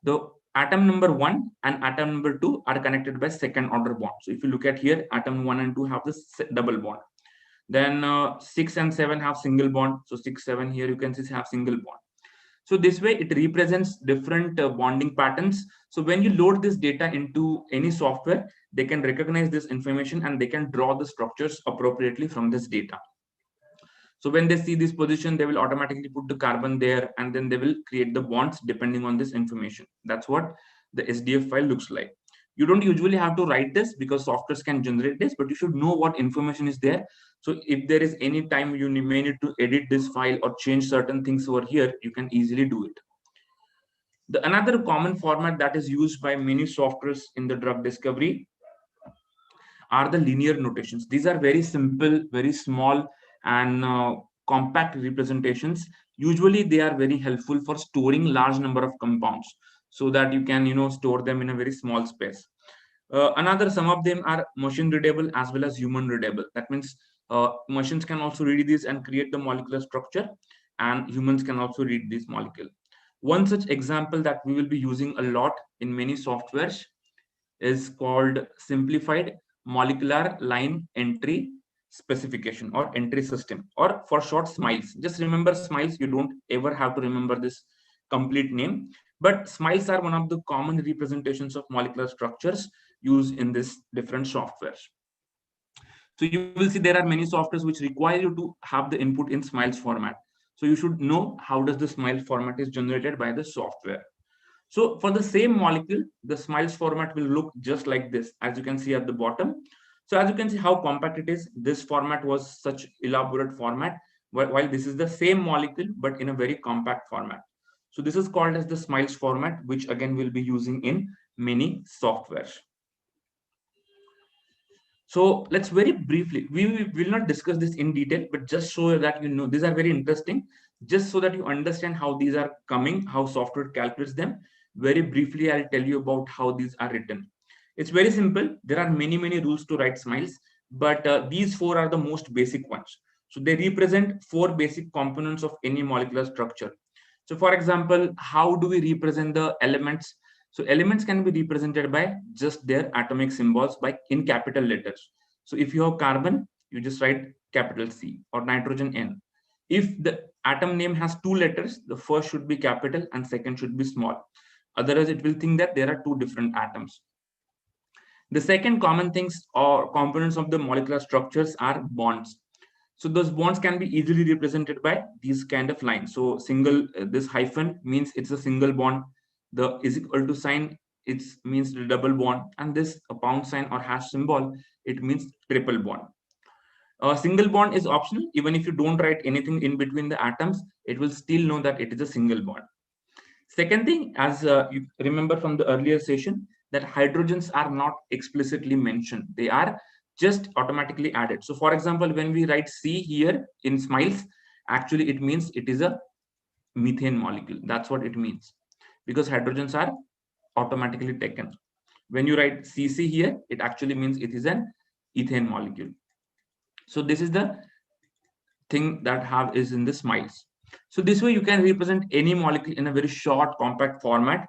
the atom number 1 and atom number 2 are connected by second order bond. So if you look at here, atom 1 and 2 have this double bond. Then 6 and 7 have single bond. So 6, 7 here you can see have single bond. So this way it represents different bonding patterns. So when you load this data into any software, they can recognize this information and they can draw the structures appropriately from this data. So when they see this position, they will automatically put the carbon there, and then they will create the bonds depending on this information. That's what the SDF file looks like. You don't usually have to write this because softwares can generate this, but you should know what information is there. So if there is any time you may need to edit this file or change certain things over here, you can easily do it. Another common format that is used by many softwares in the drug discovery are the linear notations. These are very simple, very small, and compact representations. Usually they are very helpful for storing large number of compounds so that you can store them in a very small space. Some of them are machine readable as well as human readable. That means machines can also read this and create the molecular structure, and humans can also read this molecule. One such example that we will be using a lot in many softwares is called simplified molecular line entry specification or entry system, or for short SMILES. Just remember SMILES. You don't ever have to remember this complete name, but SMILES are one of the common representations of molecular structures used in this different softwares. So you will see there are many softwares which require you to have the input in SMILES format. So you should know how does the SMILES format is generated by the software. So for the same molecule, the SMILES format will look just like this, as you can see at the bottom. So as you can see how compact it is, this format was such elaborate format, while this is the same molecule, but in a very compact format. So this is called as the SMILES format, which again we'll be using in many softwares. So let's very briefly, we will not discuss this in detail, but just so that you know, these are very interesting, just so that you understand how these are coming, how software calculates them. Very briefly, I'll tell you about how these are written. It's very simple. There are many rules to write SMILES, but these 4 are the most basic ones. So they represent 4 basic components of any molecular structure. So for example, how do we represent the elements? So elements can be represented by just their atomic symbols by in capital letters. So if you have carbon, you just write capital C, or nitrogen N. If the atom name has two letters, the first should be capital and second should be small. Otherwise, it will think that there are two different atoms. The second common things or components of the molecular structures are bonds. So those bonds can be easily represented by these kind of lines. So single, this hyphen means it's a single bond. The is equal to sign, it means the double bond. And this a pound sign or hash symbol, it means triple bond. A single bond is optional. Even if you don't write anything in between the atoms, it will still know that it is a single bond. Second thing, as you remember from the earlier session, that hydrogens are not explicitly mentioned. They are just automatically added. So for example, when we write C here in smiles, actually it means it is a methane molecule. That's what it means, because hydrogens are automatically taken. When you write CC here, it actually means it is an ethane molecule. So this is the thing that have is in the smiles. So this way you can represent any molecule in a very short, compact format.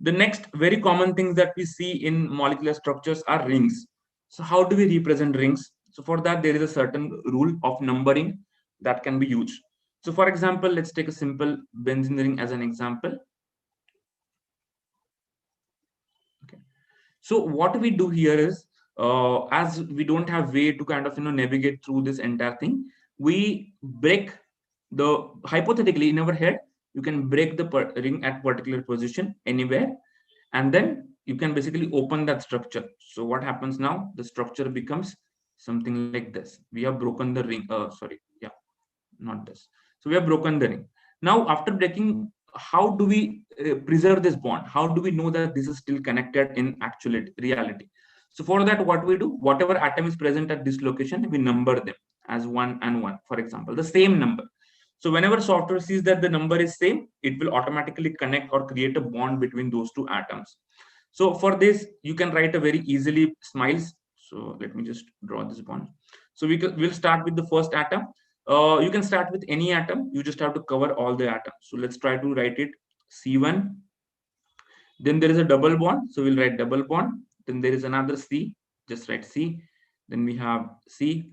The next very common things that we see in molecular structures are rings. So how do we represent rings? So for that, there is a certain rule of numbering that can be used. So for example, let's take a simple benzene ring as an example. Okay. So what we do here is, as we don't have way to kind of navigate through this entire thing, we break the hypothetically in our head. You can break the ring at particular position anywhere, and then you can basically open that structure. So what happens now? The structure becomes something like this. We have broken the ring. Sorry, yeah, not this. So we have broken the ring. Now, after breaking, how do we preserve this bond? How do we know that this is still connected in actual reality? So for that, what we do, whatever atom is present at this location, we number them as 1 and 1, for example, the same number. So whenever software sees that the number is same, it will automatically connect or create a bond between those two atoms. So for this, you can write a very easily smiles. So let me just draw this bond. So we'll start with the first atom. You can start with any atom. You just have to cover all the atoms. So let's try to write it C1. Then there is a double bond. So we'll write double bond. Then there is another C. Just write C. Then we have C.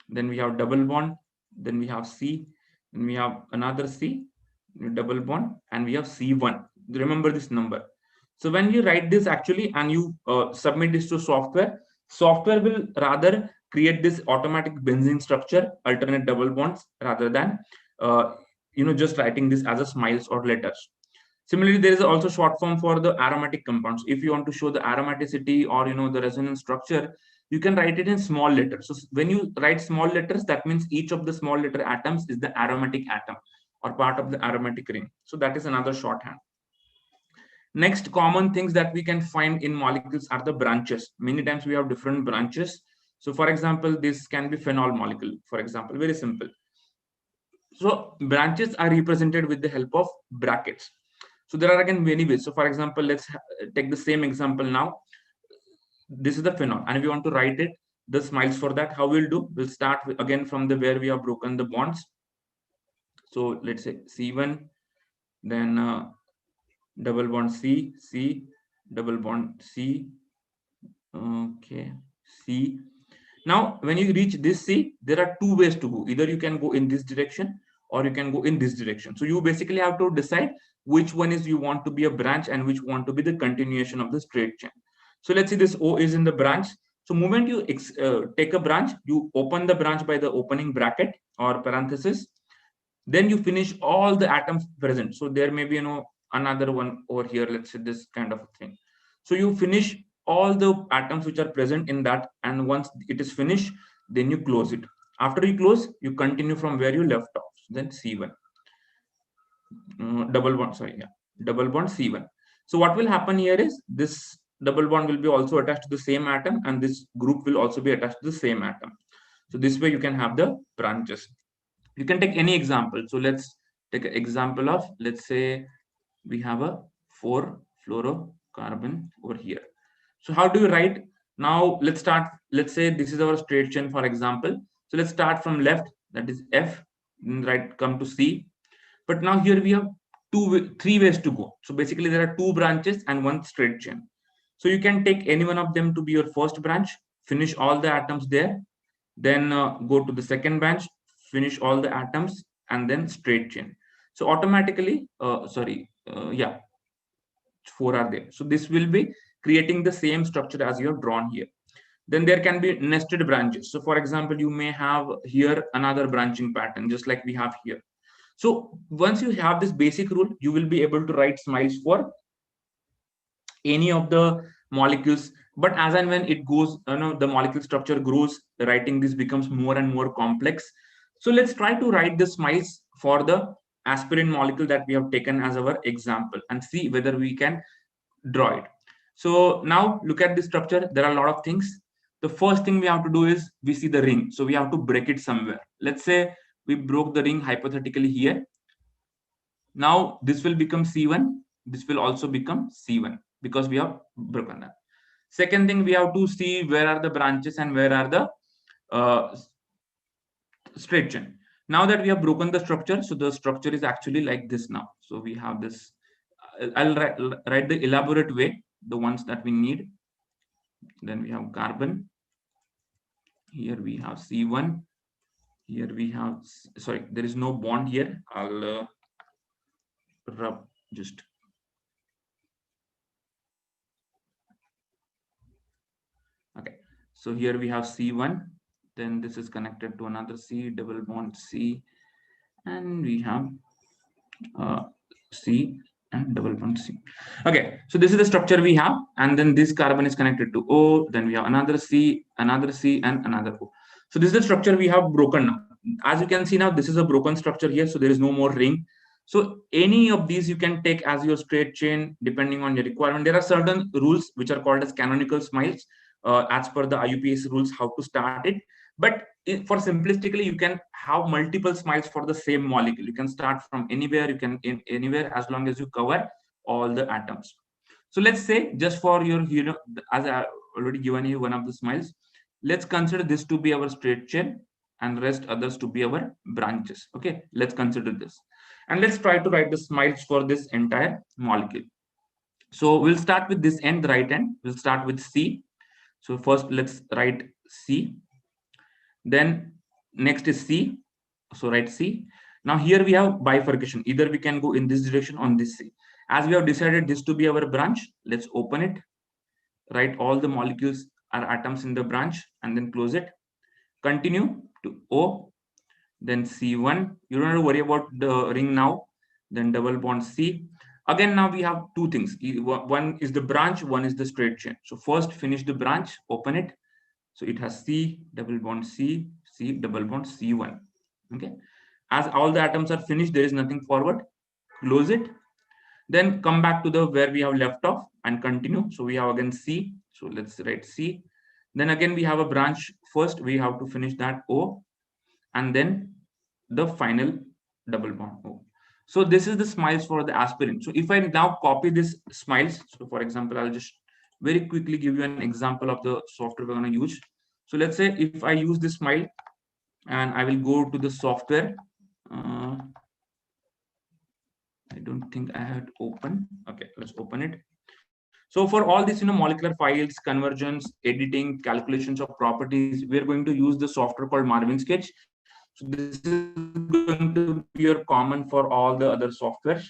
Then we have double bond. Then we have C. Then we have another C, double bond, and we have C1. Remember this number. So when you write this actually and you submit this to software, software will rather create this automatic benzene structure, alternate double bonds, rather than just writing this as a smiles or letters. Similarly, there is also short form for the aromatic compounds. If you want to show the aromaticity or the resonance structure, you can write it in small letters. So when you write small letters, that means each of the small letter atoms is the aromatic atom or part of the aromatic ring. So that is another shorthand. Next common things that we can find in molecules are the branches. Many times we have different branches. So for example, this can be phenol molecule, for example, very simple. So branches are represented with the help of brackets. So there are again many ways. So for example, let's take the same example now. This is the phenol, and we want to write it, the smiles. For that, how we'll do, we'll start with, again from the where we have broken the bonds. So let's say C1, then double bond C, double bond C, okay, C. Now when you reach this C, there are two ways to go. Either you can go in this direction or you can go in this direction. So you basically have to decide which one is you want to be a branch and which want to be the continuation of the straight chain. So let's see, this O is in the branch. So moment you take a branch, you open the branch by the opening bracket or parenthesis. Then you finish all the atoms present. So there may be another one over here. Let's say this kind of a thing. So you finish all the atoms which are present in that, and once it is finished, then you close it. After you close, you continue from where you left off. Then C1, double bond. Sorry, yeah, double bond C1. So what will happen here is this double bond will be also attached to the same atom, and this group will also be attached to the same atom. So this way you can have the branches. You can take any example. So let's take an example of, let's say we have a 4-fluorocarbon over here. So how do you write? Now let's start. Let's say this is our straight chain, for example. So let's start from left, that is F, and right come to C. But now here we have three ways to go. So basically there are two branches and one straight chain. So you can take any one of them to be your first branch, finish all the atoms there, then go to the second branch, finish all the atoms, and then straight chain. So automatically, yeah, four are there. So this will be creating the same structure as you have drawn here. Then there can be nested branches. So for example, you may have here another branching pattern, just like we have here. So once you have this basic rule, you will be able to write smiles for any of the molecules. But as and when it goes, the molecule structure grows, the writing this becomes more and more complex. So let's try to write the smiles for the aspirin molecule that we have taken as our example and see whether we can draw it. So now look at the structure. There are a lot of things. The first thing we have to do is we see the ring. So we have to break it somewhere. Let's say we broke the ring hypothetically here. Now this will become C1. This will also become C1 because we have broken that. Second thing, we have to see where are the branches and where are the straight chain. Now that we have broken the structure, so the structure is actually like this now. So we have this. I'll write the elaborate way, the ones that we need. Then we have carbon. Here we have C1. Here we have, sorry, there is no bond here. I'll rub just. Okay, so here we have C1. Then this is connected to another C, double bond C, and we have C and double bond C. Okay, so this is the structure we have, and then this carbon is connected to O, then we have another C, and another O. So this is the structure we have broken now. As you can see now, this is a broken structure here, so there is no more ring. So any of these you can take as your straight chain depending on your requirement. There are certain rules which are called as canonical smiles as per the IUPAC rules, how to start it. But for simplistically, you can have multiple smiles for the same molecule. You can start from anywhere, you can anywhere as long as you cover all the atoms. So let's say just for your, as I already given you one of the smiles, let's consider this to be our straight chain and rest others to be our branches. Okay, let's consider this. And let's try to write the smiles for this entire molecule. So we'll start with this end, the right end. We'll start with C. So first let's write C. Then next is C. So write C. Now here we have bifurcation. Either we can go in this direction on this C. As we have decided this to be our branch, let's open it. Write all the molecules or atoms in the branch and then close it. Continue to O. Then C1. You don't have to worry about the ring now. Then double bond C. Again, now we have two things. One is the branch, one is the straight chain. So first finish the branch, open it. So it has C, double bond C, C, double bond C1. Okay. As all the atoms are finished, there is nothing forward. Close it. Then come back to the where we have left off and continue. So we have again C. So let's write C. Then again, we have a branch. First, we have to finish that O. And then the final double bond O. So this is the smiles for the aspirin. So if I now copy this smiles, so for example, I'll just very quickly give you an example of the software we're going to use. So let's say if I use this smile and I will go to the software. I don't think I had open. Okay, let's open it. So for all this, molecular files, conversions, editing, calculations of properties, we're going to use the software called Marvin Sketch. So this is going to be your common for all the other softwares.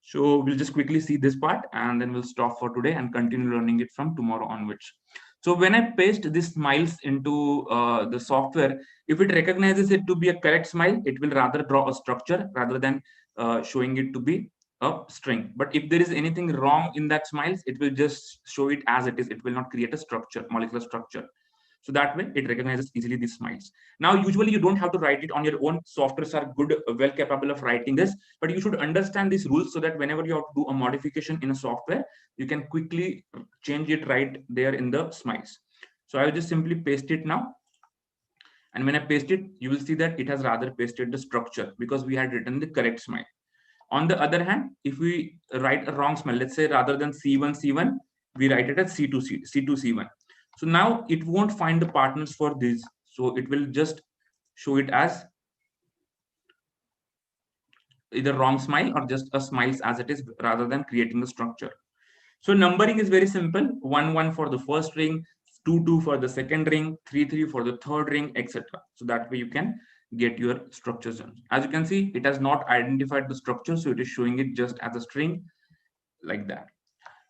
So we'll just quickly see this part and then we'll stop for today and continue learning it from tomorrow onwards. So when I paste these smiles into the software, if it recognizes it to be a correct smile, it will rather draw a structure rather than showing it to be a string. But if there is anything wrong in that smiles, it will just show it as it is. It will not create a structure, molecular structure. So that way it recognizes easily these smiles. Now, usually you don't have to write it on your own. Softwares are good, well capable of writing this, but you should understand these rules so that whenever you have to do a modification in a software, you can quickly change it right there in the smiles. So I will just simply paste it now. And when I paste it, you will see that it has rather pasted the structure because we had written the correct smile. On the other hand, if we write a wrong smile, let's say rather than C1, we write it as C2, C2, C1. So now it won't find the partners for this. So it will just show it as either wrong smile or just a smiles as it is rather than creating a structure. So numbering is very simple: 1 1 for the first ring, 2 2 for the second ring, 3 3 for the third ring, etc. So that way you can get your structures done. As you can see, it has not identified the structure, so it is showing it just as a string like that.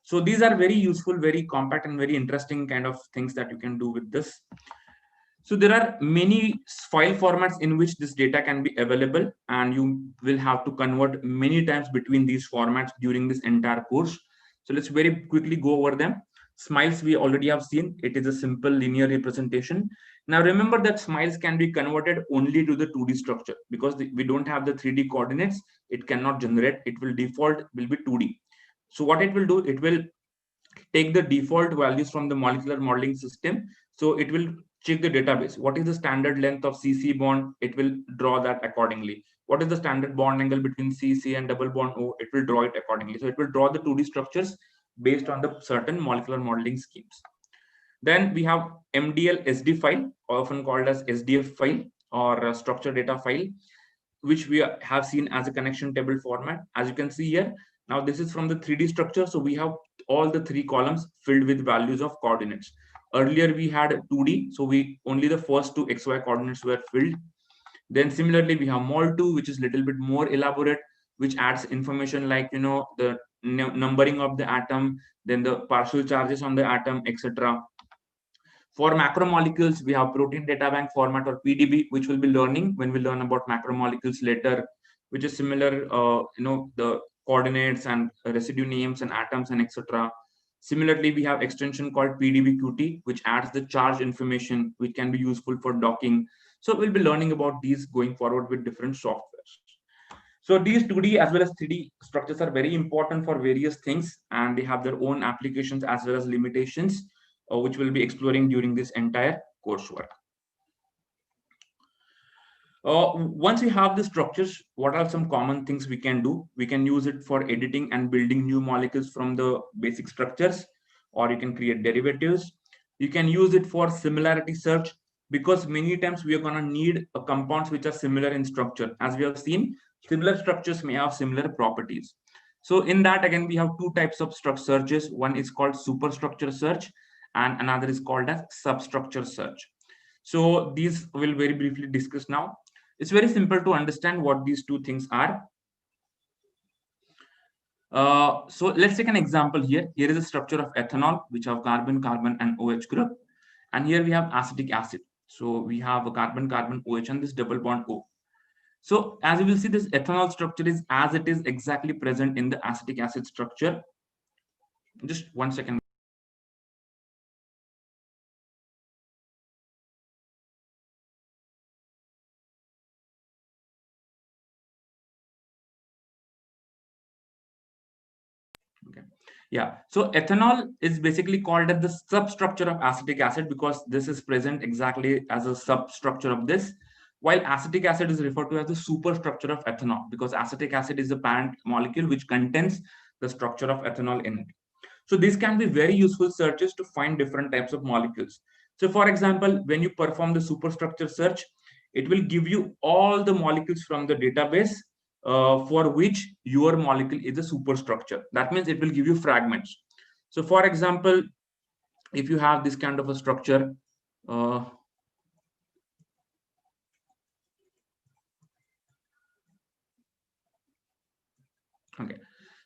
So these are very useful, very compact, and very interesting kind of things that you can do with this. So there are many file formats in which this data can be available, and you will have to convert many times between these formats during this entire course. So let's very quickly go over them. Smiles we already have seen. It is a simple linear representation. Now remember that smiles can be converted only to the 2D structure because we don't have the 3D coordinates. It cannot generate. It will default will be 2D. So what it will do, it will take the default values from the molecular modeling system. So it will check the database. What is the standard length of CC bond? It will draw that accordingly. What is the standard bond angle between CC and double bond O? It will draw it accordingly. So it will draw the 2D structures based on the certain molecular modeling schemes. Then we have MDL SD file, often called as SDF file or a structure data file, which we have seen as a connection table format. As you can see here, now this is from the 3D structure. So we have all the 3 columns filled with values of coordinates. Earlier we had 2D, so we only the first 2 XY coordinates were filled. Then similarly we have mol2, which is a little bit more elaborate, which adds information like the numbering of the atom, then the partial charges on the atom, etc. For macromolecules, we have protein data bank format or PDB, which we'll be learning when we learn about macromolecules later, which is similar, the coordinates and residue names and atoms and etc. Similarly, we have extension called PDBQT, which adds the charge information, which can be useful for docking. So we'll be learning about these going forward with different softwares. So these 2D as well as 3D structures are very important for various things, and they have their own applications as well as limitations, which we'll be exploring during this entire coursework. Once we have the structures, what are some common things we can do? We can use it for editing and building new molecules from the basic structures, or you can create derivatives. You can use it for similarity search, because many times we are going to need compounds which are similar in structure. As we have seen, similar structures may have similar properties. So in that, again, we have 2 types of searches. One is called superstructure search, and another is called as substructure search. So these will very briefly discuss now. It's very simple to understand what these 2 things are. So let's take an example here. Here is a structure of ethanol, which have carbon, carbon, and OH group. And here we have acetic acid. So we have a carbon, carbon, OH, and this double bond O. So as you will see, this ethanol structure is as it is exactly present in the acetic acid structure. Just 1 second. Okay. Yeah. So ethanol is basically called as the substructure of acetic acid because this is present exactly as a substructure of this, while acetic acid is referred to as the superstructure of ethanol because acetic acid is the parent molecule which contains the structure of ethanol in it. So these can be very useful searches to find different types of molecules. So for example, when you perform the superstructure search, it will give you all the molecules from the database for which your molecule is a superstructure. That means it will give you fragments. So for example, if you have this kind of a structure, okay,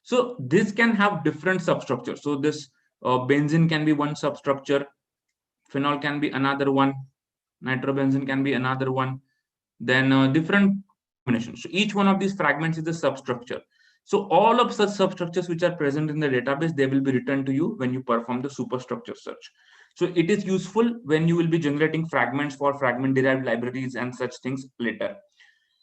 so this can have different substructures. So this benzene can be one substructure, phenol can be another one, nitrobenzene can be another one, then different combinations. So each one of these fragments is a substructure. So all of such substructures which are present in the database, they will be returned to you when you perform the superstructure search. So it is useful when you will be generating fragments for fragment derived libraries and such things later.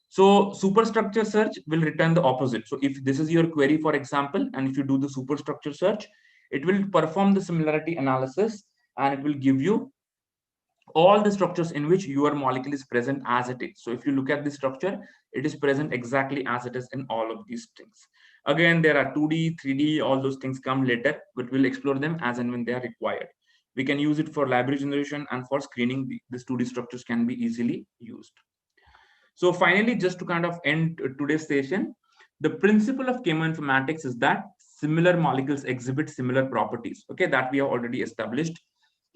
So superstructure search will return the opposite. So if this is your query, for example, and if you do the superstructure search, it will perform the similarity analysis and it will give you all the structures in which your molecule is present as it is. So if you look at the structure, it is present exactly as it is in all of these things. Again, there are 2D, 3D, all those things come later, but we'll explore them as and when they are required. We can use it for library generation and for screening. These 2D structures can be easily used. So finally, just to kind of end today's session, The principle of chemoinformatics is that similar molecules exhibit similar properties, okay, that we have already established.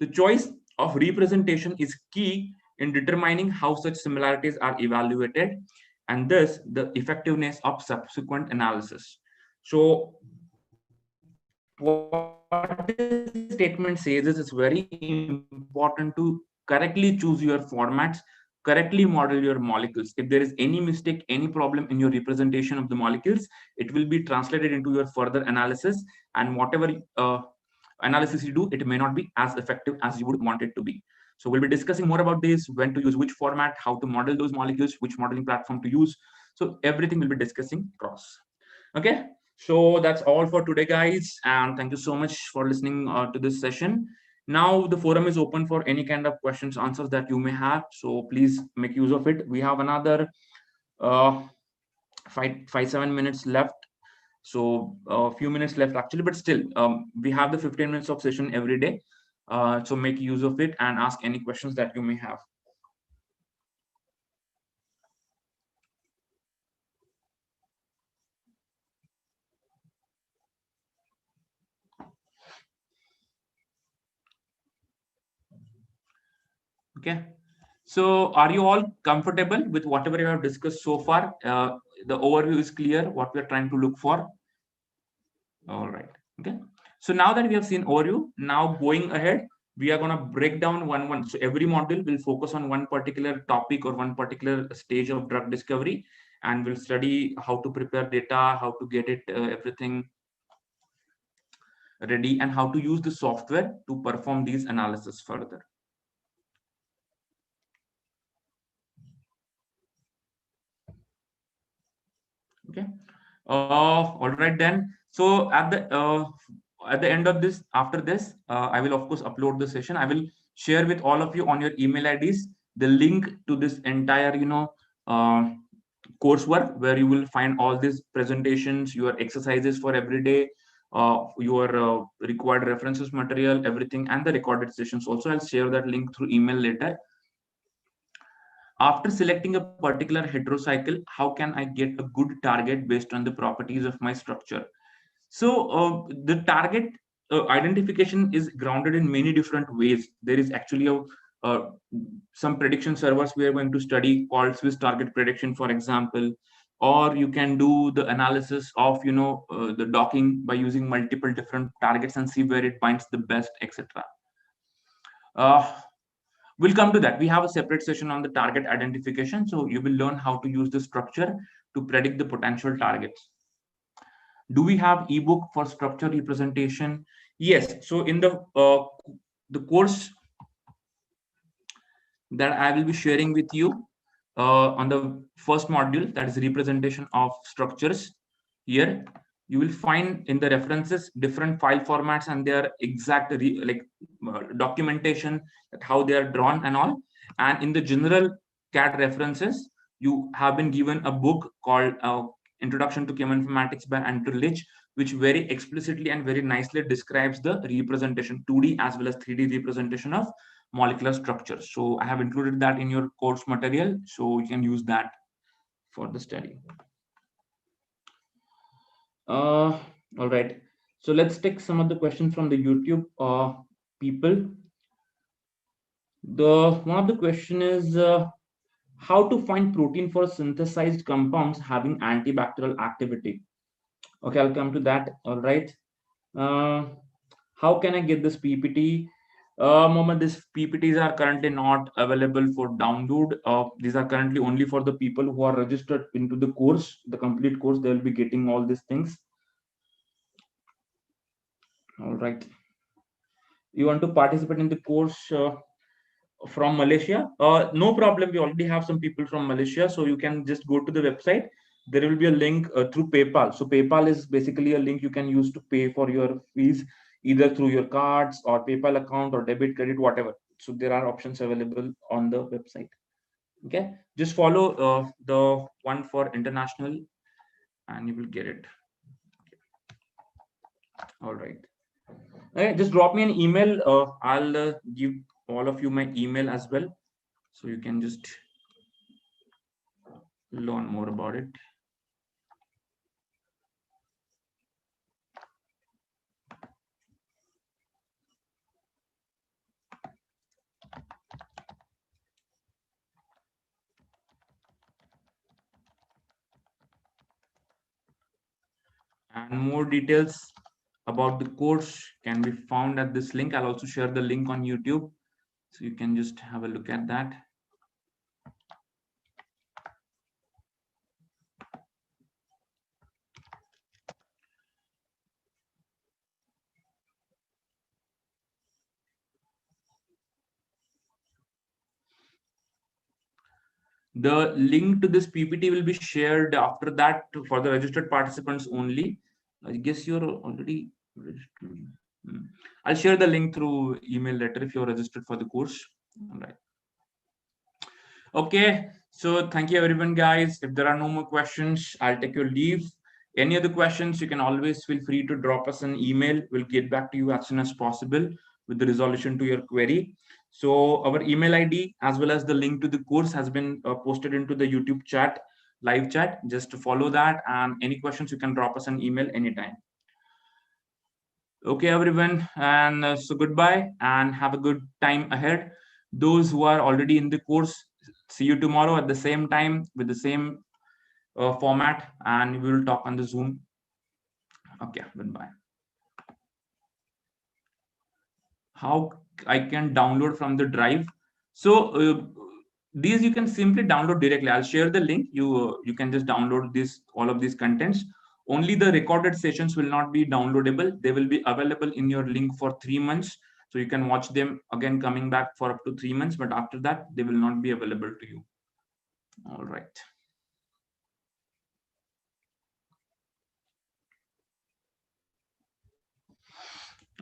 The choice of representation is key in determining how such similarities are evaluated, and thus the effectiveness of subsequent analysis. So what this statement says is it's very important to correctly choose your formats, correctly model your molecules. If there is any mistake, any problem in your representation of the molecules, it will be translated into your further analysis, and whatever analysis you do, it may not be as effective as you would want it to be. So we'll be discussing more about this, when to use which format, how to model those molecules, which modeling platform to use. So everything we'll be discussing across. Okay, so that's all for today, guys, and thank you so much for listening to this session. Now the forum is open for any kind of questions, answers that you may have, so please make use of it. We have another uh, 7 minutes left, so a few minutes left actually, but still we have the 15 minutes of session every day, so make use of it and ask any questions that you may have. Okay, so are you all comfortable with whatever you have discussed so far? The overview is clear, what we are trying to look for. All right. Okay. So now that we have seen overview, now going ahead, we are going to break down one. So every module will focus on one particular topic or one particular stage of drug discovery, and we'll study how to prepare data, how to get it everything ready, and how to use the software to perform these analysis further. Okay. All right then. So at the end of this, after this, I will of course upload the session. I will share with all of you on your email IDs the link to this entire uh, coursework, where you will find all these presentations, your exercises for every day, your required references material, everything, and the recorded sessions. Also, I'll share that link through email later. After selecting a particular heterocycle, how can I get a good target based on the properties of my structure? So the target identification is grounded in many different ways. There is actually some prediction servers we are going to study called Swiss target prediction, for example, or you can do the analysis of the docking by using multiple different targets and see where it binds the best, etc. Uh, we'll come to that. We have a separate session on the target identification, so you will learn how to use the structure to predict the potential targets. Do we have ebook for structure representation? Yes. So in the course that I will be sharing with you on the first module, that is representation of structures, here you will find in the references different file formats and their exact documentation, that how they are drawn and all. And in the general CAD references, you have been given a book called Introduction to Chemoinformatics by Andrew Litch, which very explicitly and very nicely describes the representation, 2D as well as 3D representation of molecular structures. So I have included that in your course material, so you can use that for the study. All right. So let's take some of the questions from the YouTube people. One of the question is how to find protein for synthesized compounds having antibacterial activity. Okay, I'll come to that. All right. Uh, how can I get this PPT? Mohammed, these PPTs are currently not available for download. These are currently only for the people who are registered into the course, the complete course. They will be getting all these things. All right. You want to participate in the course from Malaysia? No problem. We already have some people from Malaysia, so you can just go to the website. There will be a link through PayPal. So PayPal is basically a link you can use to pay for your fees, either through your cards or PayPal account or debit, credit, whatever. So there are options available on the website. Okay, just follow the one for international, and you will get it. All right. Okay, just drop me an email. I'll give all of you my email as well, so you can just learn more about it. And more details about the course can be found at this link. I'll also share the link on YouTube, so you can just have a look at that. The link to this PPT will be shared after that for the registered participants only. I guess you're already registered. I'll share the link through email later if you're registered for the course. All right. Okay. So thank you everyone, guys. If there are no more questions, I'll take your leave. Any other questions, you can always feel free to drop us an email. We'll get back to you as soon as possible with the resolution to your query. So our email ID as well as the link to the course has been posted into the YouTube chat, live chat. Just to follow that, and any questions, you can drop us an email anytime. Okay, everyone, and so goodbye and have a good time ahead. Those who are already in the course, see you tomorrow at the same time with the same format, and we will talk on the Zoom. Okay, goodbye. How I can download from the drive? So these you can simply download directly. I'll share the link. You can just download this, all of these contents. Only the recorded sessions will not be downloadable. They will be available in your link for 3 months, so you can watch them again coming back for up to 3 months, but after that they will not be available to you. All right.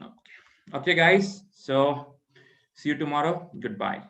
Okay, okay guys, so see you tomorrow. Goodbye.